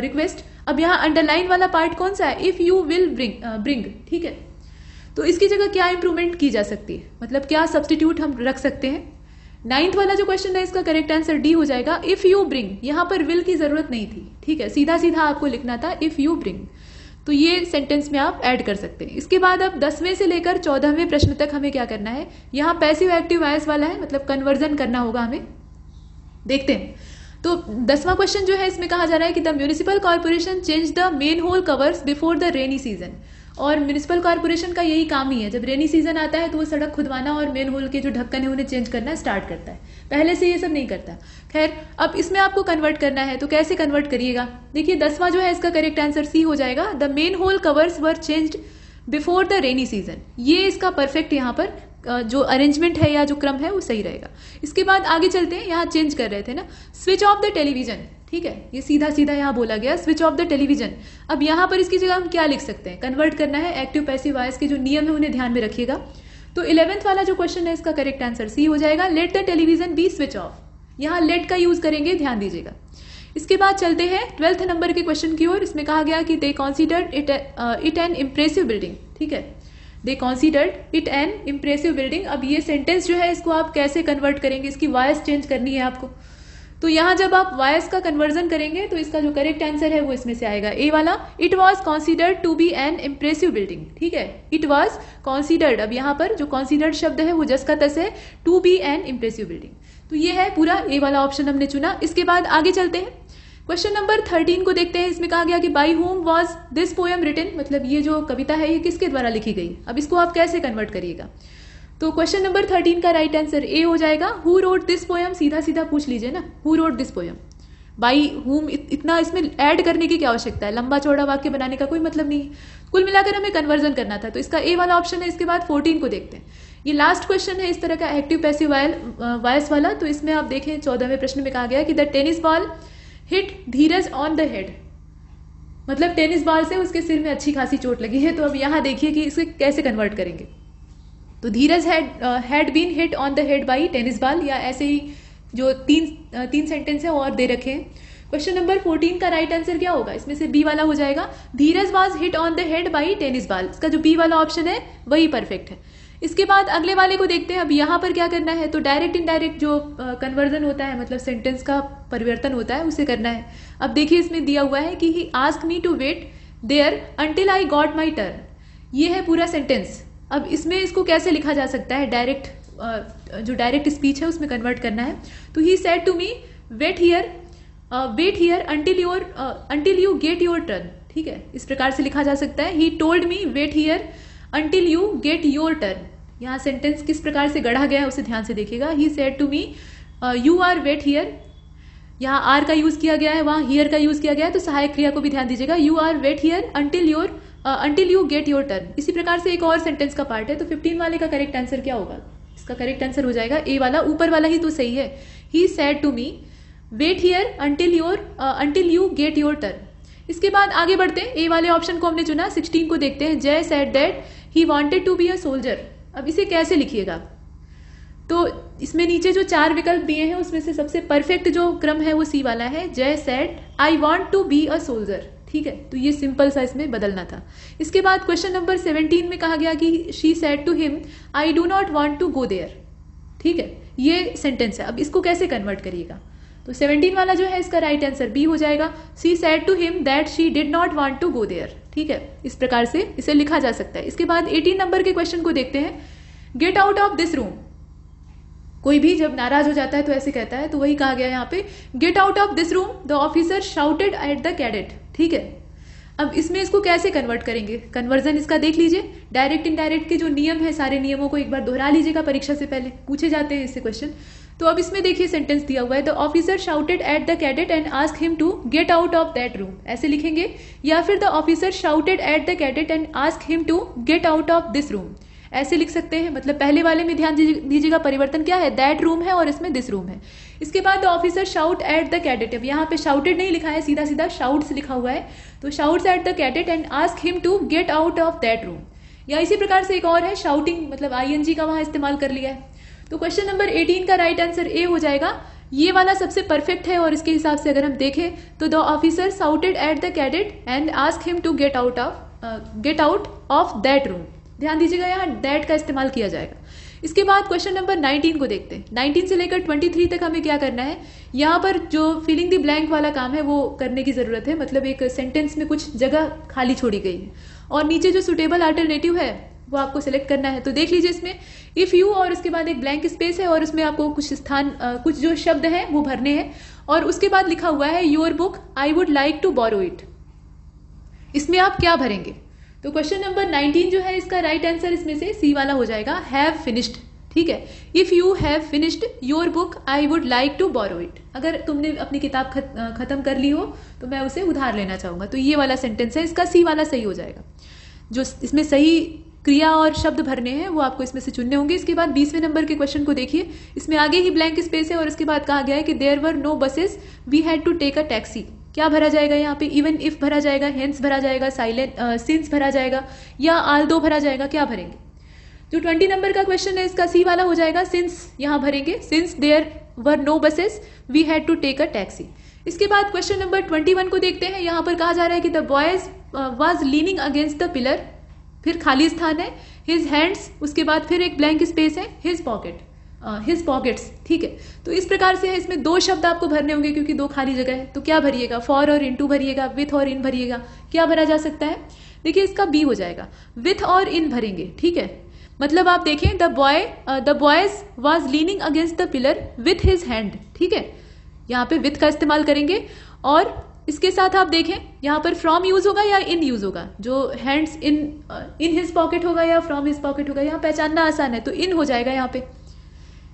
Speaker 3: request. अब यहाँ अंडरलाइन वाला पार्ट कौन सा है, इफ यू विल ब्रिंग। ठीक है, तो इसकी जगह क्या इंप्रूवमेंट की जा सकती है, मतलब क्या सब्सटीट्यूट हम रख सकते हैं। 9th वाला जो क्वेश्चन है इसका करेक्ट आंसर डी हो जाएगा, इफ यू ब्रिंग। यहाँ पर विल की जरूरत नहीं थी, ठीक है, सीधा सीधा आपको लिखना था इफ यू ब्रिंग। तो ये सेंटेंस में आप ऐड कर सकते हैं। इसके बाद अब 10वें से लेकर 14वें प्रश्न तक हमें क्या करना है, यहाँ पैसिव एक्टिव वॉइस वाला है, मतलब कन्वर्जन करना होगा हमें। देखते हैं। तो 10वां क्वेश्चन जो है इसमें कहा जा रहा है कि the municipal corporation change the main whole covers before the rainy season. और म्यूनिसिपल कॉर्पोरेशन का यही काम ही है, जब रेनी सीजन आता है तो वो सड़क खुदवाना और मेन होल के जो ढक्कन है उन्हें चेंज करना स्टार्ट करता है, पहले से ये सब नहीं करता। खैर, अब इसमें आपको कन्वर्ट करना है, तो कैसे कन्वर्ट करिएगा। देखिए 10वां जो है इसका करेक्ट आंसर सी हो जाएगा, the main whole covers were changed before the rainy season. ये इसका परफेक्ट यहाँ पर जो अरेंजमेंट है या जो क्रम है वो सही रहेगा। इसके बाद आगे चलते हैं, यहाँ चेंज कर रहे थे ना, स्विच ऑफ द टेलीविजन। ठीक है, ये सीधा सीधा यहाँ बोला गया स्विच ऑफ द टेलीविजन। अब यहाँ पर इसकी जगह हम क्या लिख सकते हैं, कन्वर्ट करना है, एक्टिव पैसिव वॉइस के जो नियम है उन्हें ध्यान में रखिएगा। तो 11th वाला जो क्वेश्चन है इसका करेक्ट आंसर सी हो जाएगा, let the television be switch off. यहाँ लेट का यूज करेंगे, ध्यान दीजिएगा। इसके बाद चलते हैं 12th नंबर के क्वेश्चन की ओर। इसमें कहा गया कि they considered it an impressive building. ठीक है, they considered it an impressive building. अब ये सेंटेंस जो है इसको आप कैसे कन्वर्ट करेंगे, इसकी वॉइस चेंज करनी है आपको। तो यहाँ जब आप वॉइस का कन्वर्जन करेंगे तो इसका जो करेक्ट आंसर है वो इसमें से आएगा, ए वाला, it was considered to be an impressive building. ठीक है, इट वॉज कॉन्सिडर्ड, अब यहाँ पर जो कॉन्सिडर्ड शब्द है वो जस का तस है, to be an impressive building. तो ये है पूरा ए वाला ऑप्शन हमने चुना। इसके बाद आगे चलते हैं, क्वेश्चन नंबर 13 को देखते हैं। इसमें कहा गया कि by whom was this poem written, मतलब ये जो कविता है ये किसके द्वारा लिखी गई। अब इसको आप कैसे कन्वर्ट करिएगा। तो क्वेश्चन नंबर 13 का राइट आंसर ए हो जाएगा, हु रोट दिस पोएम। सीधा सीधा पूछ लीजिए ना, who wrote this poem, by हुम। इतना इसमें ऐड करने की क्या आवश्यकता है, लंबा चौड़ा वाक्य बनाने का कोई मतलब नहीं है। कुल मिलाकर हमें कन्वर्जन करना था, तो इसका ए वाला ऑप्शन है। इसके बाद 14 को देखते हैं, ये लास्ट क्वेश्चन है इस तरह का एक्टिव पैसिव वॉइस वाला। तो इसमें आप देखें 14वें प्रश्न में कहा गया कि the tennis ball hit Dheeraj on the head, मतलब टेनिस बॉल से उसके सिर में अच्छी खासी चोट लगी है। तो अब यहाँ देखिए कि इसे कैसे कन्वर्ट करेंगे। तो Dheeraj had been hit on the head by tennis ball, या ऐसे ही जो तीन सेंटेंस है और दे रखे हैं। क्वेश्चन नंबर 14 का राइट आंसर क्या होगा, इसमें से बी वाला हो जाएगा, Dheeraj was hit on the head by tennis ball. इसका जो बी वाला ऑप्शन है वही परफेक्ट है। इसके बाद अगले वाले को देखते हैं। अब यहाँ पर क्या करना है, तो डायरेक्ट इनडायरेक्ट जो कन्वर्जन होता है, मतलब सेंटेंस का परिवर्तन होता है, उसे करना है। अब देखिए इसमें दिया हुआ है कि he ask me to wait there until I got my turn. ये है पूरा सेंटेंस। अब इसमें इसको कैसे लिखा जा सकता है, डायरेक्ट जो डायरेक्ट स्पीच है उसमें कन्वर्ट करना है। तो he said to me wait here until you get your turn. ठीक है, इस प्रकार से लिखा जा सकता है, he told me wait here until you get your turn. यहाँ सेंटेंस किस प्रकार से गढ़ा गया है उसे ध्यान से देखिएगा। He said to me you are wait here, यहाँ आर का यूज किया गया है, वहाँ हियर का यूज किया गया है, तो सहायक क्रिया को भी ध्यान दीजिएगा। You are wait here until you get your turn. इसी प्रकार से एक और सेंटेंस का पार्ट है। तो 15 वाले का करेक्ट आंसर क्या होगा, इसका करेक्ट आंसर हो जाएगा ए वाला, ऊपर वाला ही तो सही है। He said to me wait here until you get your turn. इसके बाद आगे बढ़ते हैं, ए वाले ऑप्शन को हमने चुना। 16 को देखते हैं, Jay said that he wanted to be a soldier. अब इसे कैसे लिखिएगा, तो इसमें नीचे जो 4 विकल्प दिए हैं उसमें से सबसे परफेक्ट जो क्रम है वो सी वाला है, Jay said I want to be a soldier. ठीक है, तो ये सिंपल सा इसमें बदलना था। इसके बाद क्वेश्चन नंबर 17 में कहा गया कि she said to him I do not want to go there. ठीक है, ये सेंटेंस है। अब इसको कैसे कन्वर्ट करिएगा, तो 17 वाला जो है इसका राइट आंसर बी हो जाएगा। She said to him that she did not want to go there. ठीक है, इस प्रकार से इसे लिखा जा सकता है। इसके बाद 18 नंबर के क्वेश्चन को देखते हैं। Gate out of this room. कोई भी जब नाराज हो जाता है तो ऐसे कहता है, तो वही कहा गया यहाँ पे, gate out of this room the officer shouted at the cadet. ठीक है, अब इसमें इसको कैसे कन्वर्ट करेंगे, कन्वर्जन इसका देख लीजिए। डायरेक्ट इनडायरेक्ट के जो नियम है, सारे नियमों को एक बार दोहरा लीजिएगा, परीक्षा से पहले पूछे जाते हैं इससे क्वेश्चन। तो अब इसमें देखिए सेंटेंस दिया हुआ है, the officer shouted at the cadet and ask him to get out of that room, ऐसे लिखेंगे। या फिर the officer shouted at the cadet and ask him to get out of this room, ऐसे लिख सकते हैं। मतलब पहले वाले में ध्यान दीजिएगा, परिवर्तन क्या है, दैट रूम है और इसमें दिस रूम है। इसके बाद the officer shout at the cadet, अब यहाँ पे शाउटेड नहीं लिखा है, सीधा सीधा शाउट्स लिखा हुआ है, तो shouts at the cadet and ask him to get out of that room. या इसी प्रकार से एक और है शाउटिंग, मतलब आईएनजी का वहां इस्तेमाल कर लिया है। तो क्वेश्चन नंबर 18 का राइट आंसर ए हो जाएगा। ये वाला सबसे परफेक्ट है और इसके हिसाब से अगर हम देखें तो the officer shouted at the cadet and ask him to get out of that room. ध्यान दीजिएगा, यहाँ दैट का इस्तेमाल किया जाएगा। इसके बाद क्वेश्चन नंबर 19 को देखते हैं। 19 से लेकर 23 तक हमें क्या करना है, यहाँ पर जो फिलिंग द ब्लैंक वाला काम है वो करने की जरूरत है। मतलब एक सेंटेंस में कुछ जगह खाली छोड़ी गई है और नीचे जो सुटेबल अल्टरनेटिव है वो आपको सिलेक्ट करना है। तो देख लीजिए, इसमें इफ यू और इसके बाद एक ब्लैंक स्पेस है और उसमें आपको कुछ स्थान, कुछ जो शब्द हैं वो भरने हैं और उसके बाद लिखा हुआ है your book I would like to borrow it. इसमें आप क्या भरेंगे, तो क्वेश्चन नंबर 19 जो है इसका राइट आंसर इसमें से सी वाला हो जाएगा, हैव फिनिश्ड। ठीक है, if you have finished your book I would like to borrow it. अगर तुमने अपनी किताब खत्म कर ली हो तो मैं उसे उधार लेना चाहूंगा, तो ये वाला सेंटेंस है, इसका सी वाला सही हो जाएगा। जो इसमें सही क्रिया और शब्द भरने हैं वो आपको इसमें से चुनने होंगे। इसके बाद 20वें नंबर के क्वेश्चन को देखिए। इसमें आगे ही ब्लैंक स्पेस है और इसके बाद कहा गया है कि there were no buses we had to take a taxi. क्या भरा जाएगा यहाँ पे, इवन इफ भरा जाएगा, हेंस भरा जाएगा, सिंस भरा जाएगा या आल्दो भरा जाएगा, क्या भरेंगे। जो 20 नंबर का क्वेश्चन है इसका सी वाला हो जाएगा, सिंस यहाँ भरेंगे, since there were no buses we had to take a taxi. इसके बाद क्वेश्चन नंबर 21 को देखते हैं। यहाँ पर कहा जा रहा है कि the boys was leaning against the pillar, फिर खाली स्थान है, हिज हैंड्स, उसके बाद फिर एक ब्लैंक स्पेस है, हिज पॉकेट्स। ठीक है, तो इस प्रकार से है, इसमें दो शब्द आपको भरने होंगे क्योंकि दो खाली जगह है। तो क्या भरिएगा, फॉर और इनटू भरिएगा, विथ और इन भरिएगा, क्या भरा जा सकता है। देखिए इसका बी हो जाएगा, विथ और इन भरेंगे। ठीक है, मतलब आप देखें the boys was leaning against the pillar with his hand. ठीक है, यहाँ पे विथ का इस्तेमाल करेंगे और इसके साथ आप देखें यहाँ पर फ्रॉम यूज होगा या इन यूज होगा। जो हैंड्स इन हिज पॉकेट होगा या फ्रॉम हिज पॉकेट होगा, यहाँ पहचानना आसान है, तो इन हो जाएगा यहाँ पे,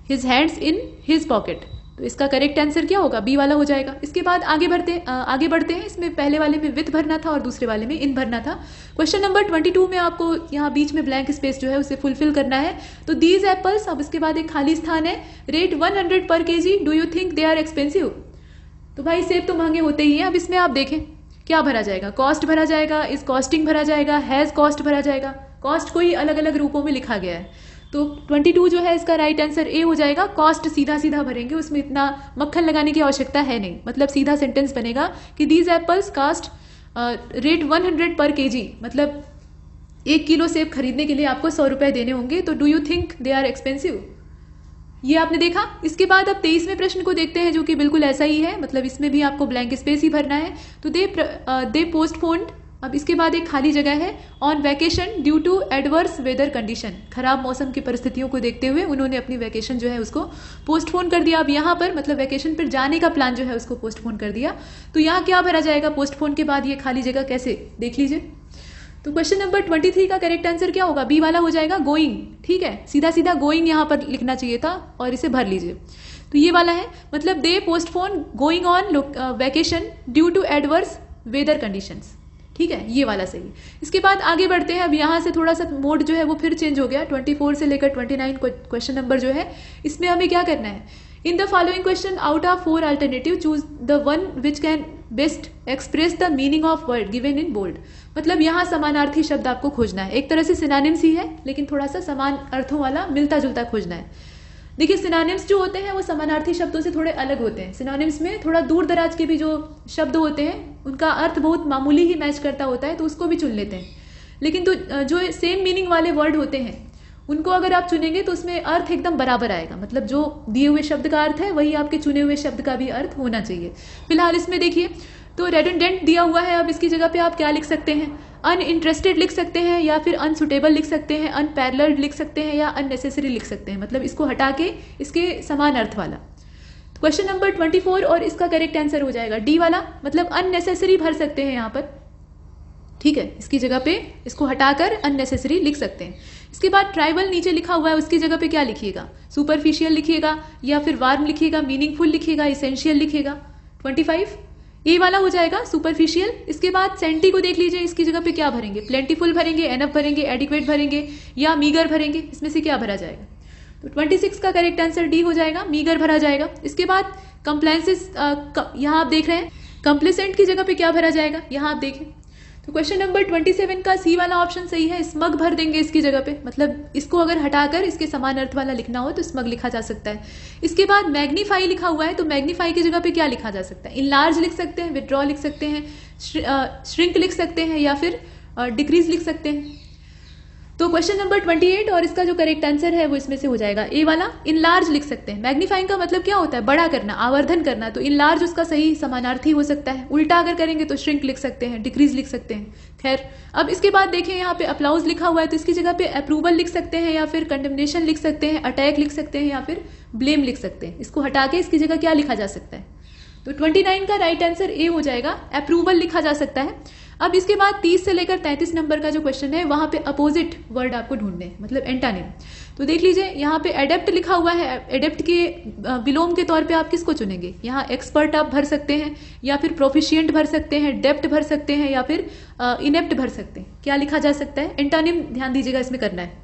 Speaker 3: his hands in his pocket. तो इसका करेक्ट आंसर क्या होगा, बी वाला हो जाएगा। इसके बाद आगे बढ़ते हैं। इसमें पहले वाले में विथ भरना था और दूसरे वाले में इन भरना था। क्वेश्चन नंबर 22 में आपको यहाँ बीच में ब्लैंक स्पेस जो है उसे फुलफिल करना है। तो दीज एप्पल्स, अब इसके बाद एक खाली स्थान है, rate 100 per kg, do you think they are expensive. तो भाई सेब तो महंगे होते ही हैं। अब इसमें आप देखें क्या भरा जाएगा, कॉस्ट भरा जाएगा, इस कॉस्टिंग भरा जाएगा, हैज कॉस्ट भरा जाएगा। कॉस्ट को ही अलग अलग रूपों में लिखा गया है। तो 22 जो है इसका राइट आंसर ए हो जाएगा। कॉस्ट सीधा सीधा भरेंगे, उसमें इतना मक्खन लगाने की आवश्यकता है नहीं। मतलब सीधा सेंटेंस बनेगा कि these apples cast rate 100 per KG, मतलब 1 किलो सेब खरीदने के लिए आपको 100 रुपए देने होंगे। तो do you think they are expensive, ये आपने देखा। इसके बाद अब 23वें प्रश्न को देखते हैं जो कि बिल्कुल ऐसा ही है, मतलब इसमें भी आपको ब्लैंक स्पेस ही भरना है। तो दे पोस्टपोन्ड, अब इसके बाद एक खाली जगह है, on vacation due to adverse weather condition, खराब मौसम की परिस्थितियों को देखते हुए उन्होंने अपनी वैकेशन जो है उसको पोस्टपोन कर दिया। अब यहाँ पर मतलब वैकेशन पर जाने का प्लान जो है उसको पोस्टपोन कर दिया। तो यहाँ क्या भरा जाएगा पोस्टपोन के बाद, ये खाली जगह कैसे, देख लीजिए। तो क्वेश्चन नंबर 23 का करेक्ट आंसर क्या होगा, बी वाला हो जाएगा, गोइंग। ठीक है, सीधा सीधा गोइंग यहाँ पर लिखना चाहिए था और इसे भर लीजिए। तो ये वाला है, मतलब they postpone going on vacation due to adverse weather conditions. ठीक है, ये वाला सही। इसके बाद आगे बढ़ते हैं। अब यहाँ से थोड़ा सा मोड जो है वो फिर चेंज हो गया। 24 से लेकर 29 क्वेश्चन नंबर जो है इसमें हमें क्या करना है, in the following question out of 4 alternative choose the one which can best express the meaning of word given in bold. मतलब यहाँ समानार्थी शब्द आपको खोजना है, एक तरह से सिनोनिम्स ही है लेकिन थोड़ा सा समान अर्थों वाला मिलता जुलता खोजना है। देखिए सिनोनिम्स जो होते हैं वो समानार्थी शब्दों से थोड़े अलग होते हैं। सिनोनिम्स में थोड़ा दूर दराज के भी जो शब्द होते हैं उनका अर्थ बहुत मामूली ही मैच करता होता है, तो उसको भी चुन लेते हैं। लेकिन तो जो सेम मीनिंग वाले वर्ड होते हैं उनको अगर आप चुनेंगे तो उसमें अर्थ एकदम बराबर आएगा, मतलब जो दिए हुए शब्द का अर्थ है वही आपके चुने हुए शब्द का भी अर्थ होना चाहिए। फिलहाल इसमें देखिए तो रेडंडेंट दिया हुआ है, अब इसकी जगह पे आप क्या लिख सकते हैं, अनइंटरेस्टेड लिख सकते हैं या फिर अनसुटेबल लिख सकते हैं, अनपैरेलल्ड लिख सकते हैं या अननेसेसरी लिख सकते हैं, मतलब इसको हटा के इसके समान अर्थ वाला। क्वेश्चन नंबर 24 और इसका करेक्ट आंसर हो जाएगा डी वाला, मतलब अननेसेसरी भर सकते हैं यहाँ पर, ठीक है, इसकी जगह पे इसको हटाकर अननेसेसरी लिख सकते हैं। इसके बाद ट्राइबल नीचे लिखा हुआ है, उसकी जगह पे क्या लिखिएगा, सुपरफिशियल लिखिएगा या फिर वार्म लिखिएगा, मीनिंगफुल लिखिएगा, इसेंशियल लिखिएगा। 25 ए वाला हो जाएगा सुपरफिशियल। इसके बाद सेंटी को देख लीजिए, इसकी जगह पे क्या भरेंगे, प्लेंटीफुल भरेंगे, एनफ भरेंगे, एडिक्वेट भरेंगे या मीगर भरेंगे, इसमें से क्या भरा जाएगा। तो 26 का करेक्ट आंसर डी हो जाएगा, मीगर भरा जाएगा। इसके बाद कंप्लायंसेस, यहाँ आप देख रहे हैं कंप्लेसेंट की जगह पे क्या भरा जाएगा, यहाँ आप देखें। तो क्वेश्चन नंबर 27 का सी वाला ऑप्शन सही है, स्मग भर देंगे इसकी जगह पे, मतलब इसको अगर हटाकर इसके समान अर्थ वाला लिखना हो तो स्मग लिखा जा सकता है। इसके बाद मैग्नीफाई लिखा हुआ है, तो मैग्नीफाई की जगह पे क्या लिखा जा सकता है, इनलार्ज लिख सकते हैं, विड्रॉ लिख सकते हैं, श्रिंक लिख सकते हैं या फिर डिक्रीज लिख सकते हैं। तो क्वेश्चन नंबर 28 और इसका जो करेक्ट आंसर है वो इसमें से हो जाएगा ए वाला, इनलार्ज लिख सकते हैं। मैग्नीफाइंग का मतलब क्या होता है, बड़ा करना, आवर्धन करना, तो इनलार्ज उसका सही समानार्थी हो सकता है। उल्टा अगर करेंगे तो श्रिंक लिख सकते हैं, डिक्रीज लिख सकते हैं। खैर, अब इसके बाद देखें यहाँ पे अप्लाउज लिखा हुआ है, तो इसकी जगह पे अप्रूवल लिख सकते हैं या फिर कंडेमनेशन लिख सकते हैं, अटैक लिख सकते हैं या फिर ब्लेम लिख सकते हैं। इसको हटा के इसकी जगह क्या लिखा जा सकता है, तो 29 का राइट आंसर ए हो जाएगा, अप्रूवल लिखा जा सकता है। अब इसके बाद 30 से लेकर 33 नंबर का जो क्वेश्चन है वहां पे अपोजिट वर्ड आपको ढूंढने हैं, मतलब एंटानिम। तो देख लीजिए यहाँ पे एडेप्ट लिखा हुआ है, एडेप्ट के विलोम के तौर पे आप किसको चुनेंगे, यहाँ एक्सपर्ट आप भर सकते हैं या फिर प्रोफिशिएंट भर सकते हैं, डेप्ट भर सकते हैं या फिर इनेप्ट भर सकते हैं। क्या लिखा जा सकता है, एंटानिम ध्यान दीजिएगा इसमें करना है।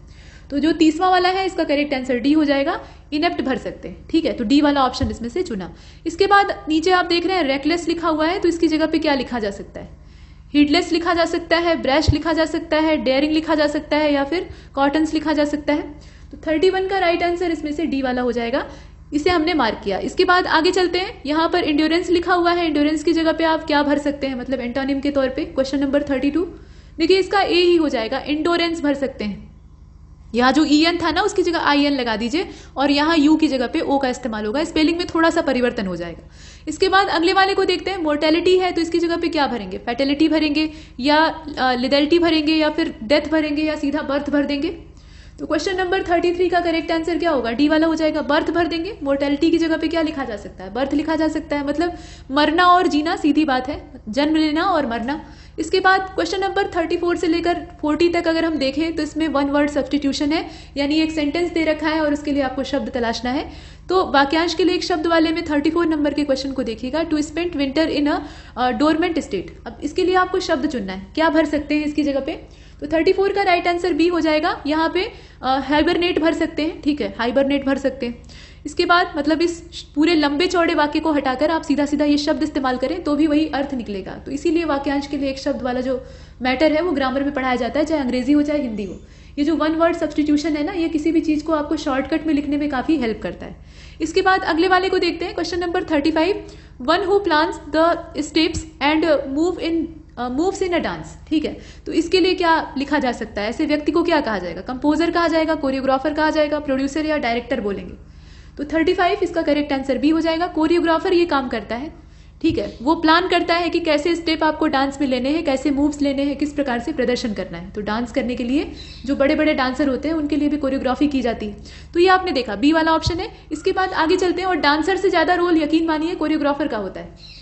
Speaker 3: तो जो 30वां वाला है इसका करेक्ट आंसर डी हो जाएगा, इनेप्ट भर सकते हैं, ठीक है। तो डी वाला ऑप्शन इसमें से चुना। इसके बाद नीचे आप देख रहे हैं रेकलेस लिखा हुआ है, तो इसकी जगह पे क्या लिखा जा सकता है, हीडलेस लिखा जा सकता है, ब्रैश लिखा जा सकता है, डेयरिंग लिखा जा सकता है या फिर कॉटन्स लिखा जा सकता है। तो 31 का राइट आंसर इसमें से डी वाला हो जाएगा, इसे हमने मार्क किया। इसके बाद आगे चलते हैं, यहाँ पर इंड्योरेंस लिखा हुआ है, इंड्योरेंस की जगह पे आप क्या भर सकते हैं, मतलब एंटोनिम के तौर पे। क्वेश्चन नंबर 32 देखिए इसका ए ही हो जाएगा, इंडोरेंस भर सकते हैं। यहाँ जो ई एन था ना उसकी जगह आई एन लगा दीजिए और यहाँ यू की जगह पे ओ का इस्तेमाल होगा, स्पेलिंग में थोड़ा सा परिवर्तन हो जाएगा। इसके बाद अगले वाले को देखते हैं, मोर्टेलिटी है तो इसकी जगह पे क्या भरेंगे, फैटेलिटी भरेंगे या लिथैलिटी भरेंगे या फिर डेथ भरेंगे या सीधा बर्थ भर देंगे। तो क्वेश्चन नंबर 33 का करेक्ट आंसर क्या होगा, डी वाला हो जाएगा, बर्थ भर देंगे। मोर्टेलिटी की जगह पे क्या लिखा जा सकता है, बर्थ लिखा जा सकता है, मतलब मरना और जीना सीधी बात है, जन्म लेना और मरना। इसके बाद क्वेश्चन नंबर 34 से लेकर 40 तक अगर हम देखें तो इसमें वन वर्ड सब्स्टिट्यूशन है, यानी एक सेंटेंस दे रखा है और उसके लिए आपको शब्द तलाशना है। तो वाक्यांश के लिए एक शब्द वाले में 34 नंबर के क्वेश्चन को देखिएगा, to spend winter in a dormant state. अब इसके लिए आपको शब्द चुनना है, क्या भर सकते हैं इसकी जगह पे। तो 34 का राइट आंसर बी हो जाएगा, यहाँ पे हाइबरनेट भर सकते हैं, ठीक है, हाइबरनेट भर सकते हैं। इसके बाद मतलब इस पूरे लंबे चौड़े वाक्य को हटाकर आप सीधा सीधा ये शब्द इस्तेमाल करें तो भी वही अर्थ निकलेगा। तो इसीलिए वाक्यांश के लिए एक शब्द वाला जो मैटर है वो ग्रामर में पढ़ाया जाता है, चाहे अंग्रेजी हो चाहे हिंदी हो। ये जो वन वर्ड सब्स्टिट्यूशन है ना, ये किसी भी चीज को आपको शॉर्टकट में लिखने में काफी हेल्प करता है। इसके बाद अगले वाले को देखते हैं, question number 35, one who plans the steps and moves in a dance, ठीक है। तो इसके लिए क्या लिखा जा सकता है, ऐसे व्यक्ति को क्या कहा जाएगा, कंपोजर कहा जाएगा, कोरियोग्राफर कहा जाएगा, प्रोड्यूसर या डायरेक्टर बोलेंगे। तो 35 इसका करेक्ट आंसर बी हो जाएगा, कोरियोग्राफर ये काम करता है, ठीक है, वो प्लान करता है कि कैसे स्टेप आपको डांस में लेने हैं, कैसे मूव्स लेने हैं, किस प्रकार से प्रदर्शन करना है। तो डांस करने के लिए जो बड़े बड़े डांसर होते हैं उनके लिए भी कोरियोग्राफी की जाती है। तो ये आपने देखा बी वाला ऑप्शन है। इसके बाद आगे चलते हैं, और डांसर से ज्यादा रोल यकीन मानिए कोरियोग्राफर का होता है।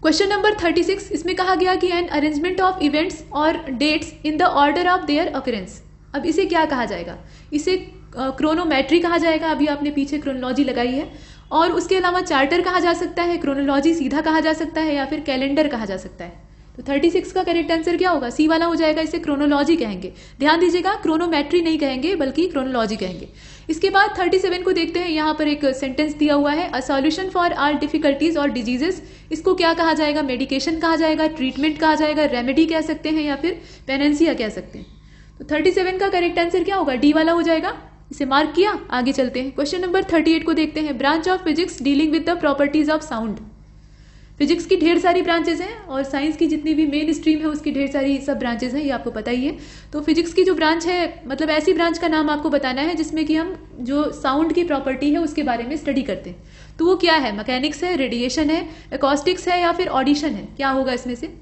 Speaker 3: क्वेश्चन नंबर 36, इसमें कहा गया कि एन अरेंजमेंट ऑफ इवेंट्स और dates in the order of their occurrence. अब इसे क्या कहा जाएगा, इसे क्रोनोमेट्री कहा जाएगा, अभी आपने पीछे क्रोनोलॉजी लगाई है। और उसके अलावा चार्टर कहा जा सकता है, क्रोनोलॉजी सीधा कहा जा सकता है या फिर कैलेंडर कहा जा सकता है। तो 36 का करेक्ट आंसर क्या होगा, सी वाला हो जाएगा, इसे क्रोनोलॉजी कहेंगे। ध्यान दीजिएगा, क्रोनोमेट्री नहीं कहेंगे बल्कि क्रोनोलॉजी कहेंगे। इसके बाद 37 को देखते हैं, यहाँ पर एक सेंटेंस दिया हुआ है, a solution for all difficulties और डिजीजेस। इसको क्या कहा जाएगा, मेडिकेशन कहा जाएगा, ट्रीटमेंट कहा जाएगा, रेमेडी कह सकते हैं या फिर पेनेंसिया कह सकते हैं। तो 37 का करेक्ट आंसर क्या होगा, डी वाला हो जाएगा, इसे मार्क किया, आगे चलते हैं। क्वेश्चन नंबर 38 को देखते हैं। Branch of physics dealing with the properties of sound. Physics की ढेर सारी ब्रांचेस हैं और साइंस की जितनी भी मेन स्ट्रीम है उसकी ढेर सारी सब ब्रांचेस हैं, ये आपको पता ही है। तो फिजिक्स की जो ब्रांच है, मतलब ऐसी ब्रांच का नाम आपको बताना है जिसमें कि हम जो साउंड की प्रॉपर्टी है उसके बारे में स्टडी करते हैं। तो वो क्या है? मैकेनिक्स है, रेडिएशन है, एकॉस्टिक्स है या फिर ऑडिशन है? क्या होगा इसमें से?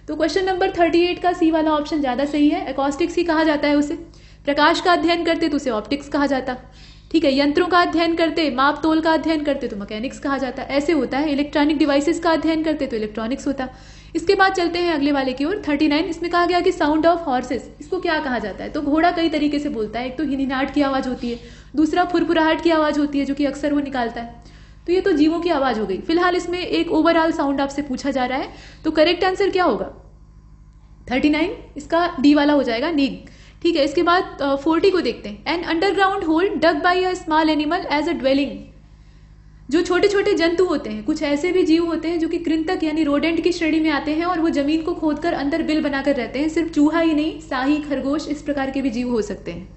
Speaker 3: तो क्वेश्चन नंबर 38 का सी वाला ऑप्शन ज़्यादा सही है। एकॉस्टिक्स ही कहा जाता है उसे। प्रकाश का अध्ययन करते तो उसे ऑप्टिक्स कहा जाता, ठीक है। यंत्रों का अध्ययन करते, माप तोल का अध्ययन करते तो मैकेनिक्स कहा जाता, ऐसे होता है। इलेक्ट्रॉनिक डिवाइसेस का अध्ययन करते तो इलेक्ट्रॉनिक्स होता। इसके बाद चलते हैं अगले वाले की ओर। 39, इसमें कहा गया कि साउंड ऑफ हॉर्सेस, इसको क्या कहा जाता है? तो घोड़ा कई तरीके से बोलता है। एक तो हिनहिनाहट की आवाज होती है, दूसरा फुरफुराहट की आवाज होती है जो कि अक्सर वो निकालता है। तो ये तो जीवों की आवाज हो गई। फिलहाल इसमें एक ओवरऑल साउंड आपसे पूछा जा रहा है, तो करेक्ट आंसर क्या होगा? 39 इसका डी वाला हो जाएगा, नीग, ठीक है। इसके बाद 40 को देखते हैं। An underground hole dug by a small animal as a dwelling. जो छोटे छोटे जंतु होते हैं, कुछ ऐसे भी जीव होते हैं जो कि कृंतक यानी रोडेंट की श्रेणी में आते हैं और वो जमीन को खोदकर अंदर बिल बनाकर रहते हैं। सिर्फ चूहा ही नहीं, शाही, खरगोश, इस प्रकार के भी जीव हो सकते हैं,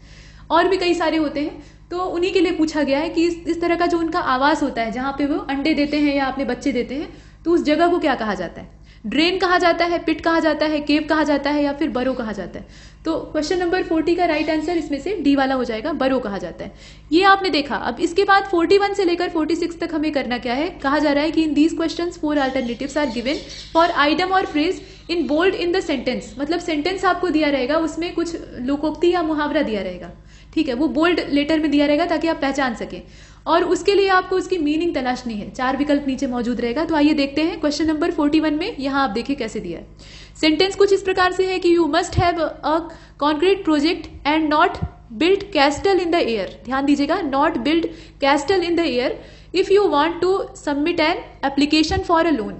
Speaker 3: और भी कई सारे होते हैं। तो उन्हीं के लिए पूछा गया है कि इस तरह का जो उनका आवास होता है जहां पे वो अंडे देते हैं या अपने बच्चे देते हैं, तो उस जगह को क्या कहा जाता है? ड्रेन कहा जाता है, पिट कहा जाता है, केव कहा जाता है या फिर बरो कहा जाता है? तो क्वेश्चन नंबर 40 का राइट आंसर इसमें से डी वाला हो जाएगा, बरो कहा जाता है। ये आपने देखा। अब इसके बाद 41 से लेकर 46 तक हमें करना क्या है? कहा जा रहा है कि in these questions 4 alternatives are given for item और phrase in bold in the sentence. मतलब सेंटेंस आपको दिया रहेगा, उसमें कुछ लोकोक्ति या मुहावरा दिया रहेगा, ठीक है। वो बोल्ड लेटर में दिया रहेगा ताकि आप पहचान सकें, और उसके लिए आपको उसकी मीनिंग तलाशनी है। 4 विकल्प नीचे मौजूद रहेगा। तो आइए देखते हैं क्वेश्चन नंबर 41 में। यहां आप देखिए कैसे दिया है। सेंटेंस कुछ इस प्रकार से है कि you must have a concrete project and not build castle in the air. ध्यान दीजिएगा, not build castle in the air if you want to submit an application for a loan.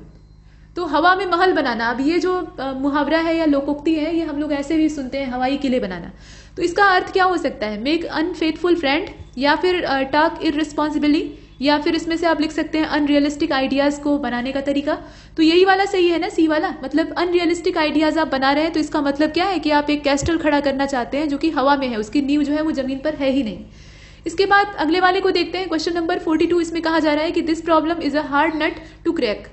Speaker 3: तो हवा में महल बनाना, अब ये जो मुहावरा है या लोकोक्ति है, ये हम लोग ऐसे भी सुनते हैं, हवाई किले बनाना। तो इसका अर्थ क्या हो सकता है? मेक अनफेथफुल फ्रेंड, या फिर टॉक इररिस्पॉन्सिबली, या फिर इसमें से आप लिख सकते हैं अनरियलिस्टिक आइडियाज को बनाने का तरीका। तो यही वाला सही है ना, सी वाला। मतलब अनरियलिस्टिक आइडियाज आप बना रहे हैं, तो इसका मतलब क्या है कि आप एक कैस्टल खड़ा करना चाहते हैं जो कि हवा में है, उसकी नींव जो है वो जमीन पर है ही नहीं। इसके बाद अगले वाले को देखते हैं। क्वेश्चन नंबर 42, इसमें कहा जा रहा है कि this problem is a hard nut to crack.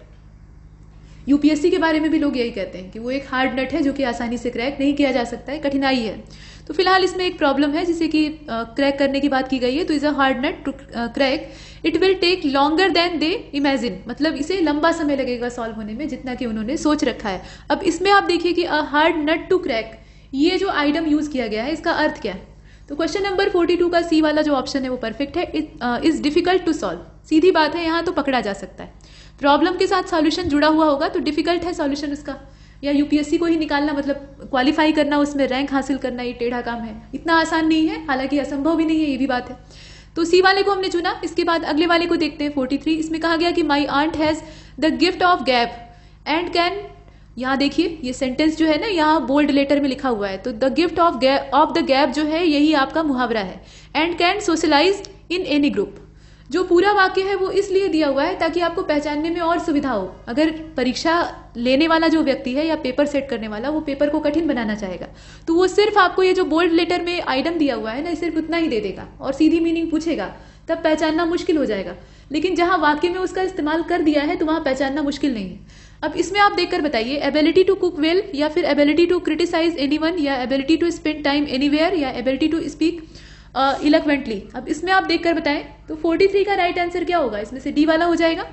Speaker 3: UPSC के बारे में भी लोग यही कहते हैं कि वो एक हार्ड नट है जो कि आसानी से क्रैक नहीं किया जा सकता है, कठिनाई है। तो फिलहाल इसमें एक प्रॉब्लम है जिसे कि क्रैक करने की बात की गई है। तो is a hard nut to crack, it will take longer than they imagine. मतलब इसे लंबा समय लगेगा सॉल्व होने में जितना कि उन्होंने सोच रखा है। अब इसमें आप देखिए कि a hard nut to crack, ये जो आइटम यूज किया गया है, इसका अर्थ क्या है? तो क्वेश्चन नंबर 42 का सी वाला जो ऑप्शन है वो परफेक्ट है। It is difficult to solve. सीधी बात है, यहाँ तो पकड़ा जा सकता है। प्रॉब्लम के साथ सॉल्यूशन जुड़ा हुआ होगा तो डिफिकल्ट है सॉल्यूशन उसका, या यूपीएससी को ही निकालना, मतलब क्वालिफाई करना, उसमें रैंक हासिल करना, ये टेढ़ा काम है। इतना आसान नहीं है, हालांकि असंभव भी नहीं है, ये भी बात है। तो सी वाले को हमने चुना। इसके बाद अगले वाले को देखते हैं 43। इसमें कहा गया कि my aunt has the gift of gap and can, यहाँ देखिए ये सेंटेंस जो है ना, यहाँ बोल्ड लेटर में लिखा हुआ है। तो the gift of the gap जो है यही आपका मुहावरा है। And can socialise in any group, जो पूरा वाक्य है वो इसलिए दिया हुआ है ताकि आपको पहचानने में और सुविधा हो। अगर परीक्षा लेने वाला जो व्यक्ति है या पेपर सेट करने वाला, वो पेपर को कठिन बनाना चाहेगा, तो वो सिर्फ आपको ये जो बोल्ड लेटर में आइटम दिया हुआ है ना, सिर्फ उतना ही दे देगा और सीधी मीनिंग पूछेगा, तब पहचानना मुश्किल हो जाएगा। लेकिन जहां वाक्य में उसका इस्तेमाल कर दिया है तो वहां पहचानना मुश्किल नहीं है। अब इसमें आप देखकर बताइए, एबिलिटी टू कुक वेल, या फिर एबिलिटी टू क्रिटिसाइज एनीवन, या ability to spend time anywhere, या एबिलिटी टू स्पीक इलोक्वेंटली। अब इसमें आप देखकर बताएं। तो 43 का राइट आंसर क्या होगा? इसमें से डी वाला हो जाएगा,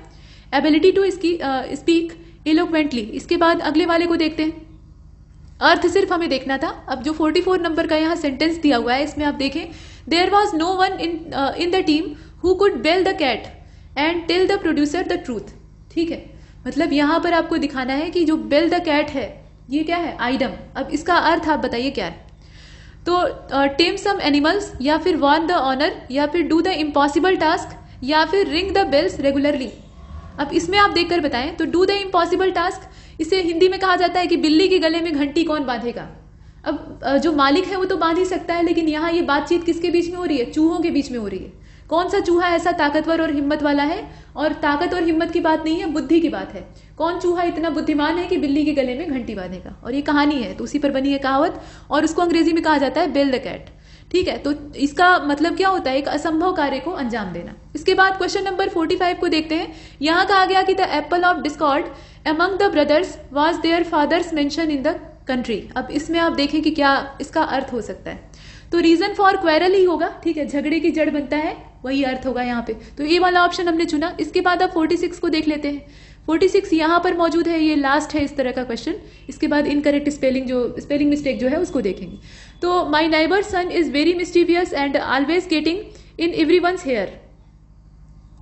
Speaker 3: एबिलिटी टू स्पीक इलोक्वेंटली। इसके बाद अगले वाले को देखते हैं। अर्थ सिर्फ हमें देखना था। अब जो 44 नंबर का यहाँ सेंटेंस दिया हुआ है, इसमें आप देखें, there was no one in the team who could bell the cat and tell the producer the truth. ठीक है, मतलब यहाँ पर आपको दिखाना है कि जो बेल द कैट है ये क्या है? आइडम। अब इसका अर्थ आप बताइए क्या है? तो टेम सम एनिमल्स, या फिर वॉर्न द ऑनर, या फिर डू द इम्पॉसिबल टास्क, या फिर रिंग द बेल्स रेगुलरली। अब इसमें आप देखकर बताएं। तो डू द इम्पॉसिबल टास्क, इसे हिंदी में कहा जाता है कि बिल्ली के गले में घंटी कौन बांधेगा। अब जो मालिक है वो तो बांध ही सकता है, लेकिन यहाँ ये बातचीत किसके बीच में हो रही है? चूहों के बीच में हो रही है। कौन सा चूहा ऐसा ताकतवर और हिम्मत वाला है? और ताकत और हिम्मत की बात नहीं है, बुद्धि की बात है। कौन चूहा इतना बुद्धिमान है कि बिल्ली के गले में घंटी बांधेगा? और ये कहानी है, तो उसी पर बनी है कहावत, और उसको अंग्रेजी में कहा जाता है बेल द कैट। ठीक है, तो इसका मतलब क्या होता है, एक असंभव कार्य को अंजाम देना। इसके बाद क्वेश्चन नंबर 45 को देखते हैं। यहां कहा गया कि the apple of discord among the brothers was their father's mansion in the country. अब इसमें आप देखें कि क्या इसका अर्थ हो सकता है, तो रीजन फॉर क्वेरल ही होगा, ठीक है, झगड़े की जड़ बनता है, वही अर्थ होगा यहाँ पे, तो ये वाला ऑप्शन हमने चुना। इसके बाद आप 46 को देख लेते हैं। 46 यहाँ पर मौजूद है, ये लास्ट है इस तरह का क्वेश्चन। इसके बाद इनकरेक्ट स्पेलिंग मिस्टेक जो है उसको देखेंगे। तो my neighbour son is very mischievous and always getting in everyone's hair.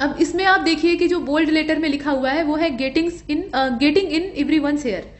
Speaker 3: अब इसमें आप देखिए कि जो बोल्ड लेटर में लिखा हुआ है वो है गेटिंग इन एवरीवन्स हेयर।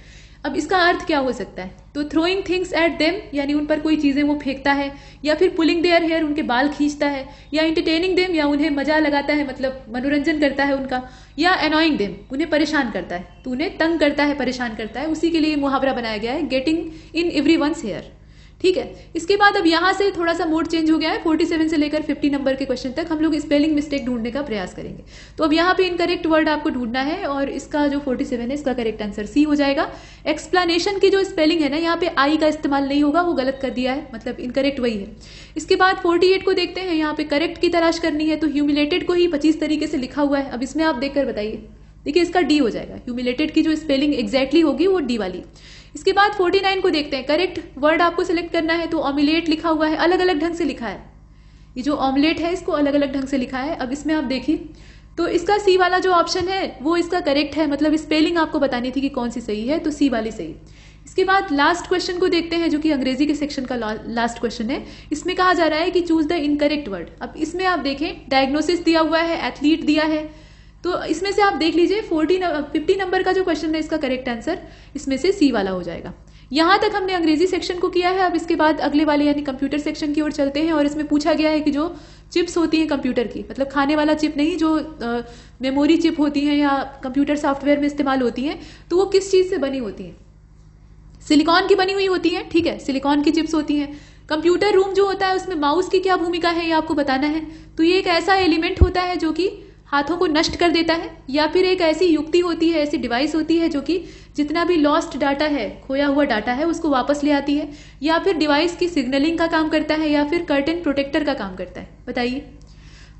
Speaker 3: अब इसका अर्थ क्या हो सकता है, तो थ्रोइंग थिंग्स एट देम, यानी उन पर कोई चीजें वो फेंकता है, या फिर पुलिंग देयर हेयर, उनके बाल खींचता है, या एंटरटेनिंग देम, या उन्हें मजा लगाता है, मतलब मनोरंजन करता है उनका, या अनॉइंग देम, उन्हें परेशान करता है, तो उन्हें तंग करता है, परेशान करता है, उसी के लिए मुहावरा बनाया गया है गेटिंग इन एवरीवन्स हेयर। ठीक है, इसके बाद अब यहां से थोड़ा सा मोड चेंज हो गया है। 47 से लेकर 50 नंबर के क्वेश्चन तक हम लोग स्पेलिंग मिस्टेक ढूंढने का प्रयास करेंगे। तो अब यहाँ पे इनकरेक्ट वर्ड आपको ढूंढना है, और इसका जो 47 है इसका करेक्ट आंसर सी हो जाएगा। एक्सप्लेनेशन की जो स्पेलिंग है ना, यहाँ पे आई का इस्तेमाल नहीं होगा, वो गलत कर दिया है, मतलब इनकरेक्ट वही है। इसके बाद 48 को देखते हैं। यहाँ पे करेक्ट की तलाश करनी है, तो ह्यूमिलेटेड को ही 25 तरीके से लिखा हुआ है। अब इसमें आप देखकर बताइए, देखिए इसका डी हो जाएगा, ह्यूमिलेटेड की जो स्पेलिंग एग्जैक्टली होगी वो डी वाली। इसके बाद 49 को देखते हैं। करेक्ट वर्ड आपको सिलेक्ट करना है, तो ऑमलेट लिखा हुआ है, अलग अलग ढंग से लिखा है, ये जो ऑमलेट है इसको अलग अलग ढंग से लिखा है। अब इसमें आप देखिए, तो इसका सी वाला जो ऑप्शन है वो इसका करेक्ट है, मतलब स्पेलिंग आपको बतानी थी कि कौन सी सही है, तो सी वाली सही। इसके बाद लास्ट क्वेश्चन को देखते हैं, जो कि अंग्रेजी के सेक्शन का लास्ट क्वेश्चन है। इसमें कहा जा रहा है कि चूज द इनकरेक्ट वर्ड। अब इसमें आप देखें, डायग्नोसिस दिया हुआ है, एथलीट दिया है, तो इसमें से आप देख लीजिए 50 नंबर का जो क्वेश्चन है इसका करेक्ट आंसर इसमें से सी वाला हो जाएगा। यहां तक हमने अंग्रेजी सेक्शन को किया है। अब इसके बाद अगले वाले यानी कंप्यूटर सेक्शन की ओर चलते हैं, और इसमें पूछा गया है कि जो चिप्स होती हैं कंप्यूटर की, मतलब खाने वाला चिप नहीं, जो मेमोरी चिप होती हैं या कंप्यूटर सॉफ्टवेयर में इस्तेमाल होती हैं, तो वो किस चीज से बनी होती हैं? सिलिकॉन की बनी हुई होती है, ठीक है, सिलिकॉन की चिप्स होती हैं। कंप्यूटर रूम जो होता है उसमें माउस की क्या भूमिका है ये आपको बताना है। तो ये एक ऐसा एलिमेंट होता है जो कि हाथों को नष्ट कर देता है, या फिर एक ऐसी युक्ति होती है, ऐसी डिवाइस होती है जो कि जितना भी लॉस्ट डाटा है, खोया हुआ डाटा है, उसको वापस ले आती है, या फिर डिवाइस की सिग्नलिंग का काम करता है, या फिर कर्टन प्रोटेक्टर का काम करता है। बताइए,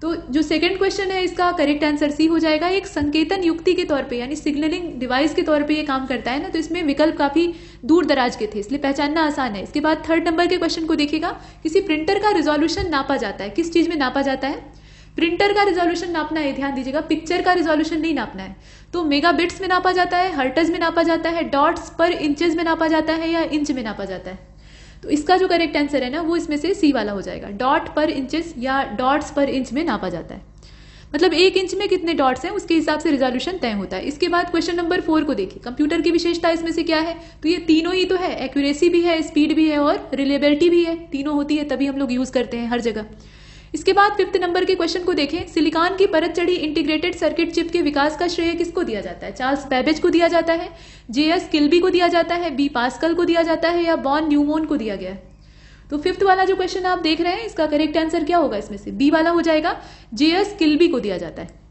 Speaker 3: तो जो सेकंड क्वेश्चन है इसका करेक्ट आंसर सी हो जाएगा। एक संकेतन युक्ति के तौर पे यानी सिग्नलिंग डिवाइस के तौर पे ये काम करता है ना, तो इसमें विकल्प काफी दूर दराज के थे, इसलिए पहचानना आसान है। इसके बाद थर्ड नंबर के क्वेश्चन को देखिएगा। किसी प्रिंटर का रिजोल्यूशन नापा जाता है, किस चीज में नापा जाता है? प्रिंटर का रिजोल्यूशन नापना है, ध्यान दीजिएगा, पिक्चर का रिजोल्यूशन नहीं नापना है। तो मेगाबिट्स में नापा जाता है, हर्ट्ज में नापा जाता है, डॉट्स पर इंचेस में नापा जाता है, या इंच में नापा जाता है? तो इसका जो करेक्ट आंसर है ना वो इसमें से सी वाला हो जाएगा। डॉट पर इंचेस या डॉट्स पर इंच में नापा जाता है, मतलब 1 इंच में कितने डॉट्स हैं उसके हिसाब से रिजोल्यूशन तय होता है। इसके बाद क्वेश्चन नंबर 4 को देखिए। कंप्यूटर की विशेषता इसमें से क्या है? तो ये तीनों ही तो है, एक्यूरेसी भी है, स्पीड भी है और रिलेबिलिटी भी है। तीनों होती है तभी हम लोग यूज करते हैं हर जगह। इसके बाद 5th नंबर के क्वेश्चन को देखें। सिलिकॉन की परत चढ़ी इंटीग्रेटेड सर्किट चिप के विकास का श्रेय किसको दिया जाता है? चार्ल्स बेबेज को दिया जाता है, जेएस किल्बी को दिया जाता है, बी पास्कल को दिया जाता है, या बॉन न्यूमोन को दिया गया है? तो 5th वाला जो क्वेश्चन आप देख रहे हैं इसका करेक्ट आंसर क्या होगा? इसमें से बी वाला हो जाएगा, जेएस किल्बी को दिया जाता है।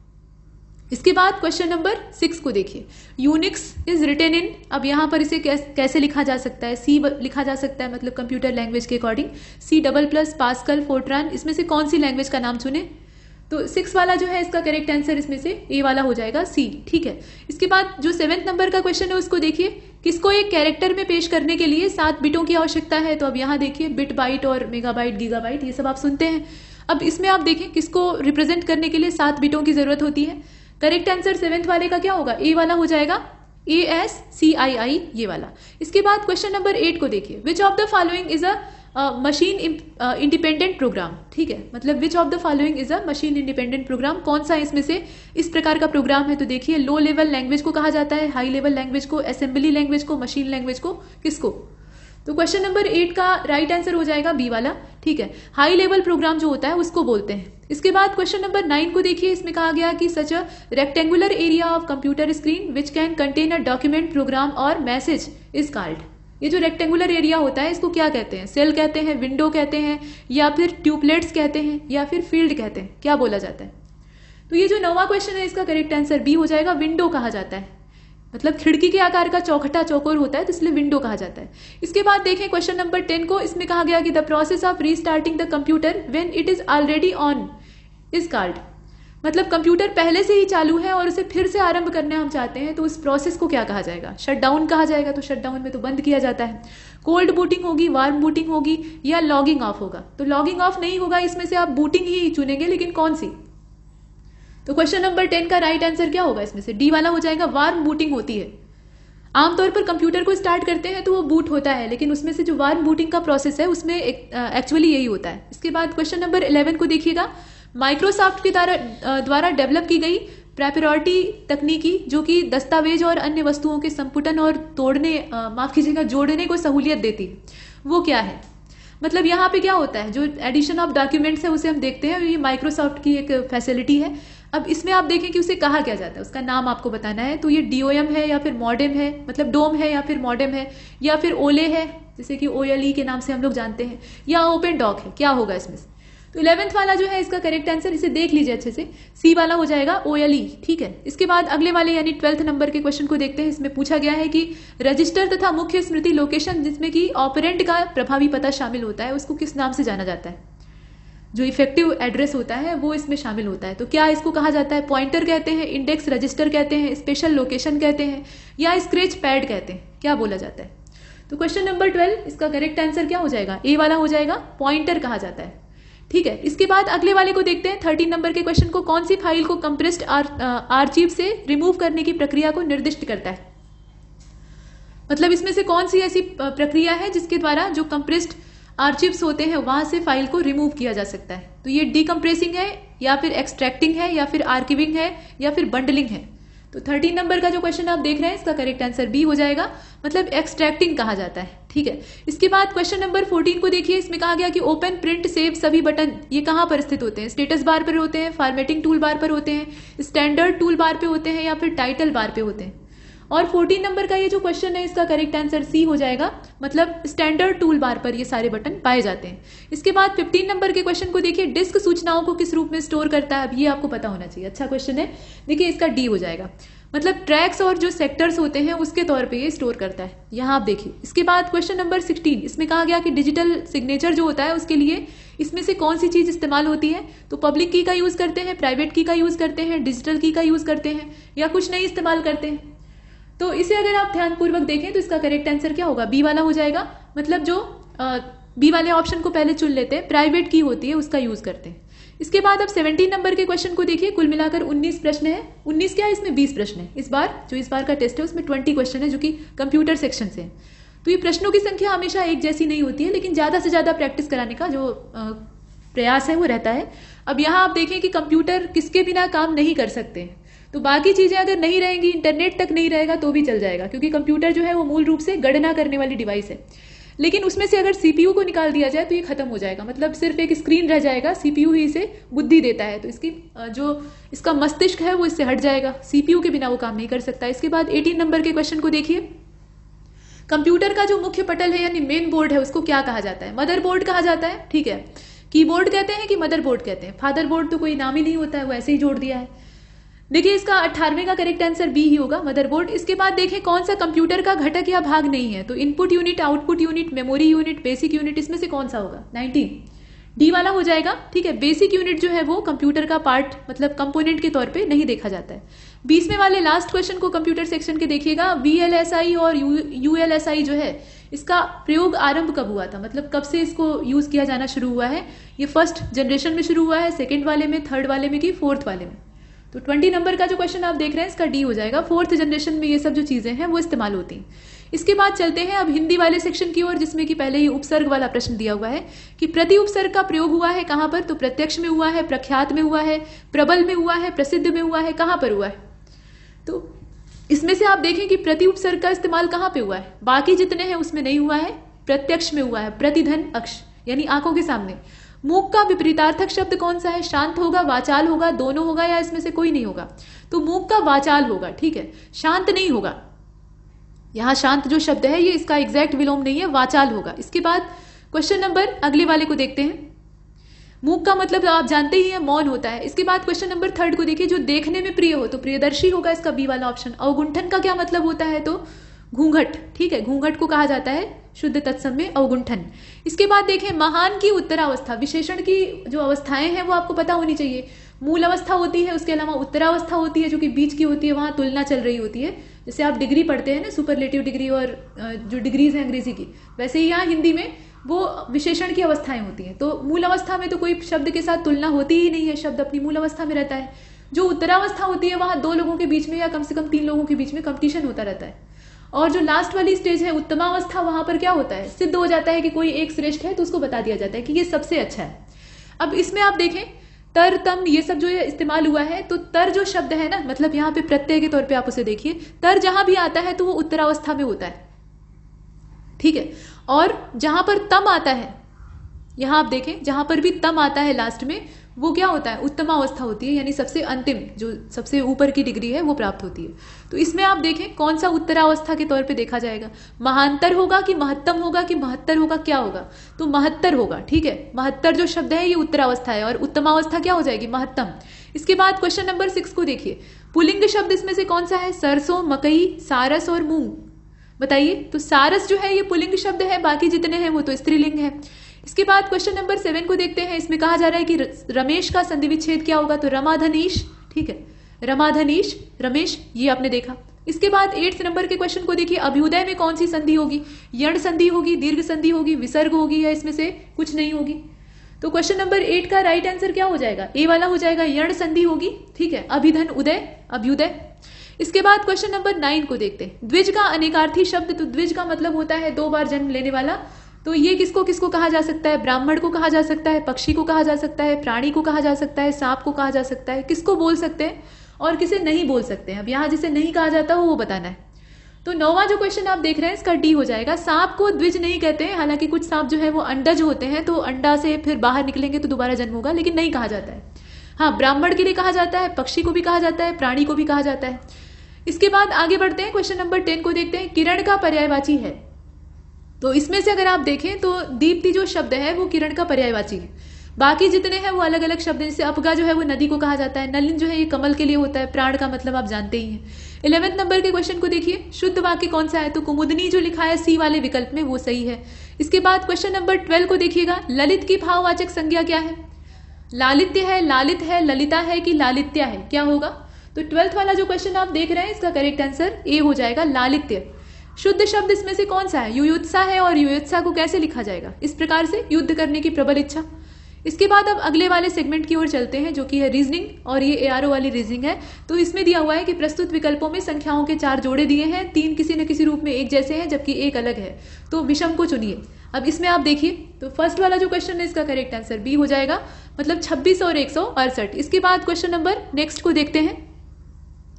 Speaker 3: इसके बाद क्वेश्चन नंबर 6 को देखिए। यूनिक्स इज रिटन इन, अब यहां पर इसे कैसे लिखा जा सकता है? सी लिखा जा सकता है, मतलब कंप्यूटर लैंग्वेज के अकॉर्डिंग। C++, पास्कल, फोर्ट्रान, इसमें से कौन सी लैंग्वेज का नाम चुने? तो 6 वाला जो है इसका करेक्ट आंसर इसमें से ए वाला हो जाएगा, सी। ठीक है, इसके बाद जो 7th नंबर का क्वेश्चन है उसको देखिए। किसको एक कैरेक्टर में पेश करने के लिए 7 बिटों की आवश्यकता है? तो अब यहाँ देखिए, बिट, बाइट और मेगाबाइट, गीगाबाइट, ये सब आप सुनते हैं। अब इसमें आप देखें किसको रिप्रेजेंट करने के लिए 7 बिटों की जरूरत होती है। करेक्ट आंसर 7th वाले का क्या होगा? ए वाला हो जाएगा, ASCII, ये वाला। इसके बाद क्वेश्चन नंबर 8 को देखिए। Which of the following is a machine independent program? ठीक है, मतलब which of the following is a machine independent program, कौन सा इसमें से इस प्रकार का प्रोग्राम है? तो देखिए, लो लेवल लैंग्वेज को कहा जाता है, हाई लेवल लैंग्वेज को, असेंबली लैंग्वेज को, मशीन लैंग्वेज को, किसको? तो क्वेश्चन नंबर 8 का राइट आंसर हो जाएगा बी वाला। ठीक है, हाई लेवल प्रोग्राम जो होता है उसको बोलते हैं। इसके बाद क्वेश्चन नंबर 9 को देखिए। इसमें कहा गया कि such a rectangular area of computer screen which can contain a document, program और मैसेज इज कॉल्ड। ये जो रेक्टेंगुलर एरिया होता है इसको क्या कहते हैं? सेल कहते हैं, विंडो कहते हैं, या फिर ट्यूबलेट्स कहते हैं, या फिर फील्ड कहते हैं? क्या बोला जाता है? तो ये जो 9वां क्वेश्चन है इसका करेक्ट आंसर बी हो जाएगा, विंडो कहा जाता है। मतलब खिड़की के आकार का चौखटा चौकोर होता है, तो इसलिए विंडो कहा जाता है। इसके बाद देखें क्वेश्चन नंबर 10 को। इसमें कहा गया कि the process of restarting the computer when it is already on is called. मतलब कंप्यूटर पहले से ही चालू है और उसे फिर से आरंभ करना हम चाहते हैं, तो उस प्रोसेस को क्या कहा जाएगा? शटडाउन कहा जाएगा। तो शटडाउन में तो बंद किया जाता है। कोल्ड बूटिंग होगी, वार्म बूटिंग होगी, या लॉगिंग ऑफ होगा? तो लॉगिंग ऑफ नहीं होगा, इसमें से आप बूटिंग ही चुनेंगे, लेकिन कौन सी? तो क्वेश्चन नंबर 10 का राइट आंसर क्या होगा? इसमें से डी वाला हो जाएगा, वार्म बूटिंग होती है। आमतौर पर कंप्यूटर को स्टार्ट करते हैं तो वो बूट होता है, लेकिन उसमें से जो वार्म बूटिंग का प्रोसेस है उसमें एक्चुअली यही होता है। इसके बाद क्वेश्चन नंबर 11 को देखिएगा। माइक्रोसॉफ्ट के द्वारा डेवलप की गई प्रेपरोटी तकनीकी, जो कि दस्तावेज और अन्य वस्तुओं के संपुटन और जोड़ने को सहूलियत देती है, वो क्या है? मतलब यहाँ पे क्या होता है, जो एडिशन ऑफ डॉक्यूमेंट्स है उसे हम देखते हैं, ये माइक्रोसॉफ्ट की एक फैसिलिटी है। अब इसमें आप देखें कि उसे कहा क्या जाता है, उसका नाम आपको बताना है। तो ये डीओएम है या फिर मॉडेम है, मतलब डोम है या फिर मॉडेम है, या फिर ओले है, जैसे कि ओएलई के नाम से हम लोग जानते हैं, या ओपन डॉक है, क्या होगा इसमें से? तो 11th वाला जो है इसका करेक्ट आंसर, इसे देख लीजिए अच्छे से, सी वाला हो जाएगा, ओएलई। ठीक है। इसके बाद अगले वाले यानी 12th नंबर के क्वेश्चन को देखते हैं। इसमें पूछा गया है कि रजिस्टर तथा मुख्य स्मृति लोकेशन, जिसमें कि ऑपरेंड का प्रभावी पता शामिल होता है, उसको किस नाम से जाना जाता है? जो इफेक्टिव एड्रेस होता है वो इसमें शामिल होता है। तो क्या इसको कहा जाता है? पॉइंटर कहते हैं, इंडेक्स रजिस्टर कहते हैं, स्पेशल लोकेशन कहते हैं, या स्क्रैच पैड कहते हैं? क्या बोला जाता है? तो क्वेश्चन नंबर 12 इसका करेक्ट आंसर क्या हो जाएगा? ए वाला हो जाएगा, पॉइंटर कहा जाता है। ठीक है। इसके बाद अगले वाले को देखते हैं, 13 नंबर के क्वेश्चन को। कौन सी फाइल को कंप्रेस्ड आर्चीव से रिमूव करने की प्रक्रिया को निर्दिष्ट करता है? मतलब इसमें से कौन सी ऐसी प्रक्रिया है जिसके द्वारा जो कंप्रेस्ड आर्चिव्स होते हैं वहां से फाइल को रिमूव किया जा सकता है? तो ये डीकंप्रेसिंग है, या फिर एक्सट्रैक्टिंग है, या फिर आर्किविंग है, या फिर बंडलिंग है? तो 13 नंबर का जो क्वेश्चन आप देख रहे हैं इसका करेक्ट आंसर बी हो जाएगा, मतलब एक्सट्रैक्टिंग कहा जाता है। ठीक है। इसके बाद क्वेश्चन नंबर 14 को देखिए। इसमें कहा गया कि ओपन, प्रिंट, सेव सभी बटन ये कहां पर स्थित होते हैं? स्टेटस बार पर होते हैं, फॉर्मेटिंग टूल बार पर होते हैं, स्टैंडर्ड टूल बार पे होते हैं, या फिर टाइटल बार पे होते हैं? और 14 नंबर का ये जो क्वेश्चन है इसका करेक्ट आंसर सी हो जाएगा, मतलब स्टैंडर्ड टूल बार पर ये सारे बटन पाए जाते हैं। इसके बाद 15 नंबर के क्वेश्चन को देखिए। डिस्क सूचनाओं को किस रूप में स्टोर करता है? अब ये आपको पता होना चाहिए, अच्छा क्वेश्चन है। देखिए इसका डी हो जाएगा, मतलब ट्रैक्स और जो सेक्टर्स होते हैं उसके तौर पे ये स्टोर करता है। यहाँ आप देखिए। इसके बाद क्वेश्चन नंबर 16, इसमें कहा गया कि डिजिटल सिग्नेचर जो होता है उसके लिए इसमें से कौन सी चीज इस्तेमाल होती है? तो पब्लिक की का यूज करते हैं, प्राइवेट की का यूज करते हैं, डिजिटल की का यूज करते हैं, या कुछ नहीं इस्तेमाल करते हैं? तो इसे अगर आप ध्यानपूर्वक देखें तो इसका करेक्ट आंसर क्या होगा? बी वाला हो जाएगा, मतलब जो बी वाले ऑप्शन को पहले चुन लेते हैं, प्राइवेट की होती है उसका यूज करते हैं। इसके बाद अब 17 नंबर के क्वेश्चन को देखिए। कुल मिलाकर 19 प्रश्न है। 19 क्या है, इसमें 20 प्रश्न है। इस बार का टेस्ट है उसमें 20 क्वेश्चन है जो कि कंप्यूटर सेक्शन से है। तो ये प्रश्नों की संख्या हमेशा एक जैसी नहीं होती है, लेकिन ज्यादा से ज्यादा प्रैक्टिस कराने का जो प्रयास है वो रहता है। अब यहाँ आप देखें कि कंप्यूटर किसके बिना काम नहीं कर सकते, तो बाकी चीजें अगर नहीं रहेंगी, इंटरनेट तक नहीं रहेगा तो भी चल जाएगा, क्योंकि कंप्यूटर जो है वो मूल रूप से गणना करने वाली डिवाइस है। लेकिन उसमें से अगर सीपीयू को निकाल दिया जाए तो ये खत्म हो जाएगा, मतलब सिर्फ एक स्क्रीन रह जाएगा, सीपीयू ही इसे बुद्धि देता है, तो इसकी जो इसका मस्तिष्क है वो इससे हट जाएगा, सीपीयू के बिना वो काम नहीं कर सकता। इसके बाद 18 नंबर के क्वेश्चन को देखिए। कंप्यूटर का जो मुख्य पटल है यानी मेन बोर्ड है उसको क्या कहा जाता है? मदरबोर्ड कहा जाता है। ठीक है। कीबोर्ड कहते हैं कि मदरबोर्ड कहते हैं? फादरबोर्ड तो कोई नाम ही नहीं होता है, वो ऐसे ही जोड़ दिया है। देखिए इसका 18वें का करेक्ट आंसर बी ही होगा, मदरबोर्ड। इसके बाद देखें कौन सा कंप्यूटर का घटक या भाग नहीं है, तो input unit, output unit, memory unit, basic unit, इसमें से कौन सा होगा? 19 डी वाला हो जाएगा। ठीक है। बेसिक यूनिट जो है वो कंप्यूटर का पार्ट मतलब कंपोनेंट के तौर पे नहीं देखा जाता है। 20वें वाले लास्ट क्वेश्चन को कंप्यूटर सेक्शन के देखिएगा। VLSI और ULSI जो है इसका प्रयोग आरंभ कब हुआ था, मतलब कब से इसको यूज किया जाना शुरू हुआ है? ये फर्स्ट जनरेशन में शुरू हुआ है, सेकेंड वाले में, थर्ड वाले में, कि फोर्थ वाले में? तो 20 नंबर का जो क्वेश्चन आप देख रहे हैं इसका डी हो जाएगा, फोर्थ जनरेशन में ये सब जो चीजें हैं वो इस्तेमाल होती हैं। इसके बाद चलते हैं अब हिंदी वाले सेक्शन की ओर, जिसमें कि पहले ही उपसर्ग वाला प्रश्न दिया हुआ है कि प्रति उपसर्ग का प्रयोग हुआ है कहां पर? तो प्रत्यक्ष में हुआ है, प्रख्यात में हुआ है, प्रबल में हुआ है, प्रसिद्ध में हुआ है, कहां पर हुआ है? तो इसमें से आप देखें कि प्रति उपसर्ग का इस्तेमाल कहां पे हुआ है? बाकी जितने हैं उसमें नहीं हुआ है, प्रत्यक्ष में हुआ है, प्रतिधन अक्ष यानी आंखों के सामने। मूक का विपरीतार्थक शब्द कौन सा है? शांत होगा, वाचाल होगा, दोनों होगा, या इसमें से कोई नहीं होगा? तो मूक का वाचाल होगा। ठीक है। शांत नहीं होगा, यहां शांत जो शब्द है ये इसका एग्जैक्ट विलोम नहीं है, वाचाल होगा। इसके बाद क्वेश्चन नंबर अगले वाले को देखते हैं। मूक का मतलब आप जानते ही हैं मौन होता है। इसके बाद क्वेश्चन नंबर 3 को देखिए, जो देखने में प्रिय हो तो प्रियदर्शी होगा इसका बी वाला ऑप्शन। अवगुंठन का क्या मतलब होता है तो घूंघट, ठीक है, घूंघट को कहा जाता है शुद्ध तत्सम में अवगुंठन। इसके बाद देखें महान की उत्तरावस्था, विशेषण की जो अवस्थाएं हैं वो आपको पता होनी चाहिए। मूल अवस्था होती है, उसके अलावा उत्तरावस्था होती है जो कि बीच की होती है, वहां तुलना चल रही होती है। जैसे आप डिग्री पढ़ते हैं ना, सुपरलेटिव डिग्री और जो डिग्रीज है अंग्रेजी की, वैसे ही यहाँ हिंदी में वो विशेषण की अवस्थाएं होती हैं। तो मूल अवस्था में तो कोई शब्द के साथ तुलना होती ही नहीं है, शब्द अपनी मूल अवस्था में रहता है। जो उत्तरावस्था होती है वहां 2 लोगों के बीच में या कम से कम 3 लोगों के बीच में कंपटीशन होता रहता है। और जो लास्ट वाली स्टेज है उत्तमावस्था, वहां पर क्या होता है, सिद्ध हो जाता है कि कोई एक श्रेष्ठ है तो उसको बता दिया जाता है कि ये सबसे अच्छा है। अब इसमें आप देखें तर तम ये सब जो इस्तेमाल हुआ है, तो तर जो शब्द है ना, मतलब यहाँ पे प्रत्यय के तौर पे आप उसे देखिए, तर जहां भी आता है तो वो उत्तरावस्था में होता है, ठीक है। और जहां पर तम आता है, यहां आप देखें जहां पर भी तम आता है लास्ट में, वो क्या होता है, उत्तमावस्था होती है, यानी सबसे अंतिम जो सबसे ऊपर की डिग्री है वो प्राप्त होती है। तो इसमें आप देखें कौन सा उत्तरावस्था के तौर पे देखा जाएगा, महांतर होगा कि महत्तम होगा कि महत्तर होगा, क्या होगा, तो महत्तर होगा, ठीक है। महत्तर जो शब्द है ये उत्तरावस्था है और उत्तमावस्था क्या हो जाएगी, महत्तम। इसके बाद क्वेश्चन नंबर 6 को देखिए, पुल्लिंग शब्द इसमें से कौन सा है, सरसों, मकई, सारस और मूंग, बताइए। तो सारस जो है ये पुल्लिंग शब्द है, बाकी जितने हैं वो तो स्त्रीलिंग है। इसके बाद क्वेश्चन नंबर 7 को देखते हैं। इसमें कहा जा रहा है कि रमेश का संधि विच्छेद क्या होगा, तो रमाधनीश, ठीक है, रमाधनीश, रमेश, ये आपने देखा। इसके बाद 8 नंबर के क्वेश्चन को देखिए, अभ्युदय में कौन सी संधि होगी, यण संधि होगी, दीर्घ संधि होगी, विसर्ग होगी, या इसमें से कुछ नहीं होगी। तो क्वेश्चन नंबर 8 का राइट आंसर क्या हो जाएगा, ए वाला हो जाएगा, यण संधि होगी, ठीक है। अभिधन उदय, अभ्युदय। इसके बाद क्वेश्चन नंबर 9 को देखते हैं, द्विज का अनेकार्थी शब्द, तो द्विज का मतलब होता है 2 बार जन्म लेने वाला। तो ये किसको किसको कहा जा सकता है, ब्राह्मण को कहा जा सकता है, पक्षी को कहा जा सकता है, प्राणी को कहा जा सकता है, सांप को कहा जा सकता है, किसको बोल सकते हैं और किसे नहीं बोल सकते हैं। अब यहाँ जिसे नहीं कहा जाता हो वो बताना है। तो 9वां जो क्वेश्चन आप देख रहे हैं इसका डी हो जाएगा। सांप को द्विज नहीं कहते हैं, हालांकि कुछ सांप जो है वो अंडज होते हैं, तो अंडा से फिर बाहर निकलेंगे तो दोबारा जन्म होगा, लेकिन नहीं कहा जाता है। हाँ, ब्राह्मण के लिए कहा जाता है, पक्षी को भी कहा जाता है, प्राणी को भी कहा जाता है। इसके बाद आगे बढ़ते हैं, क्वेश्चन नंबर 10 को देखते हैं, किरण का पर्यायवाची है। तो इसमें से अगर आप देखें तो दीप्ति जो शब्द है वो किरण का पर्यायवाची है, बाकी जितने हैं वो अलग अलग शब्द हैं। जैसे अपगा जो है वो नदी को कहा जाता है, नलिन जो है ये कमल के लिए होता है, प्राण का मतलब आप जानते ही हैं। 11वें नंबर के क्वेश्चन को देखिए, शुद्ध वाक्य कौन सा है, तो कुमुदनी जो लिखा है सी वाले विकल्प में वो सही है। इसके बाद क्वेश्चन नंबर 12 को देखिएगा, ललित की भाववाचक संज्ञा क्या है, लालित्य है, लालित है, ललिता है कि लालित्या है, क्या होगा। तो 12th वाला जो क्वेश्चन आप देख रहे हैं इसका करेक्ट आंसर ए हो जाएगा, लालित्य। शुद्ध शब्द इसमें से कौन सा है, युयुत्सा है, और युयुत्सा को कैसे लिखा जाएगा, इस प्रकार से, युद्ध करने की प्रबल इच्छा। इसके बाद अब अगले वाले सेगमेंट की ओर चलते हैं जो कि है रीजनिंग, और ये एआरओ वाली रीजनिंग है। तो इसमें दिया हुआ है कि प्रस्तुत विकल्पों में संख्याओं के 4 जोड़े दिए हैं, 3 किसी न किसी रूप में एक जैसे हैं जबकि एक अलग है, तो विषम को चुनिए। अब इसमें आप देखिए तो फर्स्ट वाला जो क्वेश्चन है इसका करेक्ट आंसर बी हो जाएगा, मतलब 26 और 168। इसके बाद क्वेश्चन नंबर नेक्स्ट को देखते हैं।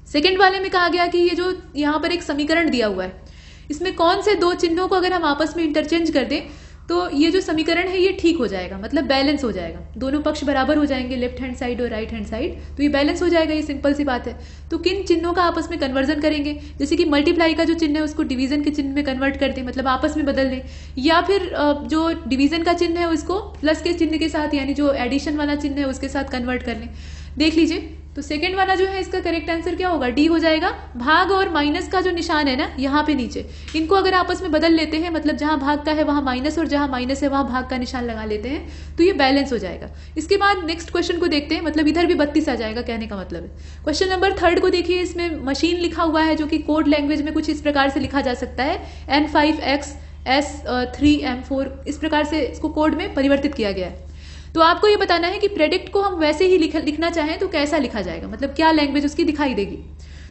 Speaker 3: सेकेंड वाले में कहा गया कि ये जो यहाँ पर एक समीकरण दिया हुआ है, इसमें कौन से 2 चिन्हों को अगर हम आपस में इंटरचेंज कर दें तो ये जो समीकरण है ये ठीक हो जाएगा, मतलब बैलेंस हो जाएगा, दोनों पक्ष बराबर हो जाएंगे, लेफ्ट हैंड साइड और राइट हैंड साइड, तो ये बैलेंस हो जाएगा, ये सिंपल सी बात है। तो किन चिन्हों का आपस में कन्वर्जन करेंगे, जैसे कि मल्टीप्लाई का जो चिन्ह है उसको डिवीजन के चिन्ह में कन्वर्ट कर दें, मतलब आपस में बदल दें, या फिर जो डिवीजन का चिन्ह है उसको प्लस के चिन्ह के साथ, यानी जो एडिशन वाला चिन्ह है उसके साथ कन्वर्ट कर लें। देख लीजिए, तो सेकेंड वाला जो है इसका करेक्ट आंसर क्या होगा, डी हो जाएगा। भाग और माइनस का जो निशान है ना यहाँ पे नीचे, इनको अगर आपस में बदल लेते हैं, मतलब जहां भाग का है वहां माइनस और जहां माइनस है वहां भाग का निशान लगा लेते हैं, तो ये बैलेंस हो जाएगा। इसके बाद नेक्स्ट क्वेश्चन को देखते हैं, मतलब इधर भी 32 आ जाएगा, कहने का मतलब है। क्वेश्चन नंबर 3 को देखिए, इसमें मशीन लिखा हुआ है जो कि कोड लैंग्वेज में कुछ इस प्रकार से लिखा जा सकता है, N5X S3M4, इस प्रकार से इसको कोड में परिवर्तित किया गया है। तो आपको ये बताना है कि प्रेडिक्ट को हम वैसे ही लिखना चाहें तो कैसा लिखा जाएगा, मतलब क्या लैंग्वेज उसकी दिखाई देगी।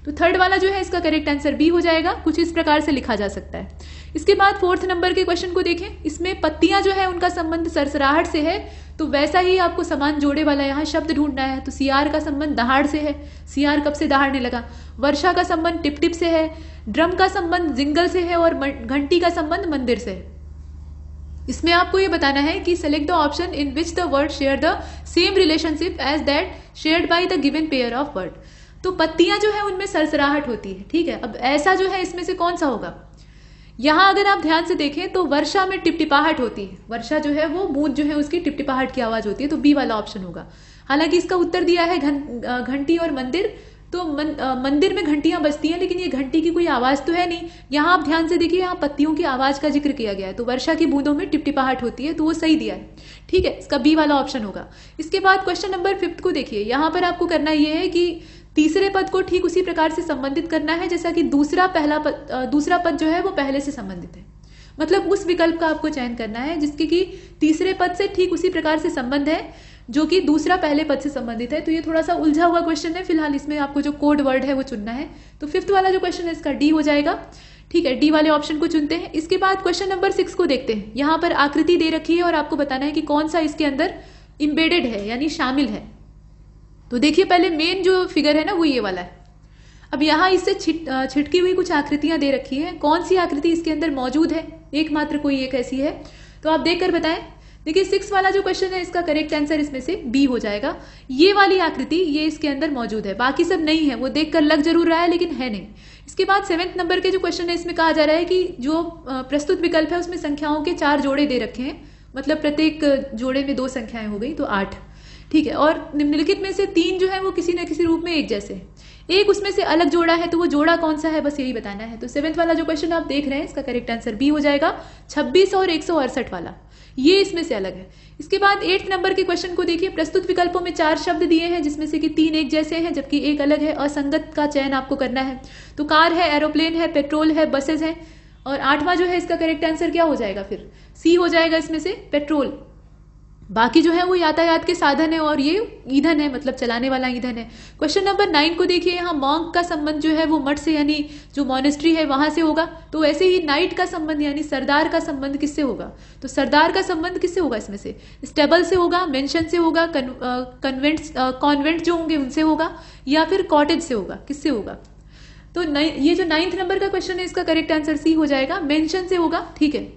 Speaker 3: तो थर्ड वाला जो है इसका करेक्ट आंसर बी हो जाएगा, कुछ इस प्रकार से लिखा जा सकता है। इसके बाद 4th नंबर के क्वेश्चन को देखें, इसमें पत्तियां जो है उनका संबंध सरसराहट से है, तो वैसा ही आपको समान जोड़े वाला यहाँ शब्द ढूंढना है। तो सियार का संबंध दहाड़ से है, सियार कब से दहाड़ने लगा। वर्षा का संबंध टिप टिप से है, ड्रम का संबंध जिंगल से है, और घंटी का संबंध मंदिर से है। इसमें आपको ये बताना है कि select the option in which the word share the same relationship as that shared by the given pair of word. तो पत्तियां जो है उनमें सरसराहट होती है, ठीक है। अब ऐसा जो है इसमें से कौन सा होगा, यहाँ अगर आप ध्यान से देखें तो वर्षा में टिपटिपाहट होती है, वर्षा जो है वो बूंद जो है उसकी टिपटिपाहट की आवाज होती है, तो बी वाला ऑप्शन होगा। हालांकि इसका उत्तर दिया है घंटी और मंदिर, तो मंदिर में घंटियां बजती हैं लेकिन ये घंटी की कोई आवाज तो है नहीं। यहाँ आप ध्यान से देखिए, यहाँ पत्तियों की आवाज का जिक्र किया गया है, तो वर्षा की बूंदों में टिपटिपाहट होती है, तो वो सही दिया है। ठीक है, इसका बी वाला ऑप्शन होगा। इसके बाद क्वेश्चन नंबर 5 को देखिए, यहाँ पर आपको करना यह है कि तीसरे पद को ठीक उसी प्रकार से संबंधित करना है जैसा कि दूसरा पद जो है वो पहले से संबंधित है। मतलब उस विकल्प का आपको चयन करना है जिसके कि तीसरे पद से ठीक उसी प्रकार से संबंध है जो कि दूसरा पहले पद से संबंधित है। तो ये थोड़ा सा उलझा हुआ क्वेश्चन है, फिलहाल इसमें आपको जो कोड वर्ड है वो चुनना है। तो 5th वाला जो क्वेश्चन है इसका डी हो जाएगा। ठीक है, डी वाले ऑप्शन को चुनते हैं। इसके बाद क्वेश्चन नंबर 6 को देखते हैं। यहाँ पर आकृति दे रखी है और आपको बताना है कि कौन सा इसके अंदर इम्बेडेड है यानी शामिल है। तो देखिए, पहले मेन जो फिगर है ना वो ये वाला है। अब यहाँ इससे छिटकी हुई कुछ आकृतियां दे रखी है, कौन सी आकृति इसके अंदर मौजूद है, एकमात्र कोई एक ऐसी है, तो आप देखकर बताएं। देखिए 6 वाला जो क्वेश्चन है इसका करेक्ट आंसर इसमें से बी हो जाएगा। ये वाली आकृति ये इसके अंदर मौजूद है, बाकी सब नहीं है, वो देखकर लग जरूर रहा है लेकिन है नहीं। इसके बाद 7th नंबर के जो क्वेश्चन है इसमें कहा जा रहा है कि जो प्रस्तुत विकल्प है उसमें संख्याओं के 4 जोड़े दे रखे हैं, मतलब प्रत्येक जोड़े में 2 संख्याएं हो गई तो 8। ठीक है, और निम्नलिखित में से 3 जो है वो किसी न किसी रूप में एक जैसे हैं। एक उसमें से अलग जोड़ा है, तो वो जोड़ा कौन सा है बस यही बताना है। तो 7th वाला जो क्वेश्चन आप देख रहे हैं इसका करेक्ट आंसर बी हो जाएगा। 26 और 168 वाला ये इसमें से अलग है। इसके बाद 8th नंबर के क्वेश्चन को देखिए। प्रस्तुत विकल्पों में 4 शब्द दिए हैं जिसमें से कि 3 एक जैसे हैं जबकि एक अलग है। असंगत का चयन आपको करना है। तो कार है, एरोप्लेन है, पेट्रोल है, बसेस हैं। और 8वां जो है इसका करेक्ट आंसर क्या हो जाएगा, फिर सी हो जाएगा इसमें से पेट्रोल। बाकी जो है वो यातायात के साधन है और ये ईंधन है, मतलब चलाने वाला ईंधन है। क्वेश्चन नंबर 9 को देखिए। यहाँ मॉन्क का संबंध जो है वो मठ से यानी जो मॉनेस्ट्री है वहां से होगा। तो ऐसे ही नाइट का संबंध यानी सरदार का संबंध किससे होगा, तो सरदार का संबंध किससे होगा इसमें से, स्टेबल से होगा, मेंशन से होगा, कॉन्वेंट जो होंगे उनसे होगा, या फिर कॉटेज से होगा, किससे होगा। तो ये जो 9th नंबर का क्वेश्चन है इसका करेक्ट आंसर सी हो जाएगा, मेंशन से होगा। ठीक है,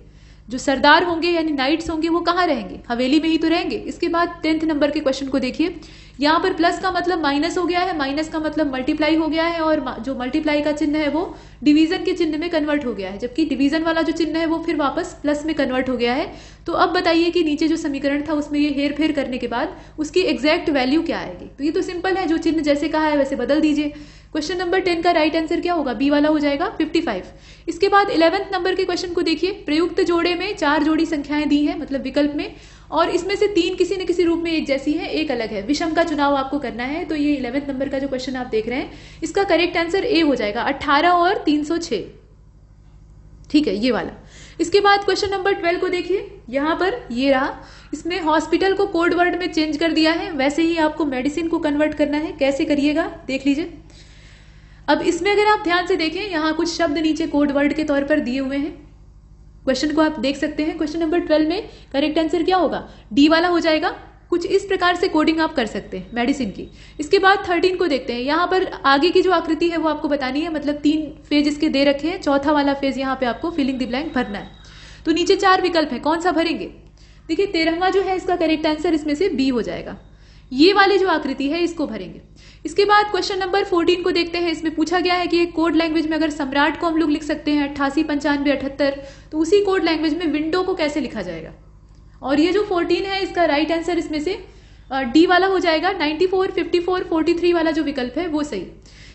Speaker 3: जो सरदार होंगे यानी नाइट्स होंगे वो कहाँ रहेंगे, हवेली में ही तो रहेंगे। इसके बाद 10th नंबर के क्वेश्चन को देखिए। यहाँ पर प्लस का मतलब माइनस हो गया है, माइनस का मतलब मल्टीप्लाई हो गया है, और जो मल्टीप्लाई का चिन्ह है वो डिवीजन के चिन्ह में कन्वर्ट हो गया है, जबकि डिवीजन वाला जो चिन्ह है वो फिर वापस प्लस में कन्वर्ट हो गया है। तो अब बताइए कि नीचे जो समीकरण था उसमें ये हेर फेर करने के बाद उसकी एग्जैक्ट वैल्यू क्या आएगी। तो ये तो सिंपल है, जो चिन्ह जैसे कहा है वैसे बदल दीजिए। क्वेश्चन नंबर 10 का राइट आंसर क्या होगा, बी वाला हो जाएगा 55। इसके बाद 11th नंबर के क्वेश्चन को देखिए। प्रयुक्त जोड़े में 4 जोड़ी संख्याएं दी हैं, मतलब विकल्प में, और इसमें से 3 किसी न किसी रूप में एक जैसी है, एक अलग है। विषम का चुनाव आपको करना है। तो ये 11th नंबर का जो क्वेश्चन आप देख रहे हैं इसका करेक्ट आंसर ए हो जाएगा, 18 और 306। ठीक है, ये वाला। इसके बाद क्वेश्चन नंबर 12 को देखिए। यहाँ पर ये रहा, इसमें हॉस्पिटल को कोड वर्ड में चेंज कर दिया है, वैसे ही आपको मेडिसिन को कन्वर्ट करना है। कैसे करिएगा देख लीजिए। अब इसमें अगर आप ध्यान से देखें, यहाँ कुछ शब्द नीचे कोड वर्ड के तौर पर दिए हुए हैं, क्वेश्चन को आप देख सकते हैं। क्वेश्चन नंबर 12 में करेक्ट आंसर क्या होगा, डी वाला हो जाएगा। कुछ इस प्रकार से कोडिंग आप कर सकते हैं मेडिसिन की। इसके बाद 13 को देखते हैं। यहाँ पर आगे की जो आकृति है वो आपको बतानी है, मतलब 3 फेज इसके दे रखे हैं, चौथा वाला फेज यहाँ पे आपको फिलिंग द ब्लैंक भरना है। तो नीचे 4 विकल्प है, कौन सा भरेंगे। देखिए 13वां जो है इसका करेक्ट आंसर इसमें से बी हो जाएगा, ये वाली जो आकृति है इसको भरेंगे। इसके बाद क्वेश्चन नंबर 14 को देखते हैं। इसमें पूछा गया है कि एक कोड लैंग्वेज में अगर सम्राट को हम लोग लिख सकते हैं 88, 95, 78, तो उसी कोड लैंग्वेज में विंडो को कैसे लिखा जाएगा। और ये जो 14 है इसका राइट आंसर इसमें से डी वाला हो जाएगा। 94, 54, 43 वाला जो विकल्प है वो सही।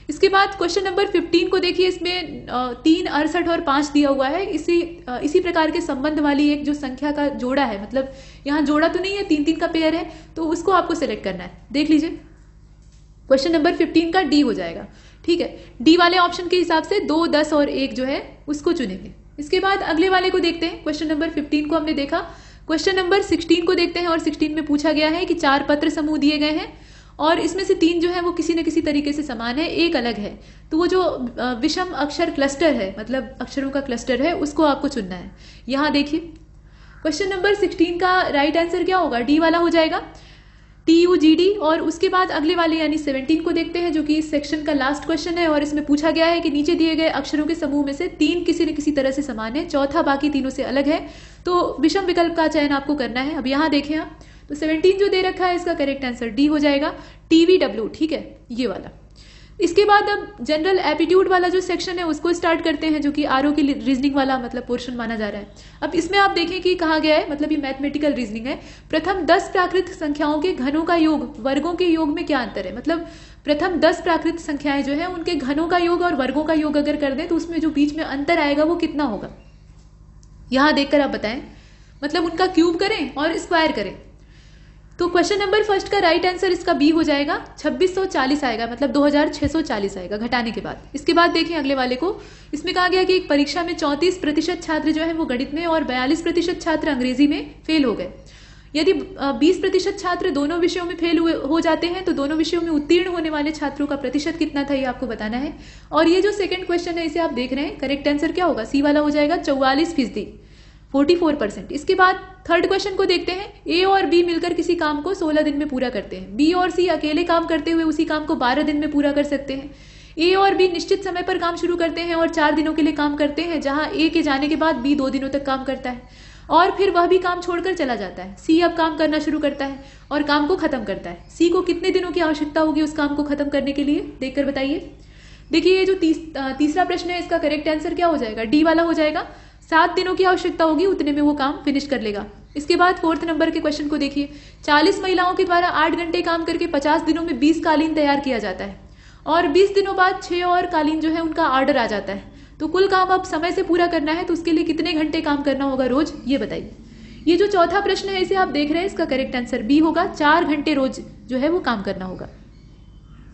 Speaker 3: इसके बाद क्वेश्चन नंबर 15 को देखिए। इसमें 3, 68 और 5 दिया हुआ है। इसी प्रकार के संबंध वाली एक जो संख्या का जोड़ा है, मतलब यहाँ जोड़ा तो नहीं है, 3-3 का पेयर है, तो उसको आपको सिलेक्ट करना है। देख लीजिए, क्वेश्चन नंबर 15 का डी हो जाएगा। ठीक है, डी वाले ऑप्शन के हिसाब से 2, 10 और 1 जो है उसको चुनेंगे। इसके बाद अगले वाले को देखते हैं। क्वेश्चन नंबर 15 को हमने देखा। क्वेश्चन नंबर 16 को देखते हैं, और 16 में पूछा गया है कि 4 पत्र समूह दिए गए हैं और इसमें से 3 जो है वो किसी न किसी तरीके से समान है, एक अलग है। तो वो जो विषम अक्षर क्लस्टर है, मतलब अक्षरों का क्लस्टर है, उसको आपको चुनना है। यहाँ देखिए क्वेश्चन नंबर 16 का राइट आंसर क्या होगा, डी वाला हो जाएगा, TUGD। और उसके बाद अगले वाले यानी 17 को देखते हैं, जो कि इस सेक्शन का लास्ट क्वेश्चन है। और इसमें पूछा गया है कि नीचे दिए गए अक्षरों के समूह में से 3 किसी न किसी तरह से समान है, चौथा बाकी तीनों से अलग है। तो विषम विकल्प का चयन आपको करना है। अब यहाँ देखें आप, तो 17 जो दे रखा है इसका करेक्ट आंसर डी हो जाएगा, TVW। ठीक है, ये वाला। इसके बाद अब जनरल एप्टीट्यूड वाला जो सेक्शन है उसको स्टार्ट करते हैं, जो कि आरओ की रीजनिंग वाला मतलब पोर्शन माना जा रहा है। अब इसमें आप देखें कि कहा गया है, मतलब ये मैथमेटिकल रीजनिंग है, प्रथम 10 प्राकृत संख्याओं के घनों का योग वर्गों के योग में क्या अंतर है। मतलब प्रथम 10 प्राकृत संख्याएं जो है उनके घनों का योग और वर्गों का योग अगर कर दें तो उसमें जो बीच में अंतर आएगा वो कितना होगा, यहां देखकर आप बताएं। मतलब उनका क्यूब करें और स्क्वायर करें। तो क्वेश्चन नंबर फर्स्ट का राइट आंसर इसका बी हो जाएगा, 2640 आएगा, मतलब 2640 आएगा घटाने के बाद। इसके बाद देखें अगले वाले को, इसमें कहा गया कि एक परीक्षा में 34% छात्र जो है वो गणित में और 42% छात्र अंग्रेजी में फेल हो गए। यदि 20% छात्र दोनों विषयों में फेल हो जाते हैं तो दोनों विषयों में उत्तीर्ण होने वाले छात्रों का प्रतिशत कितना था, ये आपको बताना है। और ये जो सेकंड क्वेश्चन है इसे आप देख रहे हैं, करेक्ट आंसर क्या होगा, सी वाला हो जाएगा 44%, 44%। इसके बाद थर्ड क्वेश्चन को देखते हैं, ए और बी मिलकर किसी काम को 16 दिन में पूरा करते हैं। बी और सी अकेले काम करते हुए उसी काम को 12 दिन में पूरा कर सकते हैं। ए और बी निश्चित समय पर काम शुरू करते हैं और 4 दिनों के लिए काम करते हैं, जहां ए के जाने के बाद बी 2 दिनों तक काम करता है और फिर वह भी काम छोड़कर चला जाता है। सी अब काम करना शुरू करता है और काम को खत्म करता है। सी को कितने दिनों की आवश्यकता होगी उस काम को खत्म करने के लिए, देखकर बताइए। देखिए ये जो तीसरा प्रश्न है इसका करेक्ट आंसर क्या हो जाएगा, डी वाला हो जाएगा। 7 दिनों की आवश्यकता होगी, उतने में वो काम फिनिश कर लेगा। इसके बाद फोर्थ नंबर के क्वेश्चन को देखिए, 40 महिलाओं के द्वारा 8 घंटे काम करके 50 दिनों में 20 कालीन तैयार किया जाता है और 20 दिनों बाद 6 और कालीन जो है उनका ऑर्डर आ जाता है। तो कुल काम अब समय से पूरा करना है तो उसके लिए कितने घंटे काम करना होगा रोज, ये बताइए। ये जो चौथा प्रश्न है इसे आप देख रहे हैं, इसका करेक्ट आंसर बी होगा, 4 घंटे रोज जो है वो काम करना होगा।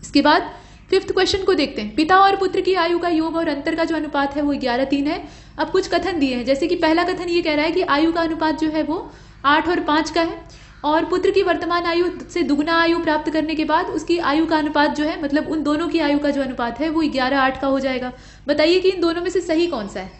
Speaker 3: इसके बाद फिफ्थ क्वेश्चन को देखते हैं, पिता और पुत्र की आयु का योग और अंतर का जो अनुपात है वो 11:3 है। अब कुछ कथन दिए हैं, जैसे कि पहला कथन ये कह रहा है कि आयु का अनुपात जो है वो 8 और 5 का है और पुत्र की वर्तमान आयु से दुगुना आयु प्राप्त करने के बाद उसकी आयु का अनुपात जो है, मतलब उन दोनों की आयु का जो अनुपात है वो 11:8 का हो जाएगा। बताइए कि इन दोनों में से सही कौन सा है।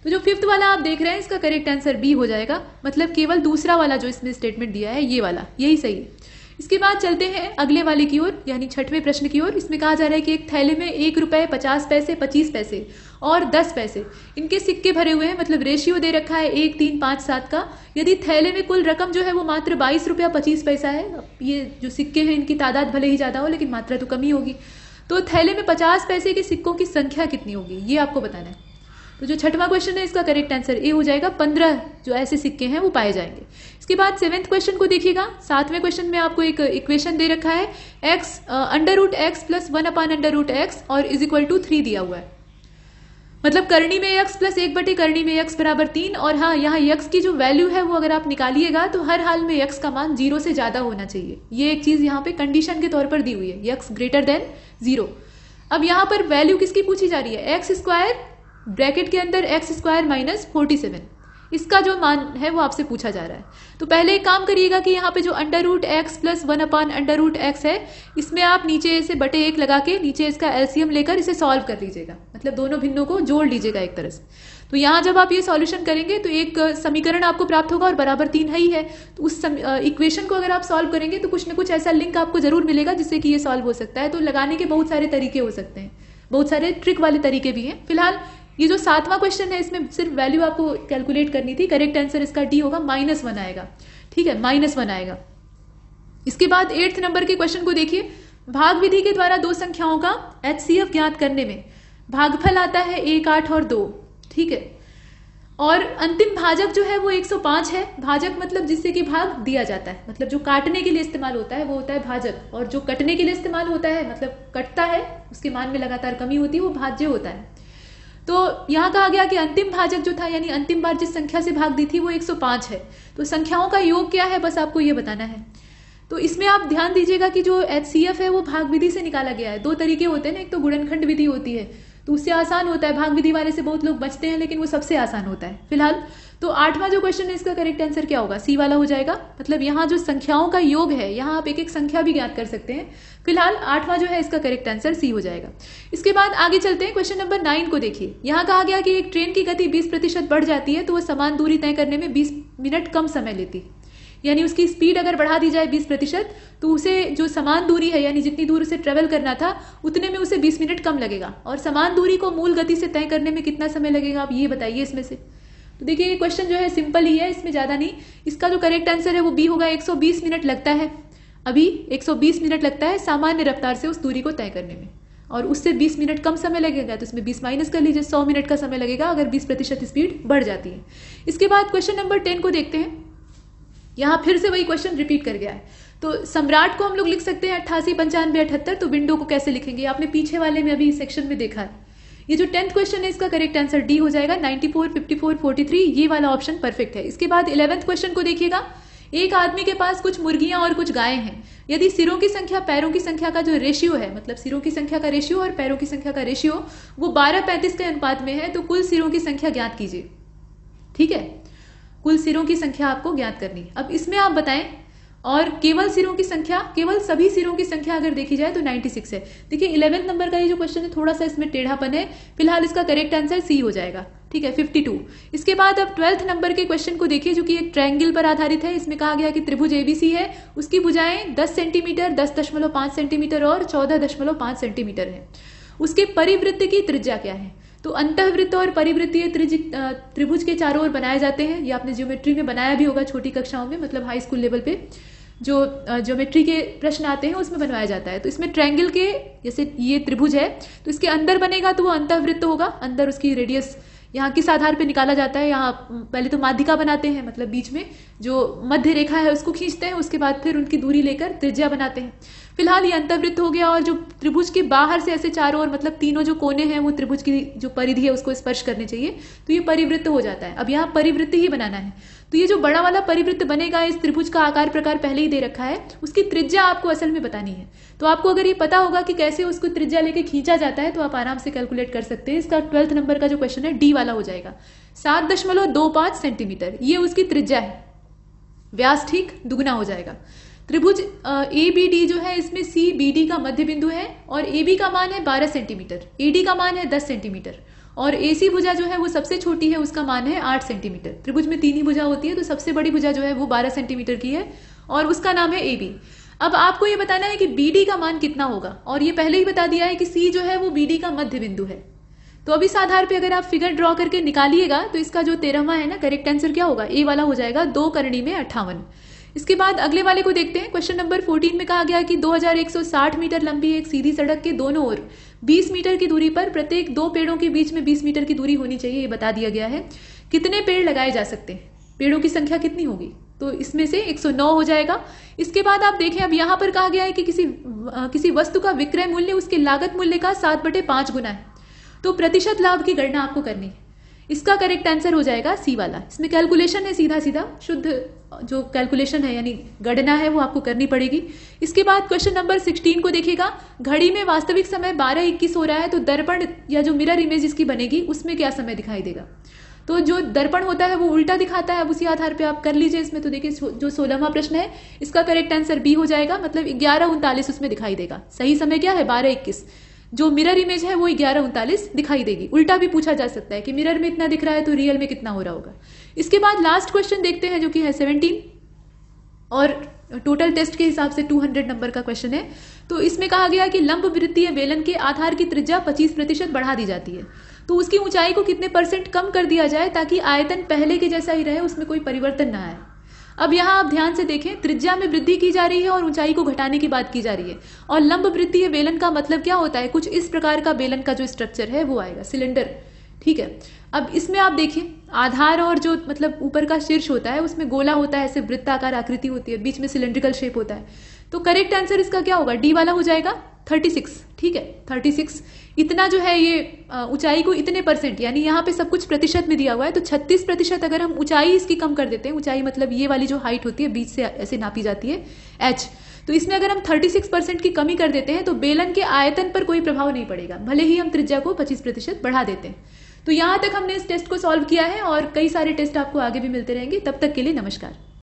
Speaker 3: तो जो फिफ्थ वाला आप देख रहे हैं इसका करेक्ट आंसर बी हो जाएगा, मतलब केवल दूसरा वाला जो इसमें स्टेटमेंट दिया है ये वाला, यही सही है। इसके बाद चलते हैं अगले वाले की ओर, यानी छठवें प्रश्न की ओर। इसमें कहा जा रहा है कि एक थैले में 1 रुपए 50 पैसे 25 पैसे और 10 पैसे इनके सिक्के भरे हुए हैं, मतलब रेशियो दे रखा है 1, 3, 5, 7 का। यदि थैले में कुल रकम जो है वो मात्र 22 रुपया 25 पैसा है, ये जो सिक्के हैं इनकी तादाद भले ही ज्यादा हो लेकिन मात्रा तो कमी होगी, तो थैले में 50 पैसे के सिक्कों की संख्या कितनी होगी ये आपको बताना है। तो जो छठवां क्वेश्चन है इसका करेक्ट आंसर ए हो जाएगा, 15 जो ऐसे सिक्के हैं वो पाए जाएंगे। इसके बाद 7वें क्वेश्चन को देखिएगा। 7वें क्वेश्चन में आपको एक इक्वेशन दे रखा है, x √x + 1/√x और = 3 दिया हुआ है। मतलब करनी में x + 1/, करनी में x = 3। और हाँ, यहाँ x की जो वैल्यू है वो अगर आप निकालिएगा तो हर हाल में x का मान 0 से ज्यादा होना चाहिए। ये एक चीज यहाँ पे कंडीशन के तौर पर दी हुई है, x > 0। अब यहाँ पर वैल्यू किसकी पूछी जा रही है, x² ब्रैकेट के अंदर x² - 47, इसका जो मान है वो आपसे पूछा जा रहा है। तो पहले एक काम करिएगा कि यहाँ पे जो √x + 1/√x है इसमें आप नीचे से /1 लगा के नीचे इसका एलसीएम लेकर इसे सॉल्व कर लीजिएगा, मतलब दोनों भिन्नों को जोड़ लीजिएगा एक तरह से। तो यहाँ जब आप ये सॉल्यूशन करेंगे तो एक समीकरण आपको प्राप्त होगा और बराबर 3 है ही है। तो उस इक्वेशन को अगर आप सॉल्व करेंगे तो कुछ ना कुछ ऐसा लिंक आपको जरूर मिलेगा जिससे कि ये सॉल्व हो सकता है। तो लगाने के बहुत सारे तरीके हो सकते हैं, बहुत सारे ट्रिक वाले तरीके भी हैं। फिलहाल ये जो 7वां क्वेश्चन है इसमें सिर्फ वैल्यू आपको कैलकुलेट करनी थी। करेक्ट आंसर इसका डी होगा, -1 आएगा। ठीक है, -1 आएगा। इसके बाद 8th नंबर के क्वेश्चन को देखिए, भाग विधि के द्वारा दो संख्याओं का HCF ज्ञात करने में भागफल आता है 1, 8 और 2। ठीक है, और अंतिम भाजक जो है वो 105 है। भाजक मतलब जिससे कि भाग दिया जाता है, मतलब जो काटने के लिए इस्तेमाल होता है वो होता है भाजक, और जो कटने के लिए इस्तेमाल होता है मतलब कटता है उसके मान में लगातार कमी होती है वो भाज्य होता है। तो यहां कहा गया कि अंतिम भाजक जो था, यानी अंतिम बार जिस संख्या से भाग दी थी वो 105 है। तो संख्याओं का योग क्या है बस आपको ये बताना है। तो इसमें आप ध्यान दीजिएगा कि जो HCF है वो भाग विधि से निकाला गया है। 2 तरीके होते हैं ना, एक तो गुणनखंड विधि होती है तो उससे आसान होता है, भाग विधि वाले से बहुत लोग बचते हैं लेकिन वो सबसे आसान होता है। फिलहाल तो 8वां जो क्वेश्चन है इसका करेक्ट आंसर क्या होगा, सी वाला हो जाएगा। मतलब यहाँ जो संख्याओं का योग है यहाँ आप एक एक संख्या भी ज्ञात कर सकते हैं। फिलहाल 8वां जो है इसका करेक्ट आंसर सी हो जाएगा। इसके बाद आगे चलते हैं, क्वेश्चन नंबर 9 को देखिए। यहाँ कहा गया कि एक ट्रेन की गति 20% बढ़ जाती है तो वह समान दूरी तय करने में 20 मिनट कम समय लेती, यानी उसकी स्पीड अगर बढ़ा दी जाए 20% तो उसे जो समान दूरी है यानी जितनी दूर उसे ट्रेवल करना था उतने में उसे 20 मिनट कम लगेगा। और समान दूरी को मूल गति से तय करने में कितना समय लगेगा, आप ये बताइए इसमें से। तो देखिए ये क्वेश्चन जो है सिंपल ही है, इसमें ज्यादा नहीं। इसका जो करेक्ट आंसर है वो बी होगा, 120 मिनट लगता है। अभी 120 मिनट लगता है सामान्य रफ्तार से उस दूरी को तय करने में। और उससे 20 मिनट कम समय लगेगा तो इसमें 20 माइनस कर लीजिए, 100 मिनट का समय लगेगा अगर 20% स्पीड बढ़ जाती है। इसके बाद क्वेश्चन नंबर 10 को देखते हैं। यहाँ फिर से वही क्वेश्चन रिपीट कर गया है। तो सम्राट को हम लोग लिख सकते हैं 88, 95, 78। तो विंडो को कैसे लिखेंगे, आपने पीछे वाले में अभी सेक्शन में देखा है। ये जो 10th क्वेश्चन है इसका करेक्ट आंसर डी हो जाएगा, 94, 54, 43, ये वाला ऑप्शन परफेक्ट है। इसके बाद 11th क्वेश्चन को देखिएगा। एक आदमी के पास कुछ मुर्गियां और कुछ गायें हैं। यदि सिरों की संख्या पैरों की संख्या का जो रेशियो है, मतलब सिरों की संख्या का रेशियो और पैरों की संख्या का रेशियो वो 12:35 के अनुपात में है, तो कुल सिरों की संख्या ज्ञात कीजिए। ठीक है, कुल सिरों की संख्या आपको ज्ञात करनी है। अब इसमें आप बताएं, और केवल सिरों की संख्या, केवल सभी सिरों की संख्या अगर देखी जाए तो 96 है। देखिए 11th नंबर का ये जो क्वेश्चन है थोड़ा सा इसमें टेढ़ापन है, फिलहाल इसका करेक्ट आंसर सी हो जाएगा। ठीक है, 52। इसके बाद अब 12th नंबर के क्वेश्चन को देखिए, जो कि एक ट्रायंगल पर आधारित है। इसमें कहा गया कि त्रिभुज एबीसी है, उसकी भुजाएं 10 सेंटीमीटर, 10.5 सेंटीमीटर और 14.5 सेंटीमीटर है। उसके परिवृत्त की त्रिज्या क्या है? तो अंतःवृत्त और परिवृत्तीय त्रिभुज के चारों ओर बनाए जाते हैं। ये आपने ज्योमेट्री में बनाया भी होगा छोटी कक्षाओं में, मतलब हाई स्कूल लेवल पे जो ज्योमेट्री के प्रश्न आते हैं उसमें बनवाया जाता है। तो इसमें ट्रायंगल के, जैसे ये त्रिभुज है तो इसके अंदर बनेगा तो वो अंतःवृत्त होगा। अंदर उसकी रेडियस यहाँ किस आधार पे निकाला जाता है, यहाँ पहले तो माध्यिका बनाते हैं, मतलब बीच में जो मध्य रेखा है उसको खींचते हैं, उसके बाद फिर उनकी दूरी लेकर त्रिज्या बनाते हैं। फिलहाल ये अंतःवृत्त हो गया। और जो त्रिभुज के बाहर से ऐसे चारों ओर, मतलब तीनों जो कोने हैं वो त्रिभुज की जो परिधि है उसको स्पर्श करने चाहिए, तो ये परिवृत्त हो जाता है। अब यहाँ परिवृत्त ही बनाना है, तो ये जो बड़ा वाला परिवृत्त बनेगा, इस त्रिभुज का आकार प्रकार पहले ही दे रखा है, उसकी त्रिज्या आपको असल में बतानी है। तो आपको अगर ये पता होगा कि कैसे उसको त्रिज्या लेके खींचा जाता है तो आप आराम से कैलकुलेट कर सकते हैं। इसका 12th नंबर का जो क्वेश्चन है डी वाला हो जाएगा। 7.25 सेंटीमीटर ये उसकी त्रिज्या है। व्यास ठीक दुगना हो जाएगा। त्रिभुज ABD जो है, इसमें CBD का मध्य बिंदु है और AB का मान है 12 सेंटीमीटर, AD का मान है 10 सेंटीमीटर और AC भुजा जो है वो सबसे छोटी है, उसका मान है 8 सेंटीमीटर। त्रिभुज में 3 ही भुजा होती है, तो सबसे बड़ी भुजा जो है वो 12 सेंटीमीटर की है और उसका नाम है AB। अब आपको ये बताना है कि BD का मान कितना होगा, और ये पहले ही बता दिया है कि C जो है वो BD का मध्य बिंदु है। तो अब इस आधार पे अगर आप फिगर ड्रॉ करके निकालिएगा तो इसका जो 13वां है ना, करेक्ट आंसर क्या होगा, ए वाला हो जाएगा, 2 करणी में 58। इसके बाद अगले वाले को देखते हैं। क्वेश्चन नंबर 14 में कहा गया कि 2160 मीटर लंबी एक सीधी सड़क के दोनों ओर 20 मीटर की दूरी पर प्रत्येक 2 पेड़ों के बीच में 20 मीटर की दूरी होनी चाहिए, ये बता दिया गया है। कितने पेड़ लगाए जा सकते हैं, पेड़ों की संख्या कितनी होगी, तो इसमें से 109 हो जाएगा। इसके बाद आप देखें, अब यहाँ पर कहा गया है कि किसी वस्तु का विक्रय मूल्य उसके लागत मूल्य का 7/5 गुना है, तो प्रतिशत लाभ की गणना आपको करनी है। इसका करेक्ट आंसर हो जाएगा सी वाला। इसमें कैलकुलेशन है, सीधा सीधा शुद्ध जो कैलकुलेशन है यानी गणना है वो आपको करनी पड़ेगी। इसके बाद क्वेश्चन नंबर 16 को देखिएगा। घड़ी में वास्तविक समय 12:21 हो रहा है, तो दर्पण या जो मिरर इमेज इसकी बनेगी उसमें क्या समय दिखाई देगा, तो जो दर्पण होता है वो उल्टा दिखाता है। अब उसी आधार पे आप कर लीजिए इसमें। तो देखिए जो 16वां प्रश्न है इसका करेक्ट आंसर बी हो जाएगा, मतलब 11:39 उसमें दिखाई देगा। सही समय क्या है, 12:21। जो मिरर इमेज है वो 11:39 दिखाई देगी। उल्टा भी पूछा जा सकता है कि मिरर में इतना दिख रहा है तो रियल में कितना हो रहा होगा। इसके बाद लास्ट क्वेश्चन देखते हैं जो कि है 17 और टोटल टेस्ट के हिसाब से 200 नंबर का क्वेश्चन है। तो इसमें कहा गया कि लंब वृत्तीय बेलन के आधार की त्रिज्या 25% बढ़ा दी जाती है, तो उसकी ऊंचाई को कितने % कम कर दिया जाए ताकि आयतन पहले के जैसा ही रहे, उसमें कोई परिवर्तन ना आए। अब यहाँ आप ध्यान से देखें, त्रिज्या में वृद्धि की जा रही है और ऊंचाई को घटाने की बात की जा रही है। और लंब वृत्तीय बेलन का मतलब क्या होता है, कुछ इस प्रकार का बेलन का जो स्ट्रक्चर है वो आएगा, सिलेंडर। ठीक है, अब इसमें आप देखिए आधार और जो मतलब ऊपर का शीर्ष होता है उसमें गोला होता है, ऐसे वृत्ताकार आकृति होती है, बीच में सिलेंड्रिकल शेप होता है। तो करेक्ट आंसर इसका क्या होगा, डी वाला हो जाएगा, 36। ठीक है, 36 इतना जो है ये ऊंचाई को इतने % यानी यहाँ पे सब कुछ प्रतिशत में दिया हुआ है, तो 36% अगर हम ऊंचाई इसकी कम कर देते हैं, ऊंचाई मतलब ये वाली जो हाइट होती है बीच से ऐसे नापी जाती है h, तो इसमें अगर हम 36% की कमी कर देते हैं तो बेलन के आयतन पर कोई प्रभाव नहीं पड़ेगा, भले ही हम त्रिज्या को 25% बढ़ा देते हैं। तो यहाँ तक हमने इस टेस्ट को सॉल्व किया है और कई सारे टेस्ट आपको आगे भी मिलते रहेंगे। तब तक के लिए नमस्कार।